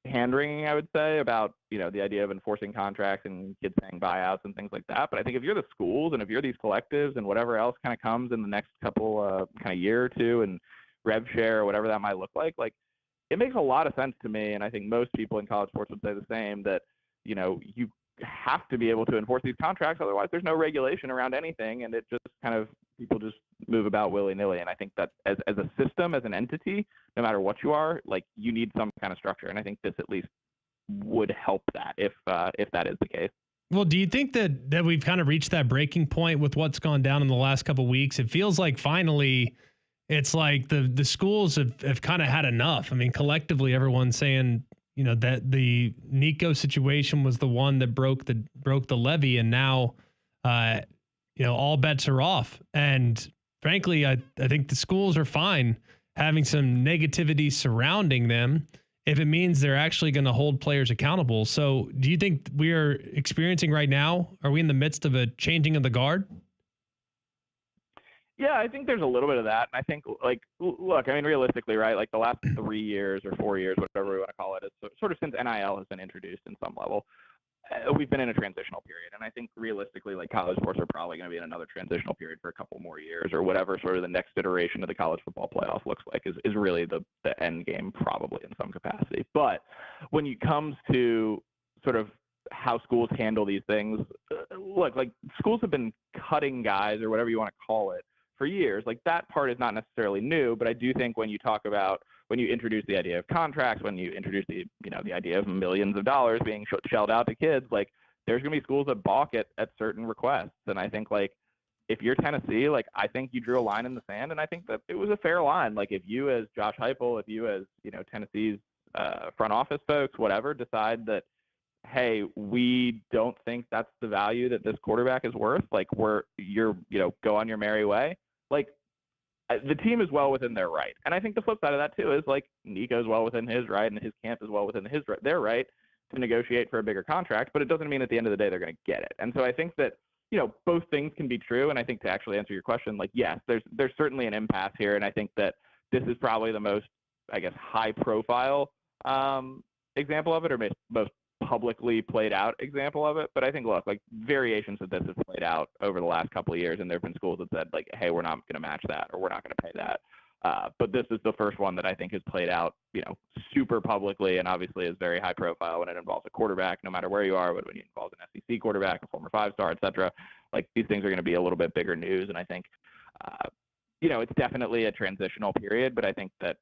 hand-wringing, I would say, about, the idea of enforcing contracts and kids paying buyouts and things like that. But I think if you're the schools and if you're these collectives and whatever else kind of comes in the next couple kind of year or two and rev share or whatever that might look like it makes a lot of sense to me. And I think most people in college sports would say the same, that, you have to be able to enforce these contracts. Otherwise, there's no regulation around anything. And it just kind of, people just move about willy-nilly. And I think that as a system, as an entity, no matter what you are, like you need some kind of structure. And I think this at least would help that if that is the case. Well, do you think that we've kind of reached that breaking point with what's gone down in the last couple of weeks? It feels like finally it's like the schools have kind of had enough. I mean, collectively, everyone's saying, that the Nico situation was the one that broke the levee, and now, all bets are off. And frankly, I think the schools are fine having some negativity surrounding them if it means they're actually going to hold players accountable. So do you think we are experiencing right now, are we in the midst of a changing of the guard? Yeah, I think there's a little bit of that. And I think, like, look, I mean, realistically, right, like the last 3 years or 4 years, whatever we want to call it, is sort of since NIL has been introduced in some level, we've been in a transitional period. And I think realistically, like college sports are probably going to be in another transitional period for a couple more years, or whatever sort of the next iteration of the college football playoff looks like is really the end game, probably in some capacity. But when it comes to sort of how schools handle these things, look, like schools have been cutting guys or whatever you want to call it for years. Like that part is not necessarily new, but I do think when you introduce the idea of contracts, when you introduce the idea of millions of dollars being shelled out to kids, like there's going to be schools that balk at certain requests. And I think like if you're Tennessee, like I think you drew a line in the sand, and I think that it was a fair line. Like if you as Josh Heupel, if you as Tennessee's front office folks, whatever, decide that, hey, we don't think that's the value that this quarterback is worth, like you're go on your merry way. Like the team is well within their right. And I think the flip side of that too is like Nico's well within his right, and his camp is well within their right to negotiate for a bigger contract, but it doesn't mean at the end of the day they're going to get it. And so I think that, both things can be true. And I think to actually answer your question, like, yes, there's certainly an impasse here. And I think that this is probably the most, I guess, high profile example of it, or most publicly played out example of it. But I think, look, like variations of this have played out over the last couple of years, and there have been schools that said like, hey, we're not going to match that, or we're not going to pay that. But this is the first one that I think has played out, super publicly, and obviously is very high profile when it involves a quarterback, no matter where you are, but when it involves an SEC quarterback, a former 5-star, et cetera, like these things are going to be a little bit bigger news. And I think, it's definitely a transitional period, but I think that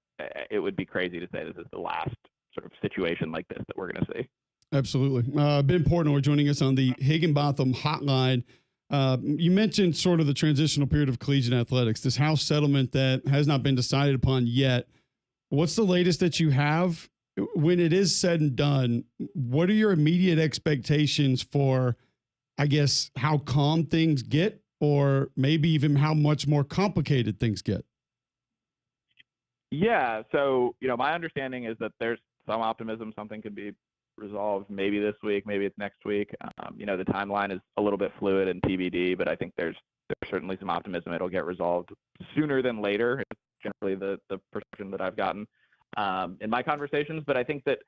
it would be crazy to say this is the last sort of situation like this that we're going to see. Absolutely. Ben Portnoy joining us on the Higginbotham hotline. You mentioned sort of the transitional period of collegiate athletics, this House settlement that has not been decided upon yet. What's the latest that you have? When it is said and done, what are your immediate expectations for, I guess, how calm things get, or maybe even how much more complicated things get? Yeah. So, my understanding is that there's some optimism something could be resolved maybe this week, maybe it's next week. The timeline is a little bit fluid and TBD, but I think there's there's certainly some optimism it'll get resolved sooner than later. It's generally the perception that I've gotten in my conversations. But I think that,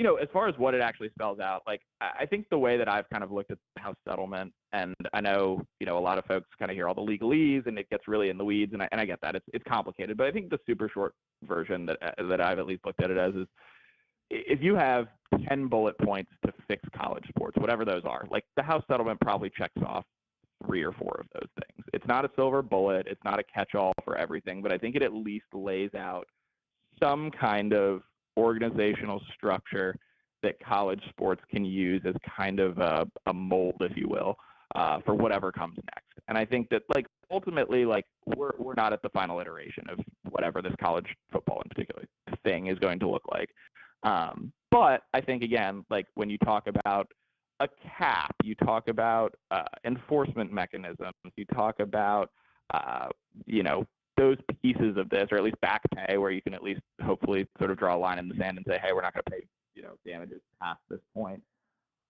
as far as what it actually spells out, like I think the way that I've kind of looked at the House settlement, and I know, a lot of folks kind of hear all the legalese and it gets really in the weeds, and I get that it's complicated, but I think the super short version that I've at least looked at it as is, if you have 10 bullet points to fix college sports, whatever those are, like the House settlement probably checks off 3 or 4 of those things. It's not a silver bullet. It's not a catch-all for everything, but I think it at least lays out some kind of organizational structure that college sports can use as kind of a mold, if you will, for whatever comes next. And I think that, like, ultimately, like, we're not at the final iteration of whatever this college football in particular thing is going to look like. But I think, again, like when you talk about a cap, you talk about enforcement mechanisms, you talk about, those pieces of this, or at least back pay, where you can at least hopefully sort of draw a line in the sand and say, hey, we're not going to pay, damages past this point.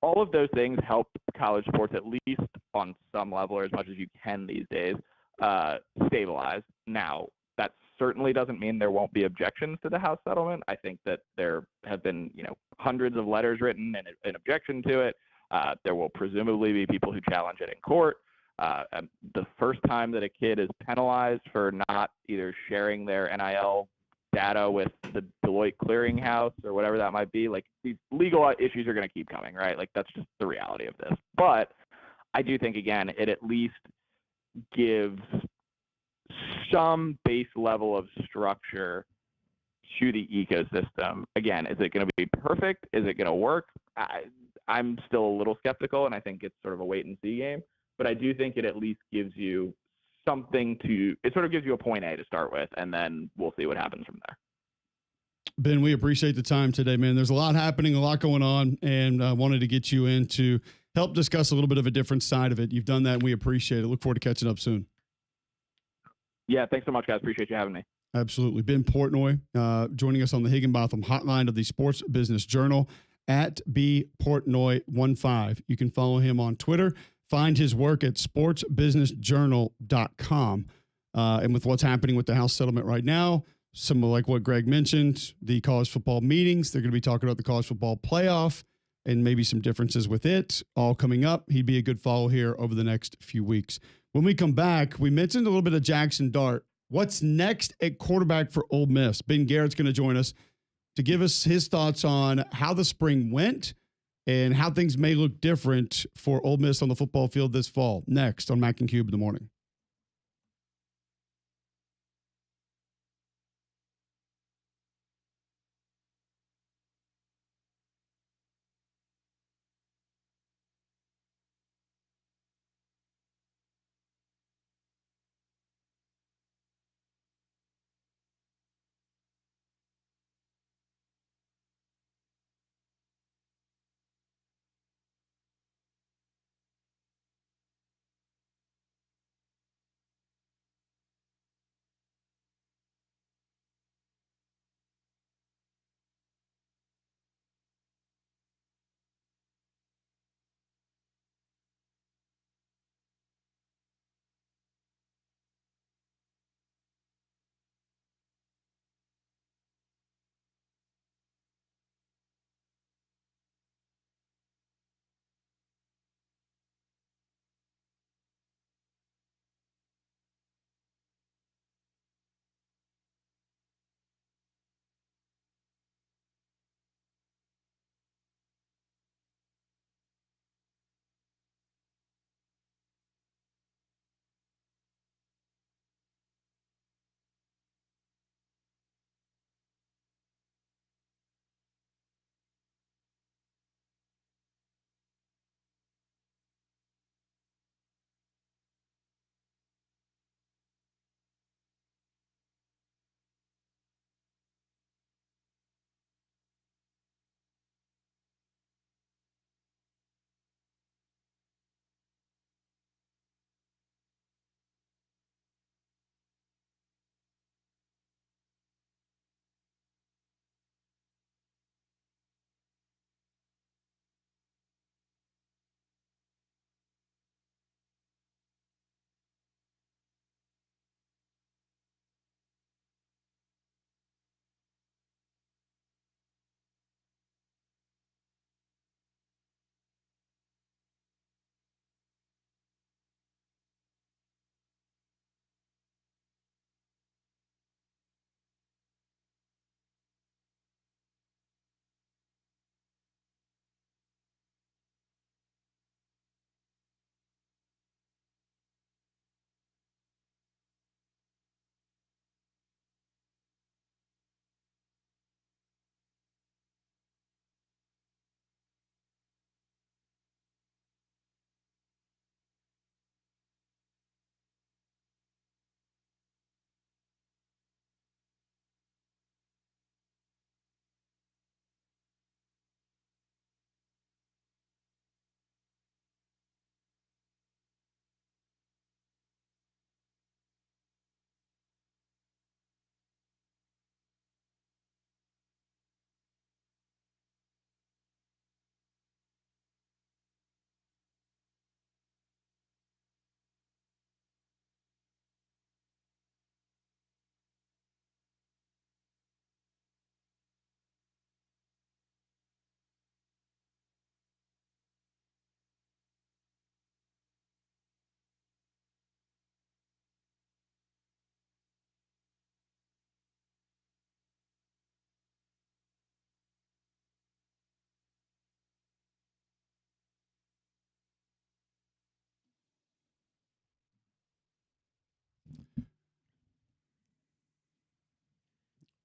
All of those things help college sports, at least on some level, or as much as you can these days, stabilize. Now, that certainly doesn't mean there won't be objections to the House settlement. I think that there have been, hundreds of letters written in objection to it. There will presumably be people who challenge it in court. The first time that a kid is penalized for not either sharing their NIL data with the Deloitte clearinghouse or whatever that might be, like, these legal issues are going to keep coming, right? Like, that's just the reality of this. But I do think, again, it at least gives some base level of structure to the ecosystem. Again, is it going to be perfect? Is it going to work? I'm still a little skeptical, and I think it's sort of a wait and see game. But I do think it at least gives you something it sort of gives you a point A to start with, and then we'll see what happens from there. Ben, we appreciate the time today, man. There's a lot happening, a lot going on, and I wanted to get you in to help discuss a little bit of a different side of it. You've done that, and we appreciate it. Look forward to catching up soon. Yeah, thanks so much, guys. Appreciate you having me. Absolutely. Ben Portnoy joining us on the Higginbotham hotline of the Sports Business Journal at bportnoy15. You can follow him on Twitter. Find his work at sportsbusinessjournal.com. And with what's happening with the House settlement right now, some like what Greg mentioned, the college football meetings, they're going to be talking about the college football playoff and maybe some differences with it all coming up. He'd be a good follow here over the next few weeks. When we come back, we mentioned a little bit of Jackson Dart. What's next at quarterback for Ole Miss? Ben Garrett's going to join us to give us his thoughts on how the spring went and how things may look different for Ole Miss on the football field this fall. Next on Mac and Cube in the morning.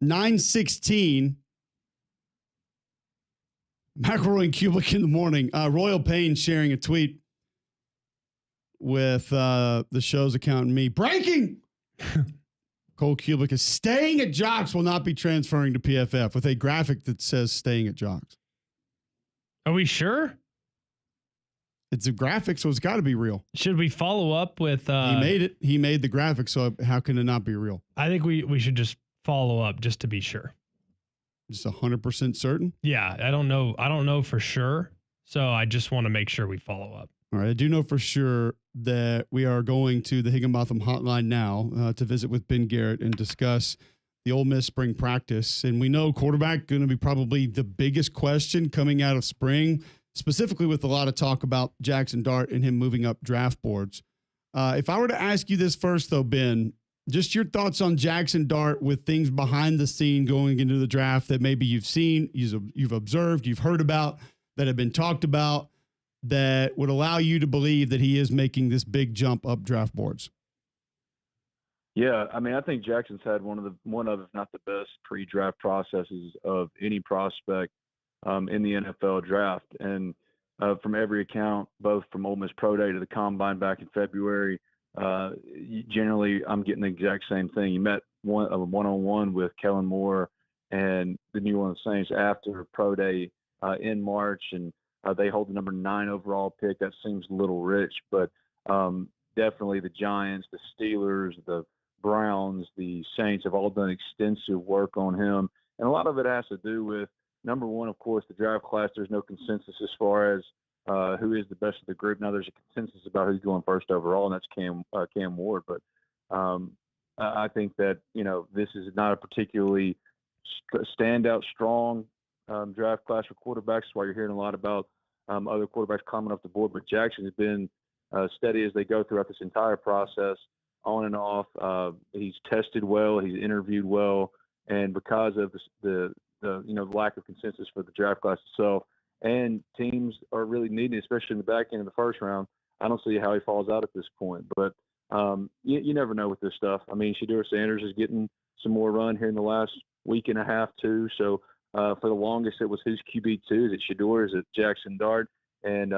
9:16. McElroy and Cubelic in the morning. Royal Payne sharing a tweet with the show's account and me. Breaking! Cole Cubelic is staying at Jocks, will not be transferring to PFF, with a graphic that says staying at Jocks. Are we sure? It's a graphic, so it's got to be real. Should we follow up with... he made it. He made the graphic, so how can it not be real? I think we should just follow up just to be sure. Just 100% certain? Yeah, I don't know. I don't know for sure. So I just want to make sure we follow up. All right. I do know for sure that we are going to the Higginbotham hotline now to visit with Ben Garrett and discuss the Ole Miss spring practice. And we know quarterback going to be probably the biggest question coming out of spring, specifically with a lot of talk about Jackson Dart and him moving up draft boards. If I were to ask you this first, though, Ben, just your thoughts on Jackson Dart with things behind the scene going into the draft that maybe you've seen, you've observed, you've heard about, that have been talked about, that would allow you to believe that he is making this big jump up draft boards. Yeah, I mean, I think Jackson's had one of, if not the best, pre-draft processes of any prospect in the NFL draft. And from every account, both from Ole Miss Pro Day to the Combine back in February, generally I'm getting the exact same thing. You met one-on-one with Kellen Moore and the New Orleans Saints after Pro Day in March, and they hold the number 9 overall pick. That seems a little rich, but definitely the Giants, the Steelers, the Browns, the Saints have all done extensive work on him. And a lot of it has to do with, number one, of course, the draft class. There's no consensus as far as who is the best of the group. Now there's a consensus about who's going first overall, and that's Cam Ward. But I think that, this is not a particularly standout strong draft class for quarterbacks. That's why you're hearing a lot about other quarterbacks coming up the board. But Jackson has been steady as they go throughout this entire process, on and off. He's tested well. He's interviewed well. And because of the lack of consensus for the draft class itself, and teams are really needing, especially in the back end of the first round, I don't see how he falls out at this point. But you never know with this stuff. I mean, Shedeur Sanders is getting some more run here in the last week and a half too. So for the longest, it was his QB2. Is it Shedeur? Is it Jackson Dart? And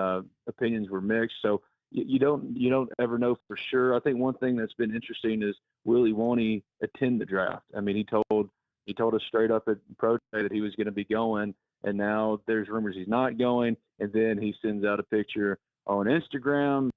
opinions were mixed. So you don't ever know for sure. I think one thing that's been interesting is, will he attend the draft? I mean, he told us straight up at Pro Day that he was going to be going, and now there's rumors he's not going. And then he sends out a picture on Instagram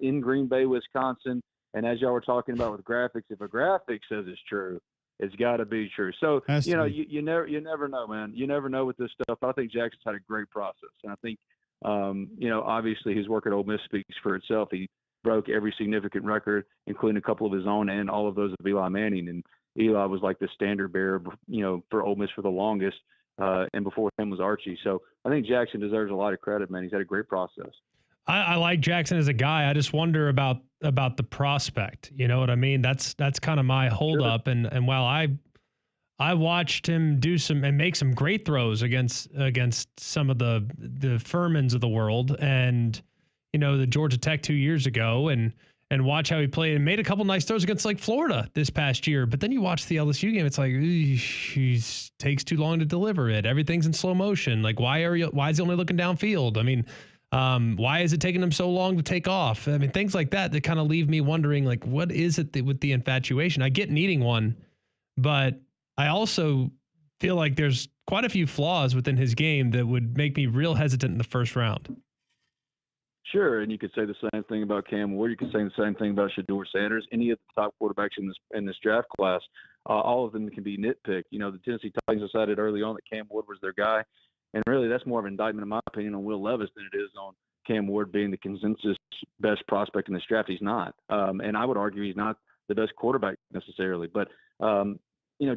in Green Bay, Wisconsin. And as y'all were talking about with graphics, if a graphic says it's true, it's got to be true. So, you never know, man. You never know with this stuff. I think Jackson's had a great process. And I think, obviously his work at Ole Miss speaks for itself. He broke every significant record, including a couple of his own and all of those of Eli Manning. And Eli was like the standard bearer, for Ole Miss for the longest. And before him was Archie. So I think Jackson deserves a lot of credit, man. He's had a great process. I like Jackson as a guy. I just wonder about the prospect. You know what I mean? That's kind of my holdup. Sure. And while I watched him do some and make some great throws against some of the Furmans of the world, and the Georgia Tech 2 years ago, and watch how he played and made a couple nice throws against like Florida this past year. But then you watch the LSU game, it's like he takes too long to deliver it. Everything's in slow motion. Like why is he only looking downfield? I mean, why is it taking him so long to take off? I mean, things like that kind of leave me wondering, like, what is it with the infatuation? I get needing one, but I also feel like there's quite a few flaws within his game that would make me real hesitant in the first round. Sure, and you could say the same thing about Cam Ward. You could say the same thing about Shedeur Sanders. Any of the top quarterbacks in this draft class, all of them can be nitpicked. The Tennessee Titans decided early on that Cam Ward was their guy, and really that's more of an indictment, in my opinion, on Will Levis than it is on Cam Ward being the consensus best prospect in this draft. He's not, and I would argue he's not the best quarterback necessarily. But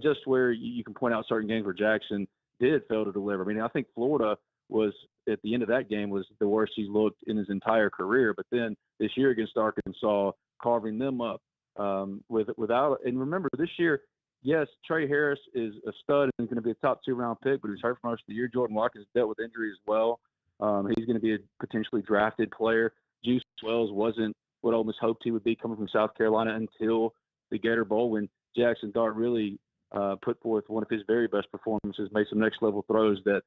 just where you can point out certain games where Jackson did fail to deliver. I mean, I think Florida was, at the end of that game, was the worst he's looked in his entire career. But then this year against Arkansas, carving them up without. And remember, this year, yes, Trey Harris is a stud and going to be a top 2-round pick, but he's hurt for most of the year. Jordan Watkins dealt with injury as well. He's going to be a potentially drafted player. Juice Wells wasn't what Ole Miss hoped he would be coming from South Carolina until the Gator Bowl, when Jackson Dart really put forth one of his very best performances, made some next level throws that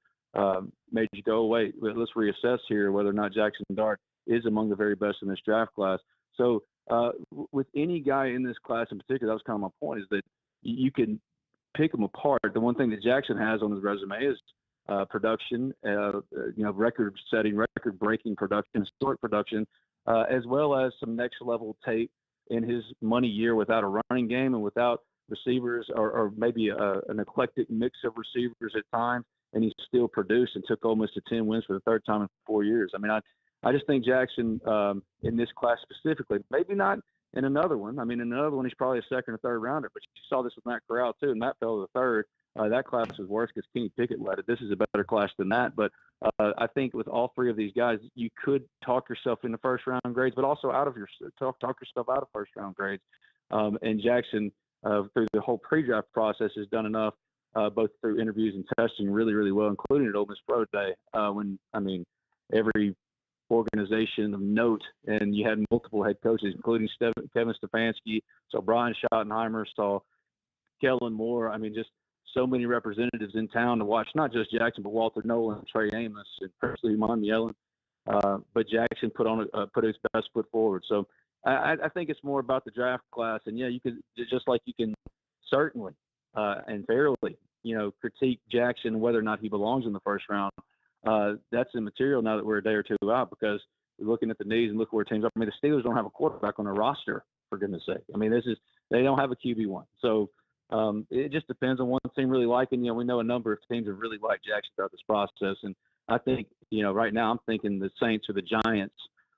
made you go, wait, let's reassess here whether or not Jackson Dart is among the very best in this draft class. So with any guy in this class in particular, that was kind of my point, is that you can pick them apart. The one thing that Jackson has on his resume is production, record-setting, record-breaking production, historic production, as well as some next-level tape in his money year without a running game and without receivers, or maybe an eclectic mix of receivers at times, and he still produced and took Ole Miss to 10 wins for the third time in 4 years. I mean, I just think Jackson in this class specifically, maybe not in another one. I mean, in another one, he's probably a second or third rounder, but you saw this with Matt Corral too, and Matt fell to the third. That class was worse because Kenny Pickett led it. This is a better class than that. But I think with all three of these guys, you could talk yourself into first round grades, but also talk yourself out of first round grades. And Jackson, through the whole pre-draft process, has done enough, both through interviews and testing, really, really well, including at Ole Miss Pro Day, every organization of note, and you had multiple head coaches, including Kevin Stefanski, saw Brian Schottenheimer, saw Kellen Moore. I mean, just so many representatives in town to watch, not just Jackson, but Walter Nolan, Trey Amos, and Presley Monmielen. But Jackson put his best foot forward. So I think it's more about the draft class. And, yeah, you could, just like you can certainly and fairly, critique Jackson whether or not he belongs in the first round. That's immaterial now that we're a day or two out, because we're looking at the needs and look where teams are. I mean, the Steelers don't have a quarterback on their roster, for goodness sake. I mean, they don't have a QB1. So it just depends on one team really liking. We know a number of teams have really liked Jackson throughout this process. And I think, right now I'm thinking the Saints or the Giants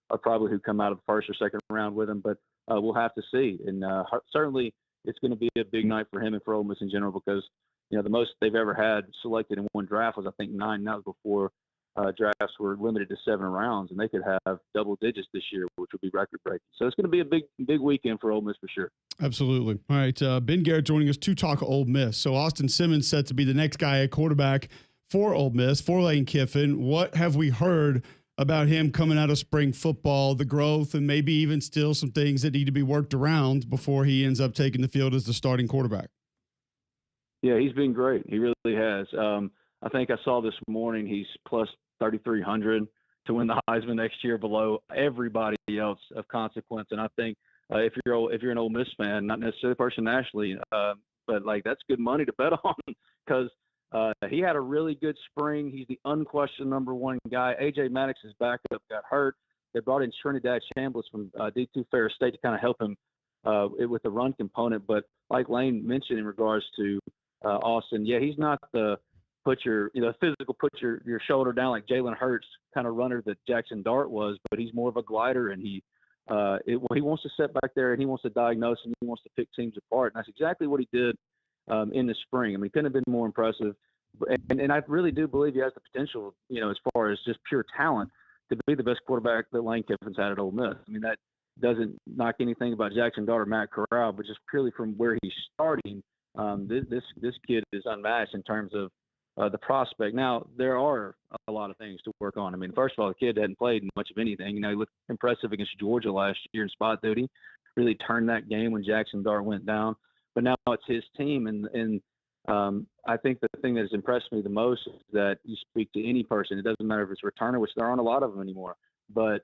are probably who come out of the first or second round with him, but we'll have to see. And certainly it's going to be a big night for him and for Ole Miss in general, because the most they've ever had selected in one draft was, I think, 9. And that was before drafts were limited to 7 rounds, and they could have double digits this year, which would be record breaking. So it's going to be a big weekend for Ole Miss for sure. Absolutely. All right. Ben Garrett joining us to talk Ole Miss. So Austin Simmons set to be the next guy at quarterback for Ole Miss, for Lane Kiffin. What have we heard about him coming out of spring football, the growth, and maybe even still some things that need to be worked around before he ends up taking the field as the starting quarterback? Yeah, he's been great. He really has. I think I saw this morning he's plus 3,300 to win the Heisman next year, below everybody else of consequence. And I think if you're an Ole Miss fan, not necessarily a person nationally, but that's good money to bet on, because he had a really good spring. He's the unquestioned number one guy. A.J. Maddox's backup got hurt. They brought in Trinidad Chambliss from D2 Ferris State to kind of help him with the run component. But like Lane mentioned in regards to Austin, yeah, he's not the physical put your shoulder down like Jalen Hurts kind of runner that Jackson Dart was, but he's more of a glider, and he wants to sit back there and he wants to diagnose and he wants to pick teams apart. And that's exactly what he did in the spring. I mean, he couldn't have been more impressive. And I really do believe he has the potential, as far as just pure talent, to be the best quarterback that Lane Kiffin's had at Ole Miss. I mean, that doesn't knock anything about Jackson Dart or Matt Corral, but just purely from where he's starting, this kid is unmatched in terms of the prospect. Now, there are a lot of things to work on. I mean, first of all, the kid hadn't played much of anything. He looked impressive against Georgia last year in spot duty, really turned that game when Jackson Dart went down. But now it's his team, and I think the thing that has impressed me the most is that you speak to any person, it doesn't matter if it's a returner, which there aren't a lot of them anymore, but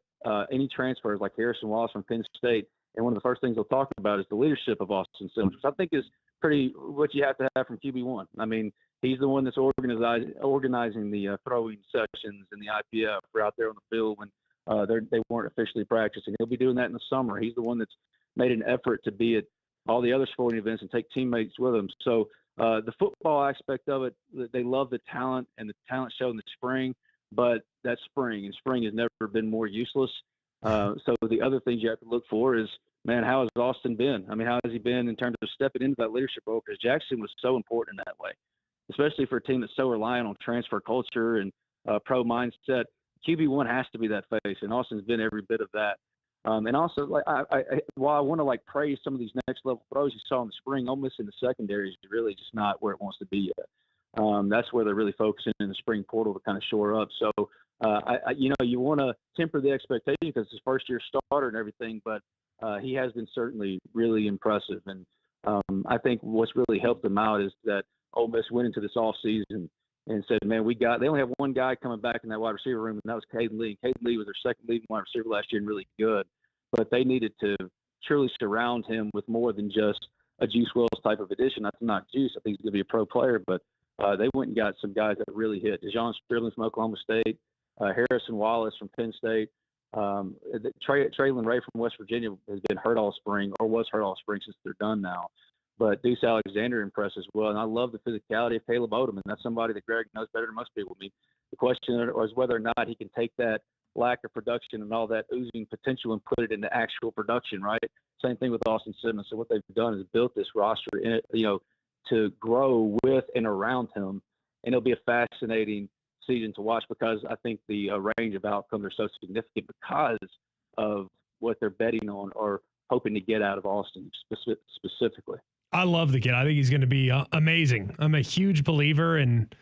any transfers like Harrison Wallace from Penn State, and one of the first things they'll talk about is the leadership of Austin Simmons, which I think is pretty what you have to have from QB1. I mean, he's the one that's organizing the throwing sessions and the IPF. We're out there on the field when they weren't officially practicing. He'll be doing that in the summer. He's the one that's made an effort to be at all the other sporting events and take teammates with him. So the football aspect of it, they love the talent, and the talent show in the spring, but that's spring, and spring has never been more useless. So the other things you have to look for is, man, how has Austin been? I mean, how has he been in terms of stepping into that leadership role? Because Jackson was so important in that way, especially for a team that's so reliant on transfer culture and pro mindset. QB1 has to be that face, and Austin's been every bit of that. And also, while I want to praise some of these next level throws you saw in the spring, Ole Miss in the secondary is really just not where it wants to be yet. That's where they're really focusing in the spring portal to kind of shore up. So, you want to temper the expectation because it's his first year starter and everything, but he has been certainly really impressive. And I think what's really helped them out is that Ole Miss went into this offseason and said, man, they only have one guy coming back in that wide receiver room, and that was Caden Lee. Caden Lee was their second leading wide receiver last year and really good. But they needed to truly surround him with more than just a Juice Wells type of addition. That's not Juice. I think he's going to be a pro player, but they went and got some guys that really hit. DeJon Sterling from Oklahoma State, Harrison Wallace from Penn State. Traylon Ray from West Virginia has been hurt all spring, or was hurt all spring since they're done now. But Deuce Alexander impressed as well. And I love the physicality of Caleb Odom, and that's somebody that Greg knows better than most people. I mean, the question is whether or not he can take that lack of production and all that oozing potential and put it into actual production, right? Same thing with Austin Simmons. So what they've done is built this roster, to grow with and around him. And it'll be a fascinating season to watch because I think the range of outcomes are so significant because of what they're betting on or hoping to get out of Austin specifically. I love the kid. I think he's going to be amazing. I'm a huge believer, and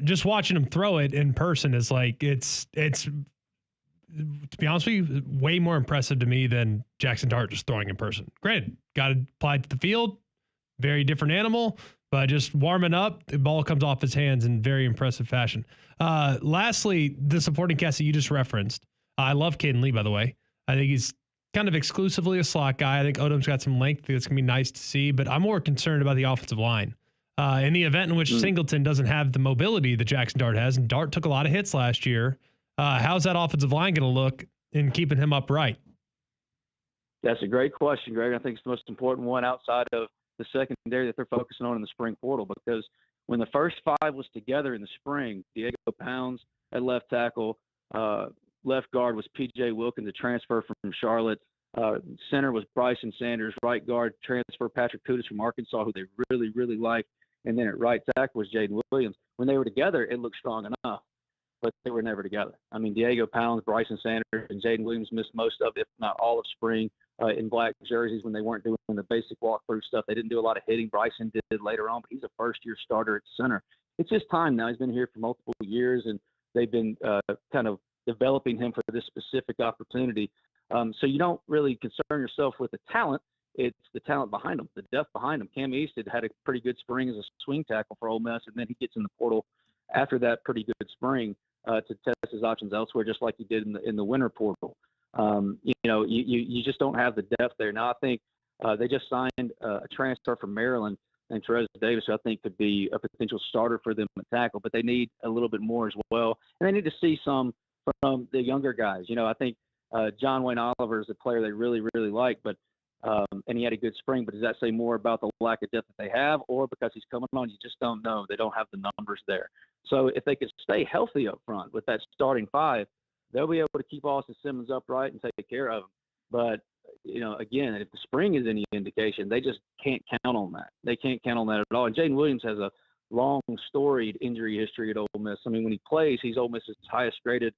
just watching him throw it in person is like it's to be honest with you, way more impressive to me than Jackson Dart just throwing in person. Granted, got to apply to the field, very different animal, but just warming up, the ball comes off his hands in very impressive fashion. Lastly, the supporting cast that you just referenced. I love Caden Lee, by the way. I think he's kind of exclusively a slot guy. I think Odom's got some length that's going to be nice to see, but I'm more concerned about the offensive line. In the event in which Singleton doesn't have the mobility that Jackson Dart has, and Dart took a lot of hits last year, how's that offensive line going to look in keeping him upright? That's a great question, Greg. I think it's the most important one outside of the secondary that they're focusing on in the spring portal, because when the first five was together in the spring, Diego Pounds at left tackle, left guard was P.J. Wilkins, the transfer from Charlotte. Center was Bryson Sanders. Right guard, transfer Patrick Kutas from Arkansas, who they really, really like. And then at right tackle was Jaden Williams. When they were together, it looked strong enough, but they were never together. I mean, Diego Pounds, Bryson Sanders, and Jaden Williams missed most of, if not all of spring in black jerseys when they weren't doing the basic walkthrough stuff. They didn't do a lot of hitting. Bryson did later on, but he's a first-year starter at center. It's his time now. He's been here for multiple years, and they've been kind of developing him for this specific opportunity. So you don't really concern yourself with the talent. It's the talent behind him, the depth behind him. Cam East had a pretty good spring as a swing tackle for Ole Miss, and then he gets in the portal after that pretty good spring to test his options elsewhere, just like he did in the winter portal. You just don't have the depth there. Now, I think they just signed a transfer from Maryland, and Terez Davis, who I think could be a potential starter for them at tackle, but they need a little bit more as well. And they need to see some from the younger guys. I think John Wayne Oliver is a player they really, really like, but and he had a good spring, but does that say more about the lack of depth that they have, or because he's coming on? You just don't know. They don't have the numbers there. So if they could stay healthy up front with that starting five, they'll be able to keep Austin Simmons upright and take care of him. But, again, if the spring is any indication, they just can't count on that. They can't count on that at all. And Jaden Williams has a long, storied injury history at Ole Miss. I mean, when he plays, he's Ole Miss's highest graded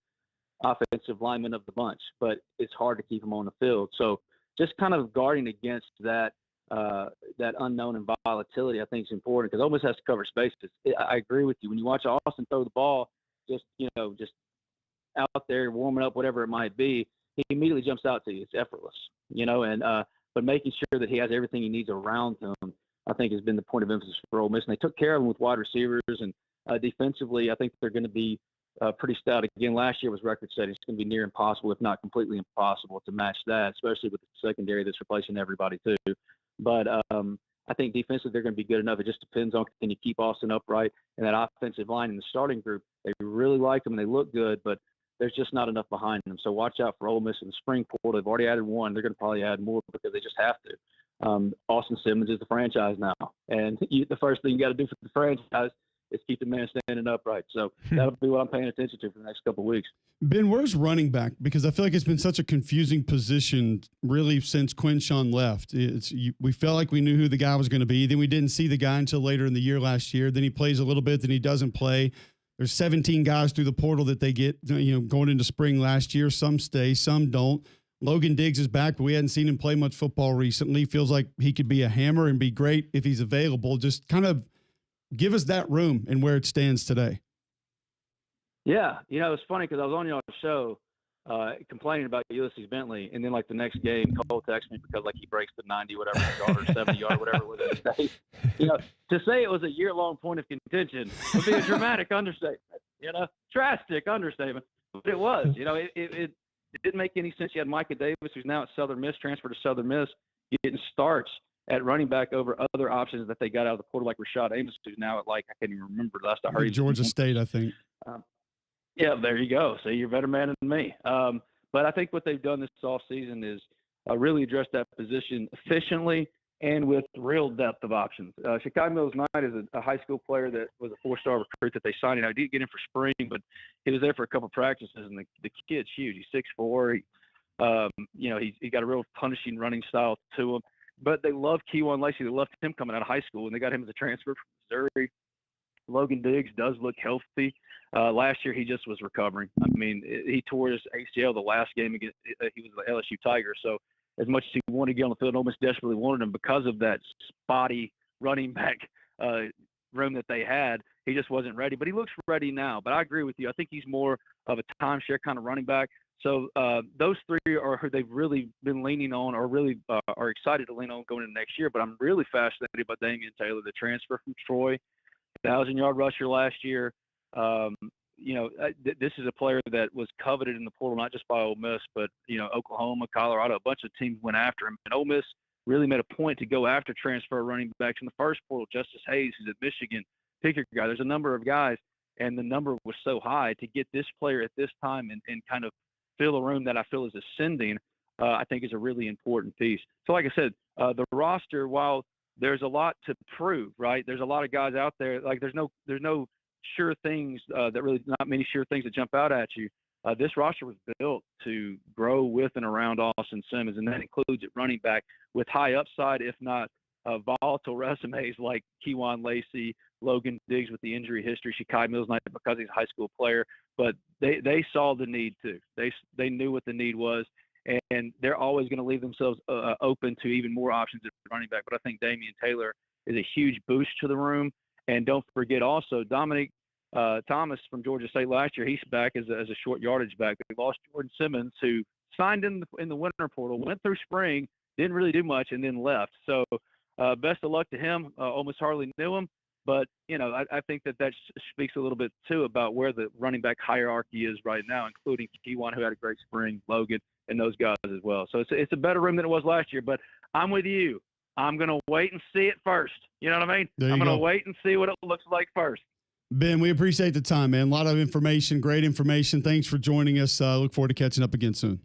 offensive lineman of the bunch, but it's hard to keep him on the field. So just kind of guarding against that unknown and volatility, I think is important, because Ole Miss has to cover spaces. I agree with you. When you watch Austin throw the ball, just out there warming up, whatever it might be, he immediately jumps out to you. It's effortless, but making sure that he has everything he needs around him, I think, has been the point of emphasis for Ole Miss. And they took care of him with wide receivers, and defensively, I think they're going to be pretty stout. Again, last year was record-setting. It's going to be near impossible, if not completely impossible, to match that, especially with the secondary that's replacing everybody too. But I think defensively they're going to be good enough. It just depends on, can you keep Austin upright, and that offensive line in the starting group. They really like them and they look good, but there's just not enough behind them. So watch out for Ole Miss in the spring portal. They've already added one. They're going to probably add more because they just have to. Austin Simmons is the franchise now, and the first thing you got to do for the franchise is keep the man standing upright. So that'll be what I'm paying attention to for the next couple of weeks. Ben, where's running back? Because I feel like it's been such a confusing position really since Quinshawn left. We felt like we knew who the guy was going to be. Then we didn't see the guy until later in the year last year. Then he plays a little bit, then he doesn't play. There's 17 guys through the portal that they get, going into spring last year. Some stay, some don't. Logan Diggs is back, but we hadn't seen him play much football recently. Feels like he could be a hammer and be great if he's available. Just kind of give us that room and where it stands today. Yeah. It's funny because I was on your show complaining about Ulysses Bentley, and then like the next game, Cole texts me because like he breaks the 90 whatever yard or 70 yard whatever it was in the state. To say it was a year-long point of contention would be a dramatic understatement. Drastic understatement, but it was. It didn't make any sense. You had Micah Davis, who's now at Southern Miss, transferred to Southern Miss, getting starts at running back over other options that they got out of the portal, like Rashad Amos, who's now at I can't even remember the last I heard. Georgia State, I think. Yeah, there you go. So you're a better man than me. But I think what they've done this offseason is really address that position efficiently and with real depth of options. Shakai Mills-Knight is a high school player that was a 4-star recruit that they signed. I didn't get him for spring, but he was there for a couple practices, and the kid's huge. He's 6'4". He got a real punishing running style to him. But they love Keywan Lacey. They loved him coming out of high school, and they got him as a transfer from Missouri. Logan Diggs does look healthy. Last year, he just was recovering. I mean, he tore his ACL the last game against he was the LSU Tigers. So as much as he wanted to get on the field, almost desperately wanted him because of that spotty running back room that they had. He just wasn't ready, but he looks ready now. But I agree with you. I think he's more of a timeshare kind of running back. So those three are who they've really been leaning on, or really are excited to lean on going into next year. But I'm really fascinated by Damian Taylor, the transfer from Troy, 1,000-yard rusher last year. This is a player that was coveted in the portal, not just by Ole Miss, but Oklahoma, Colorado, a bunch of teams went after him. And Ole Miss really made a point to go after transfer running backs in the first portal. Justice Hayes, who's at Michigan, pick your guy. There's a number of guys, and the number was so high to get this player at this time and kind of fill a room that I feel is ascending. I think is a really important piece. So, like I said, the roster, while there's a lot to prove, right? There's a lot of guys out there. Like there's no sure things not many sure things that jump out at you. This roster was built to grow with and around Austin Simmons, and that includes at running back with high upside, if not volatile resumes like Keywan Lacey, Logan Diggs with the injury history, Shakai Mills-Knight because he's a high school player. But they saw the need too. They knew what the need was, and they're always going to leave themselves open to even more options at running back. But I think Damian Taylor is a huge boost to the room. And don't forget also Dominic Thomas from Georgia State last year. He's back as a short yardage back. They lost Jordan Simmons, who signed in the winter portal, went through spring, didn't really do much, and then left. So best of luck to him. Almost hardly knew him. But, I think that speaks a little bit, too, about where the running back hierarchy is right now, including Keywan, who had a great spring, Logan, and those guys as well. So it's a better room than it was last year. But I'm with you. I'm going to wait and see it first. You know what I mean? I'm going to wait and see what it looks like first. Ben, we appreciate the time, man. A lot of information, great information. Thanks for joining us. Look forward to catching up again soon.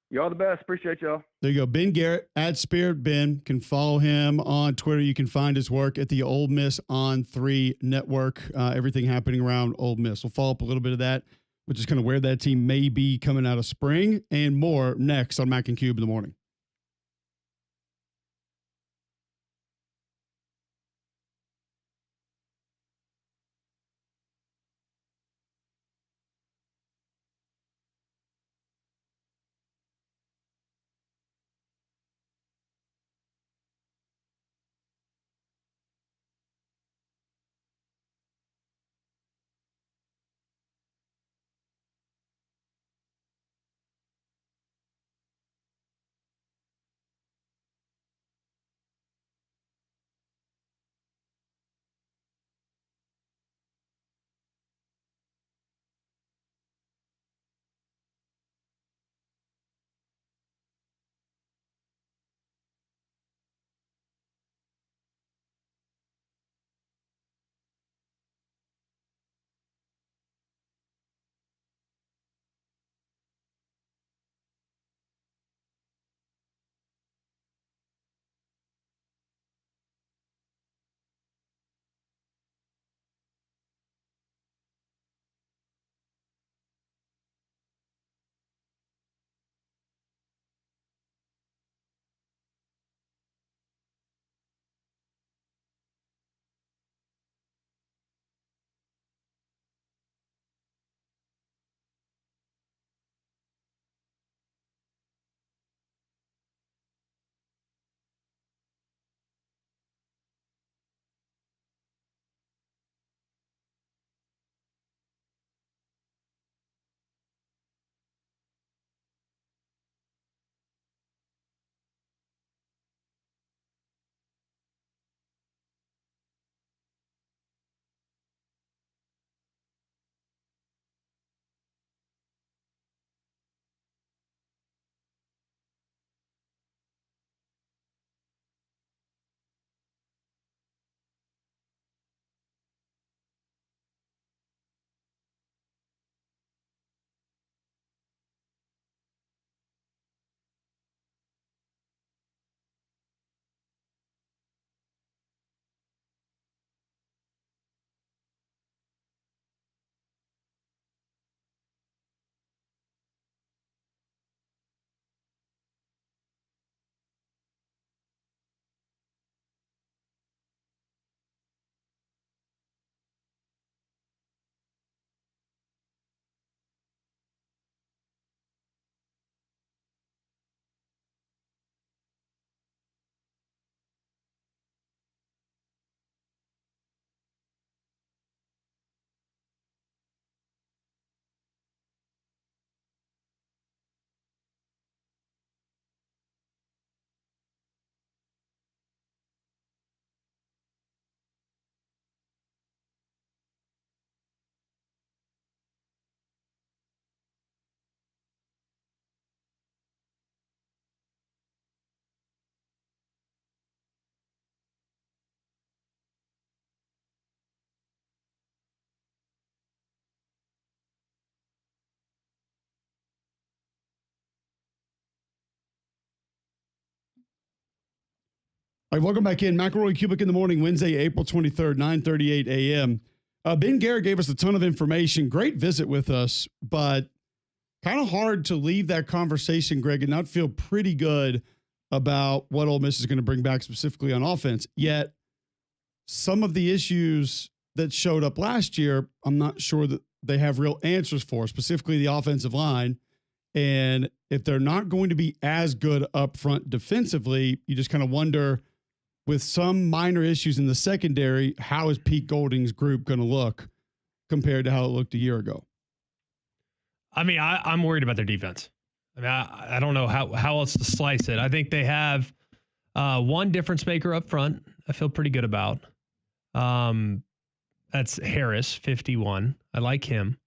Y'all the best. Appreciate y'all. There you go. Ben Garrett at Spirit Ben. Can follow him on Twitter. You can find his work at the Ole Miss on 3 network. Everything happening around Ole Miss. We'll follow up a little bit of that, which is kind of where that team may be coming out of spring, and more next on Mac and Cube in the morning. All right, welcome back in. McElroy, Cubelic in the morning, Wednesday, April 23rd, 9:38 a.m. Ben Garrett gave us a ton of information. Great visit with us, but kind of hard to leave that conversation, Greg, and not feel pretty good about what Ole Miss is going to bring back specifically on offense. Yet, some of the issues that showed up last year, I'm not sure that they have real answers for, specifically the offensive line. And if they're not going to be as good up front defensively, you just kind of wonder, with some minor issues in the secondary, how is Pete Golding's group going to look compared to how it looked a year ago? I mean, I'm worried about their defense. I mean, I don't know how else to slice it. I think they have one difference maker up front I feel pretty good about. That's Harris, 51. I like him.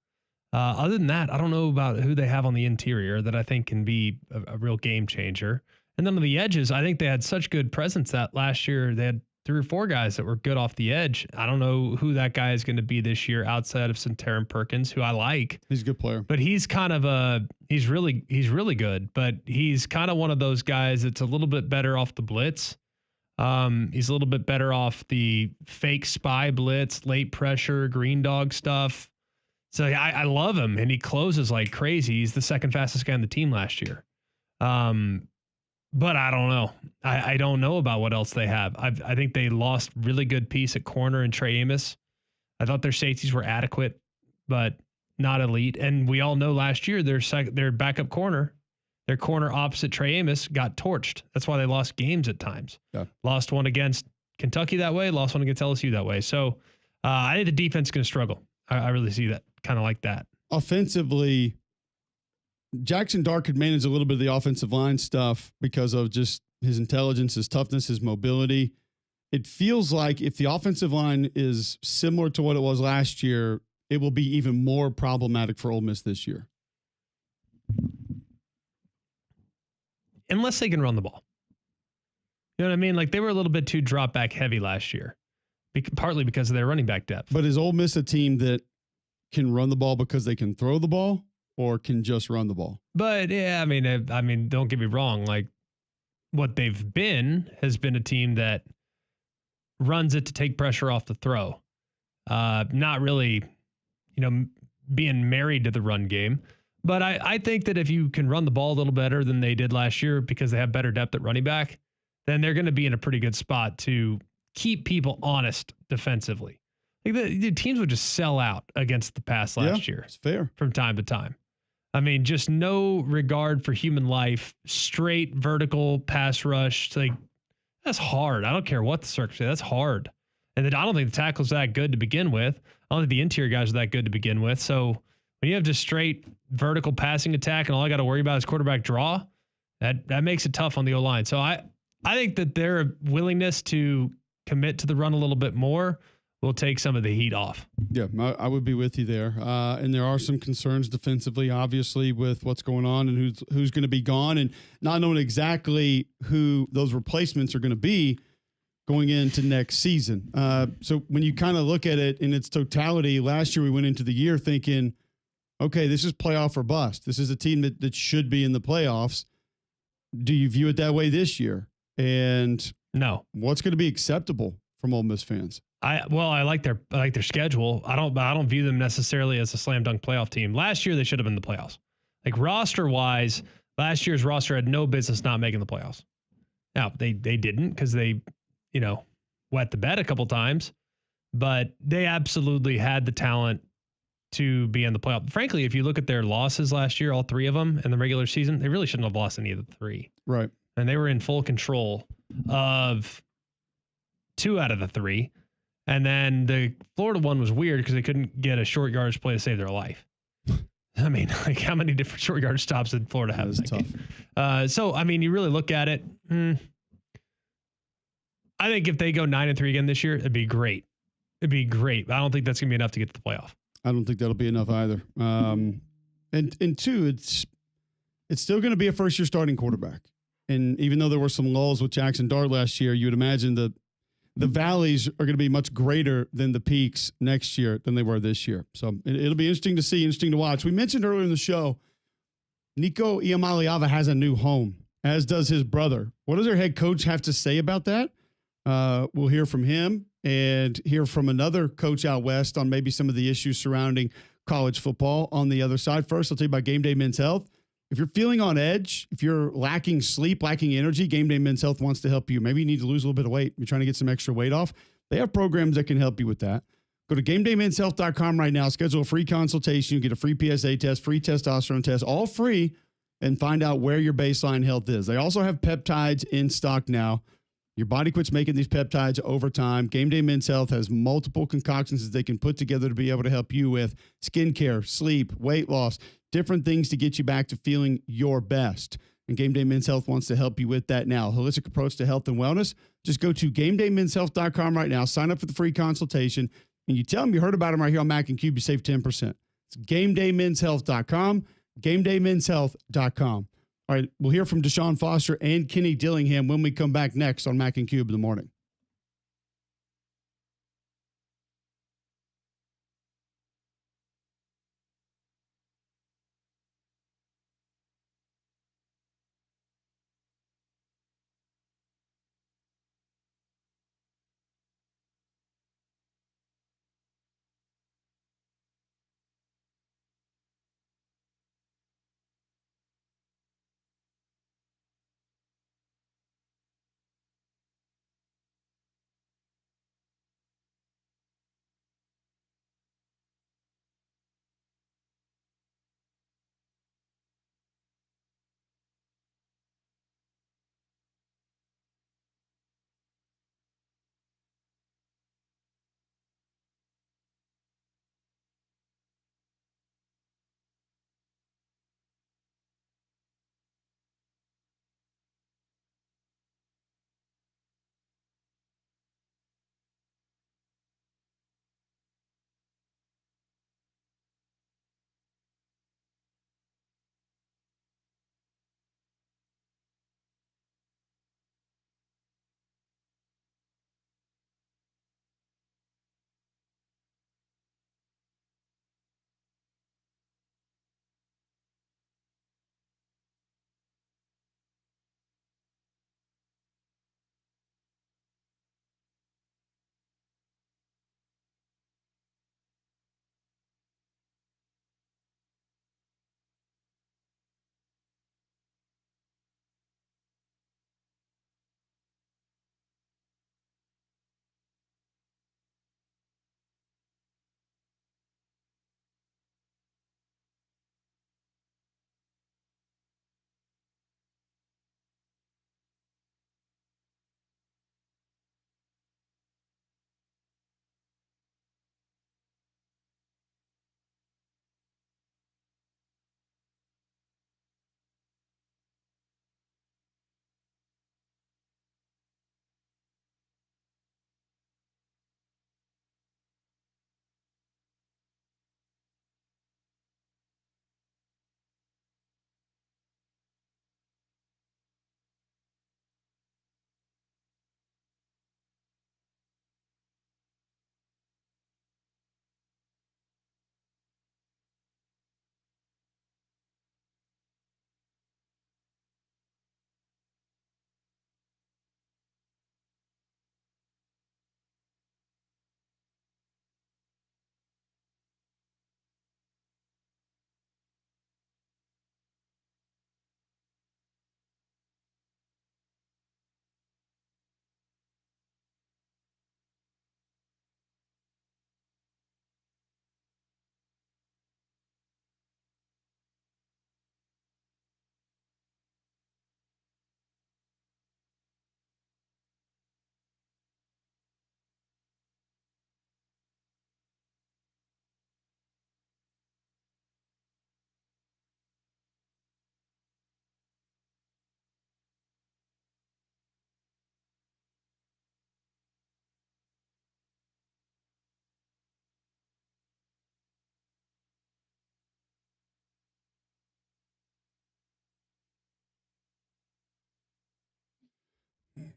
Other than that, I don't know about who they have on the interior that I think can be a real game changer. And then on the edges, I think they had such good presence that last year they had 3 or 4 guys that were good off the edge. I don't know who that guy is going to be this year outside of Santarin Perkins, who I like. He's a good player. But he's kind of he's really good, but he's kind of one of those guys that's a little bit better off the blitz. He's a little bit better off the fake spy blitz, late pressure, green dog stuff. So I love him, and he closes like crazy. He's the second fastest guy on the team last year. But I don't know. I don't know about what else they have. I think they lost really good piece at corner in Trey Amos. I thought their safeties were adequate, but not elite. And we all know last year their backup corner, their corner opposite Trey Amos, got torched. That's why they lost games at times. Yeah. Lost one against Kentucky that way, lost one against LSU that way. So I think the defense is going to struggle. I really see that, kind of like that. Offensively, Jackson Dart could manage a little bit of the offensive line stuff because of just his intelligence, his toughness, his mobility. It feels like if the offensive line is similar to what it was last year, it will be even more problematic for Ole Miss this year. Unless they can run the ball. You know what I mean? Like they were a little bit too drop back heavy last year, partly because of their running back depth. But is Ole Miss a team that can run the ball because they can throw the ball, or can just run the ball? But yeah, I mean, don't get me wrong. Like what they've been has been a team that runs it to take pressure off the throw. Not really, being married to the run game. But I think that if you can run the ball a little better than they did last year because they have better depth at running back, then they're going to be in a pretty good spot to keep people honest defensively. Like the teams would just sell out against the pass last year. It's fair. From time to time. I mean, just no regard for human life, straight vertical pass rush. Like that's hard. I don't care what the circumstance. That's hard. And then I don't think the tackle's that good to begin with. I don't think the interior guys are that good to begin with. So when you have just straight vertical passing attack and all I got to worry about is quarterback draw, that makes it tough on the O-line. So I think that their willingness to commit to the run a little bit more will take some of the heat off. Yeah, I would be with you there. And there are some concerns defensively, obviously, with what's going on and who's going to be gone and not knowing exactly who those replacements are going to be going into next season. So when you kind of look at it in its totality, last year we went into the year thinking, okay, this is playoff or bust. This is a team that should be in the playoffs. Do you view it that way this year? And no, what's going to be acceptable from Ole Miss fans? I like their schedule. I don't view them necessarily as a slam dunk playoff team. Last year they should have been in the playoffs. Like roster wise, last year's roster had no business not making the playoffs. Now they didn't because they, wet the bed a couple times, but they absolutely had the talent to be in the playoff. Frankly, if you look at their losses last year, all 3 of them in the regular season, they really shouldn't have lost any of the 3. Right. And they were in full control of 2 out of the 3. And then the Florida one was weird because they couldn't get a short yardage play to save their life. I mean, like how many different short yardage stops did Florida have? That was tough. So, I mean, you really look at it. I think if they go 9-3 again this year, it'd be great. It'd be great. But I don't think that's going to be enough to get to the playoff. I don't think that'll be enough either. And 2, it's still going to be a first-year starting quarterback. And even though there were some lulls with Jackson Dart last year, you would imagine the valleys are going to be much greater than the peaks next year than they were this year. So it'll be interesting to see, interesting to watch. We mentioned earlier in the show, Nico Iamaleava has a new home, as does his brother. What does their head coach have to say about that? We'll hear from him and hear from another coach out west on maybe some of the issues surrounding college football on the other side. First, I'll tell you about Game Day Men's Health. If you're feeling on edge, if you're lacking sleep, lacking energy, Game Day Men's Health wants to help you. Maybe you need to lose a little bit of weight. You're trying to get some extra weight off. They have programs that can help you with that. Go to GameDayMen'sHealth.com right now. Schedule a free consultation. You get a free PSA test, free testosterone test, all free, and find out where your baseline health is. They also have peptides in stock now. Your body quits making these peptides over time. Game Day Men's Health has multiple concoctions that they can put together to be able to help you with skincare, sleep, weight loss, different things to get you back to feeling your best. And Game Day Men's Health wants to help you with that now. Holistic approach to health and wellness. Just go to GameDayMen'sHealth.com right now. Sign up for the free consultation. And you tell them you heard about them right here on Mac and Cube, you save 10%. It's GameDayMen'sHealth.com, GameDayMen'sHealth.com. All right, we'll hear from Deshaun Foster and Kenny Dillingham when we come back next on Mac and Cube in the morning.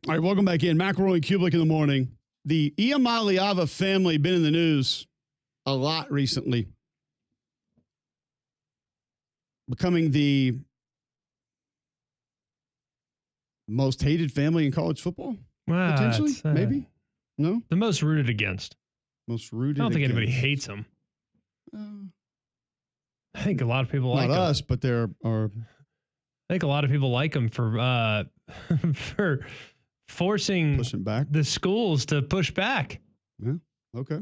All right, welcome back in. McElroy and Cubelic in the morning. The Iamaleava family been in the news a lot recently, becoming the most hated family in college football. Well, potentially, it's, maybe. No, the most rooted against. most rooted. I don't think anybody against. hates him. Uh, I think a lot of people Not like him. us, but there are. I think a lot of people like him for for forcing Pushing back. the schools to push back. Yeah. Okay.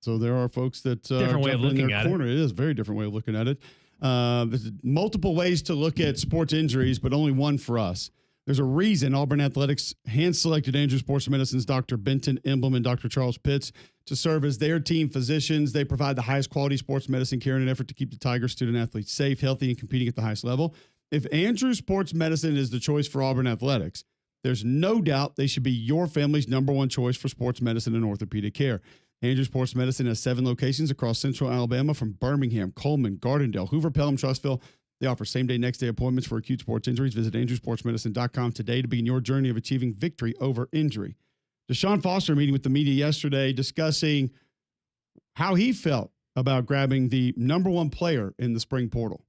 So there are folks that Different way of jump in looking their at it. corner. It is a very different way of looking at it. There's multiple ways to look at sports injuries, but only one for us. There's a reason Auburn Athletics hand-selected Andrew Sports Medicine's Dr. Benton Emblem and Dr. Charles Pitts to serve as their team physicians. They provide the highest quality sports medicine care in an effort to keep the Tiger student-athletes safe, healthy, and competing at the highest level. If Andrew Sports Medicine is the choice for Auburn Athletics, there's no doubt they should be your family's number one choice for sports medicine and orthopedic care. Andrew Sports Medicine has 7 locations across central Alabama, from Birmingham, Coleman, Gardendale, Hoover, Pelham, Trussville. They offer same-day, next-day appointments for acute sports injuries. Visit andrewsportsmedicine.com today to begin your journey of achieving victory over injury. Deshaun Foster meeting with the media yesterday, discussing how he felt about grabbing the number one player in the spring portal.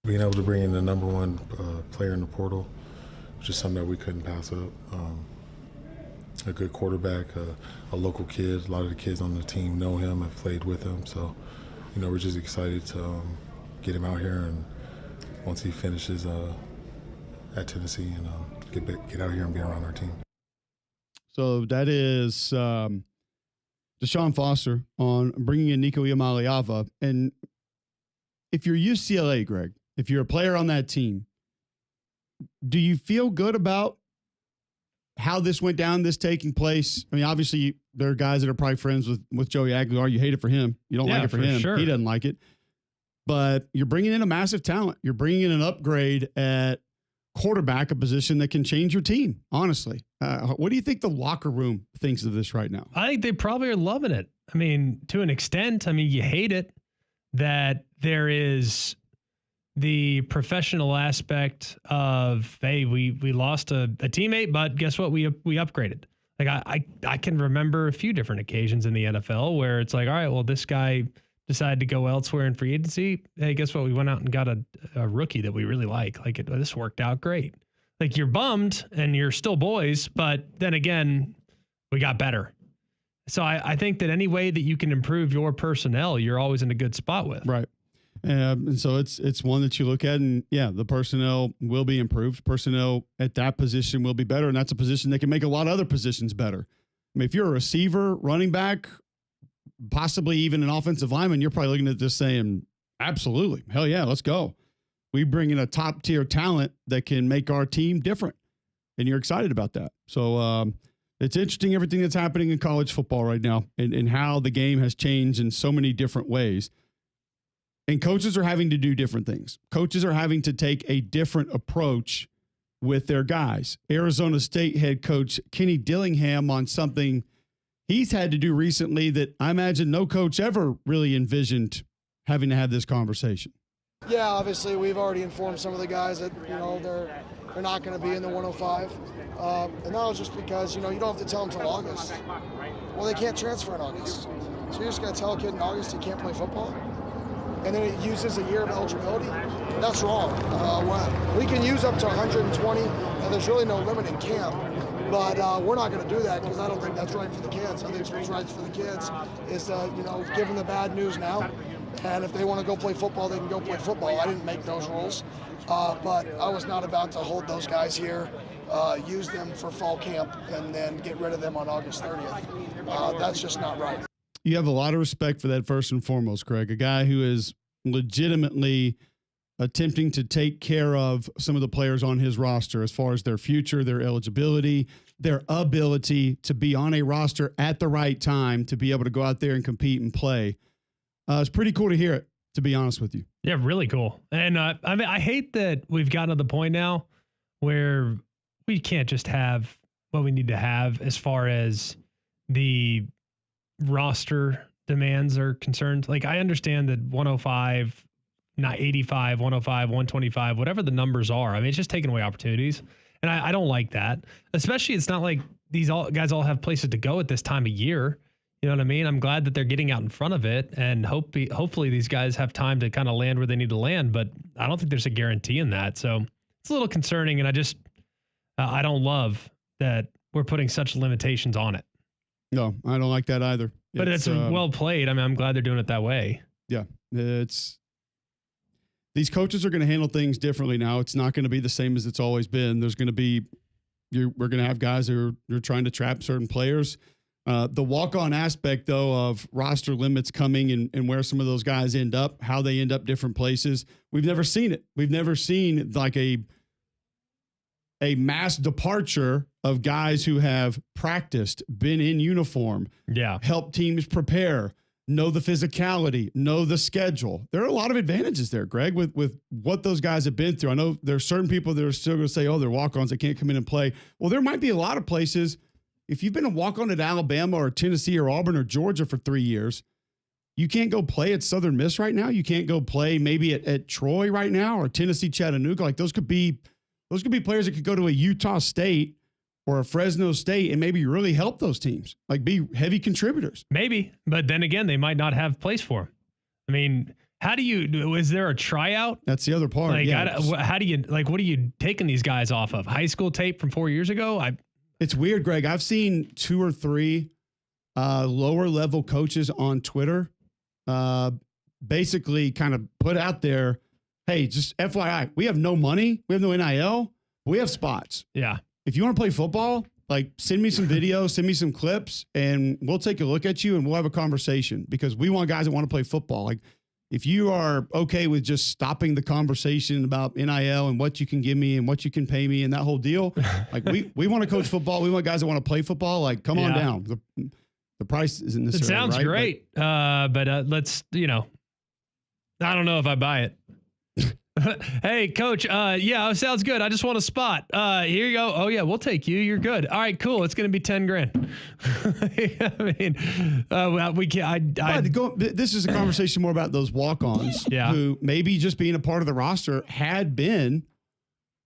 Being able to bring in the number one player in the portal, which is something that we couldn't pass up. A good quarterback, a local kid. A lot of the kids on the team know him, have played with him. So, we're just excited to get him out here, and once he finishes at Tennessee, and get out here and be around our team. So that is Deshaun Foster on bringing in Nico Iamaleava. And if you're UCLA, Greg, if you're a player on that team, do you feel good about how this went down, this taking place? I mean, obviously, there are guys that are probably friends with Joey Aguilar. You hate it for him. You don't like it for him. Sure. He doesn't like it. But you're bringing in a massive talent. You're bringing in an upgrade at quarterback, a position that can change your team, honestly. What do you think the locker room thinks of this right now? I think they probably are loving it. I mean, to an extent, you hate it that there is the professional aspect of, hey, we lost a teammate, but guess what? We upgraded. Like I can remember a few different occasions in the NFL where it's like, all right, well, this guy decided to go elsewhere in free agency. Hey, guess what? We went out and got a rookie that we really like. This worked out great. Like, you're bummed and you're still boys, but then again, we got better. So I think that any way that you can improve your personnel, you're always in a good spot with. Right. And so it's one that you look at, and yeah, the personnel will be improved. Personnel at that position will be better, and that's a position that can make a lot of other positions better. I mean, if you're a receiver, running back, possibly even an offensive lineman, you're probably looking at this saying, absolutely, hell yeah, let's go. We bring in a top tier talent that can make our team different, and you're excited about that. So it's interesting, everything that's happening in college football right now, and how the game has changed in so many different ways. And coaches are having to do different things. Coaches are having to take a different approach with their guys. Arizona State head coach Kenny Dillingham on something he's had to do recently that I imagine no coach ever really envisioned having to have this conversation. Yeah, obviously we've already informed some of the guys that, they're not going to be in the 105. And that was just because, you don't have to tell them till August. Well, they can't transfer in August. So you're just going to tell a kid in August he can't play football? And then it uses a year of eligibility? That's wrong. We can use up to 120, and there's really no limit in camp. But we're not going to do that because I don't think that's right for the kids. I think what's right for the kids is to, give them the bad news now. And if they want to go play football, they can go play football. I didn't make those rules. But I was not about to hold those guys here, use them for fall camp, and then get rid of them on August 30th. That's just not right. You have a lot of respect for that, first and foremost, Craig, a guy who is legitimately attempting to take care of some of the players on his roster as far as their future, their eligibility, their ability to be on a roster at the right time, to be able to go out there and compete and play. It's pretty cool to hear it, to be honest with you. Yeah, really cool. And I hate that we've gotten to the point now where we can't just have what we need to have as far as the roster demands are concerned. Like, I understand that 105, not 85, 105, 125, whatever the numbers are. I mean, it's just taking away opportunities. And I don't like that. Especially, it's not like these guys all have places to go at this time of year. You know what I mean? I'm glad that they're getting out in front of it, and hopefully these guys have time to kind of land where they need to land, but I don't think there's a guarantee in that. So it's a little concerning, and I don't love that we're putting such limitations on it. No, I don't like that either. But it's well played. I mean, I'm glad they're doing it that way. Yeah, these coaches are going to handle things differently now. It's not going to be the same as it's always been. There's going to be we're going to have guys who are trying to trap certain players. The walk-on aspect, though, of roster limits coming and where some of those guys end up, how they end up different places, we've never seen it. We've never seen like a mass departure of guys who have practiced, been in uniform, helped teams prepare, know the physicality, know the schedule. There are a lot of advantages there, Greg, with what those guys have been through. I know there are certain people that are still going to say, oh, they're walk-ons, they can't come in and play. Well, there might be a lot of places. If you've been a walk-on at Alabama or Tennessee or Auburn or Georgia for 3 years, you can't go play at Southern Miss right now. You can't go play maybe at Troy right now or Tennessee Chattanooga. Like those could be players that could go to a Utah State or a Fresno State and maybe really help those teams, like be heavy contributors. Maybe, but then again, they might not have place for them. I mean, is there a tryout? That's the other part. Like, yeah. How do you, like, what are you taking these guys off of? High school tape from 4 years ago? It's weird, Greg. I've seen 2 or 3 lower level coaches on Twitter basically kind of put out there, hey, just FYI, we have no money. We have no NIL. We have spots. Yeah. If you want to play football, like send me some videos, send me some clips, and we'll take a look at you and we'll have a conversation because we want guys that want to play football. Like if you are okay with just stopping the conversation about NIL and what you can give me and what you can pay me and that whole deal, like we want to coach football. We want guys that want to play football. Like come on down. The price isn't necessarily It sounds right, great. But let's, I don't know if I buy it. Hey, coach. Yeah, sounds good. I just want a spot. Here you go. Oh yeah, we'll take you. You're good. All right, cool. It's going to be $10,000. I mean, well, we can't. This is a conversation more about those walk-ons who maybe just being a part of the roster had been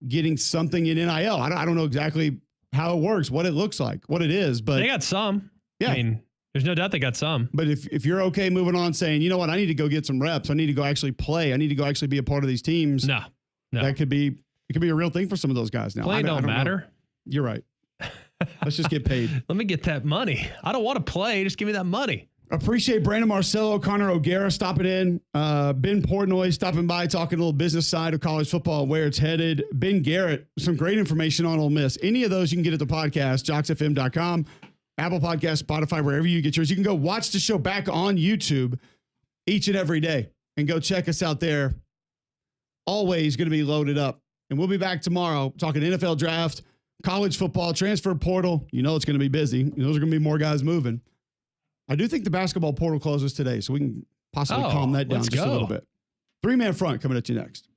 getting something in NIL. I don't know exactly how it works, what it looks like, what it is, but they got some. Yeah. I mean, there's no doubt they got some. But if you're okay moving on saying, you know what, I need to go get some reps. I need to go actually play. I need to go actually be a part of these teams. No. It could be a real thing for some of those guys now. Play don't matter. Know. You're right. Let's just get paid. Let me get that money. I don't want to play. Just give me that money. Appreciate Brandon Marcello, Connor O'Gara stopping in. Ben Portnoy stopping by, talking a little business side of college football and where it's headed. Ben Garrett, some great information on Ole Miss. Any of those you can get at the podcast, jocksfm.com. Apple Podcasts, Spotify, wherever you get yours. You can go watch the show back on YouTube each and every day and go check us out there. Always going to be loaded up. And we'll be back tomorrow talking NFL draft, college football, transfer portal. You know it's going to be busy. Those are going to be more guys moving. I do think the basketball portal closes today, so we can possibly calm that down just a little bit. 3-man front coming at you next.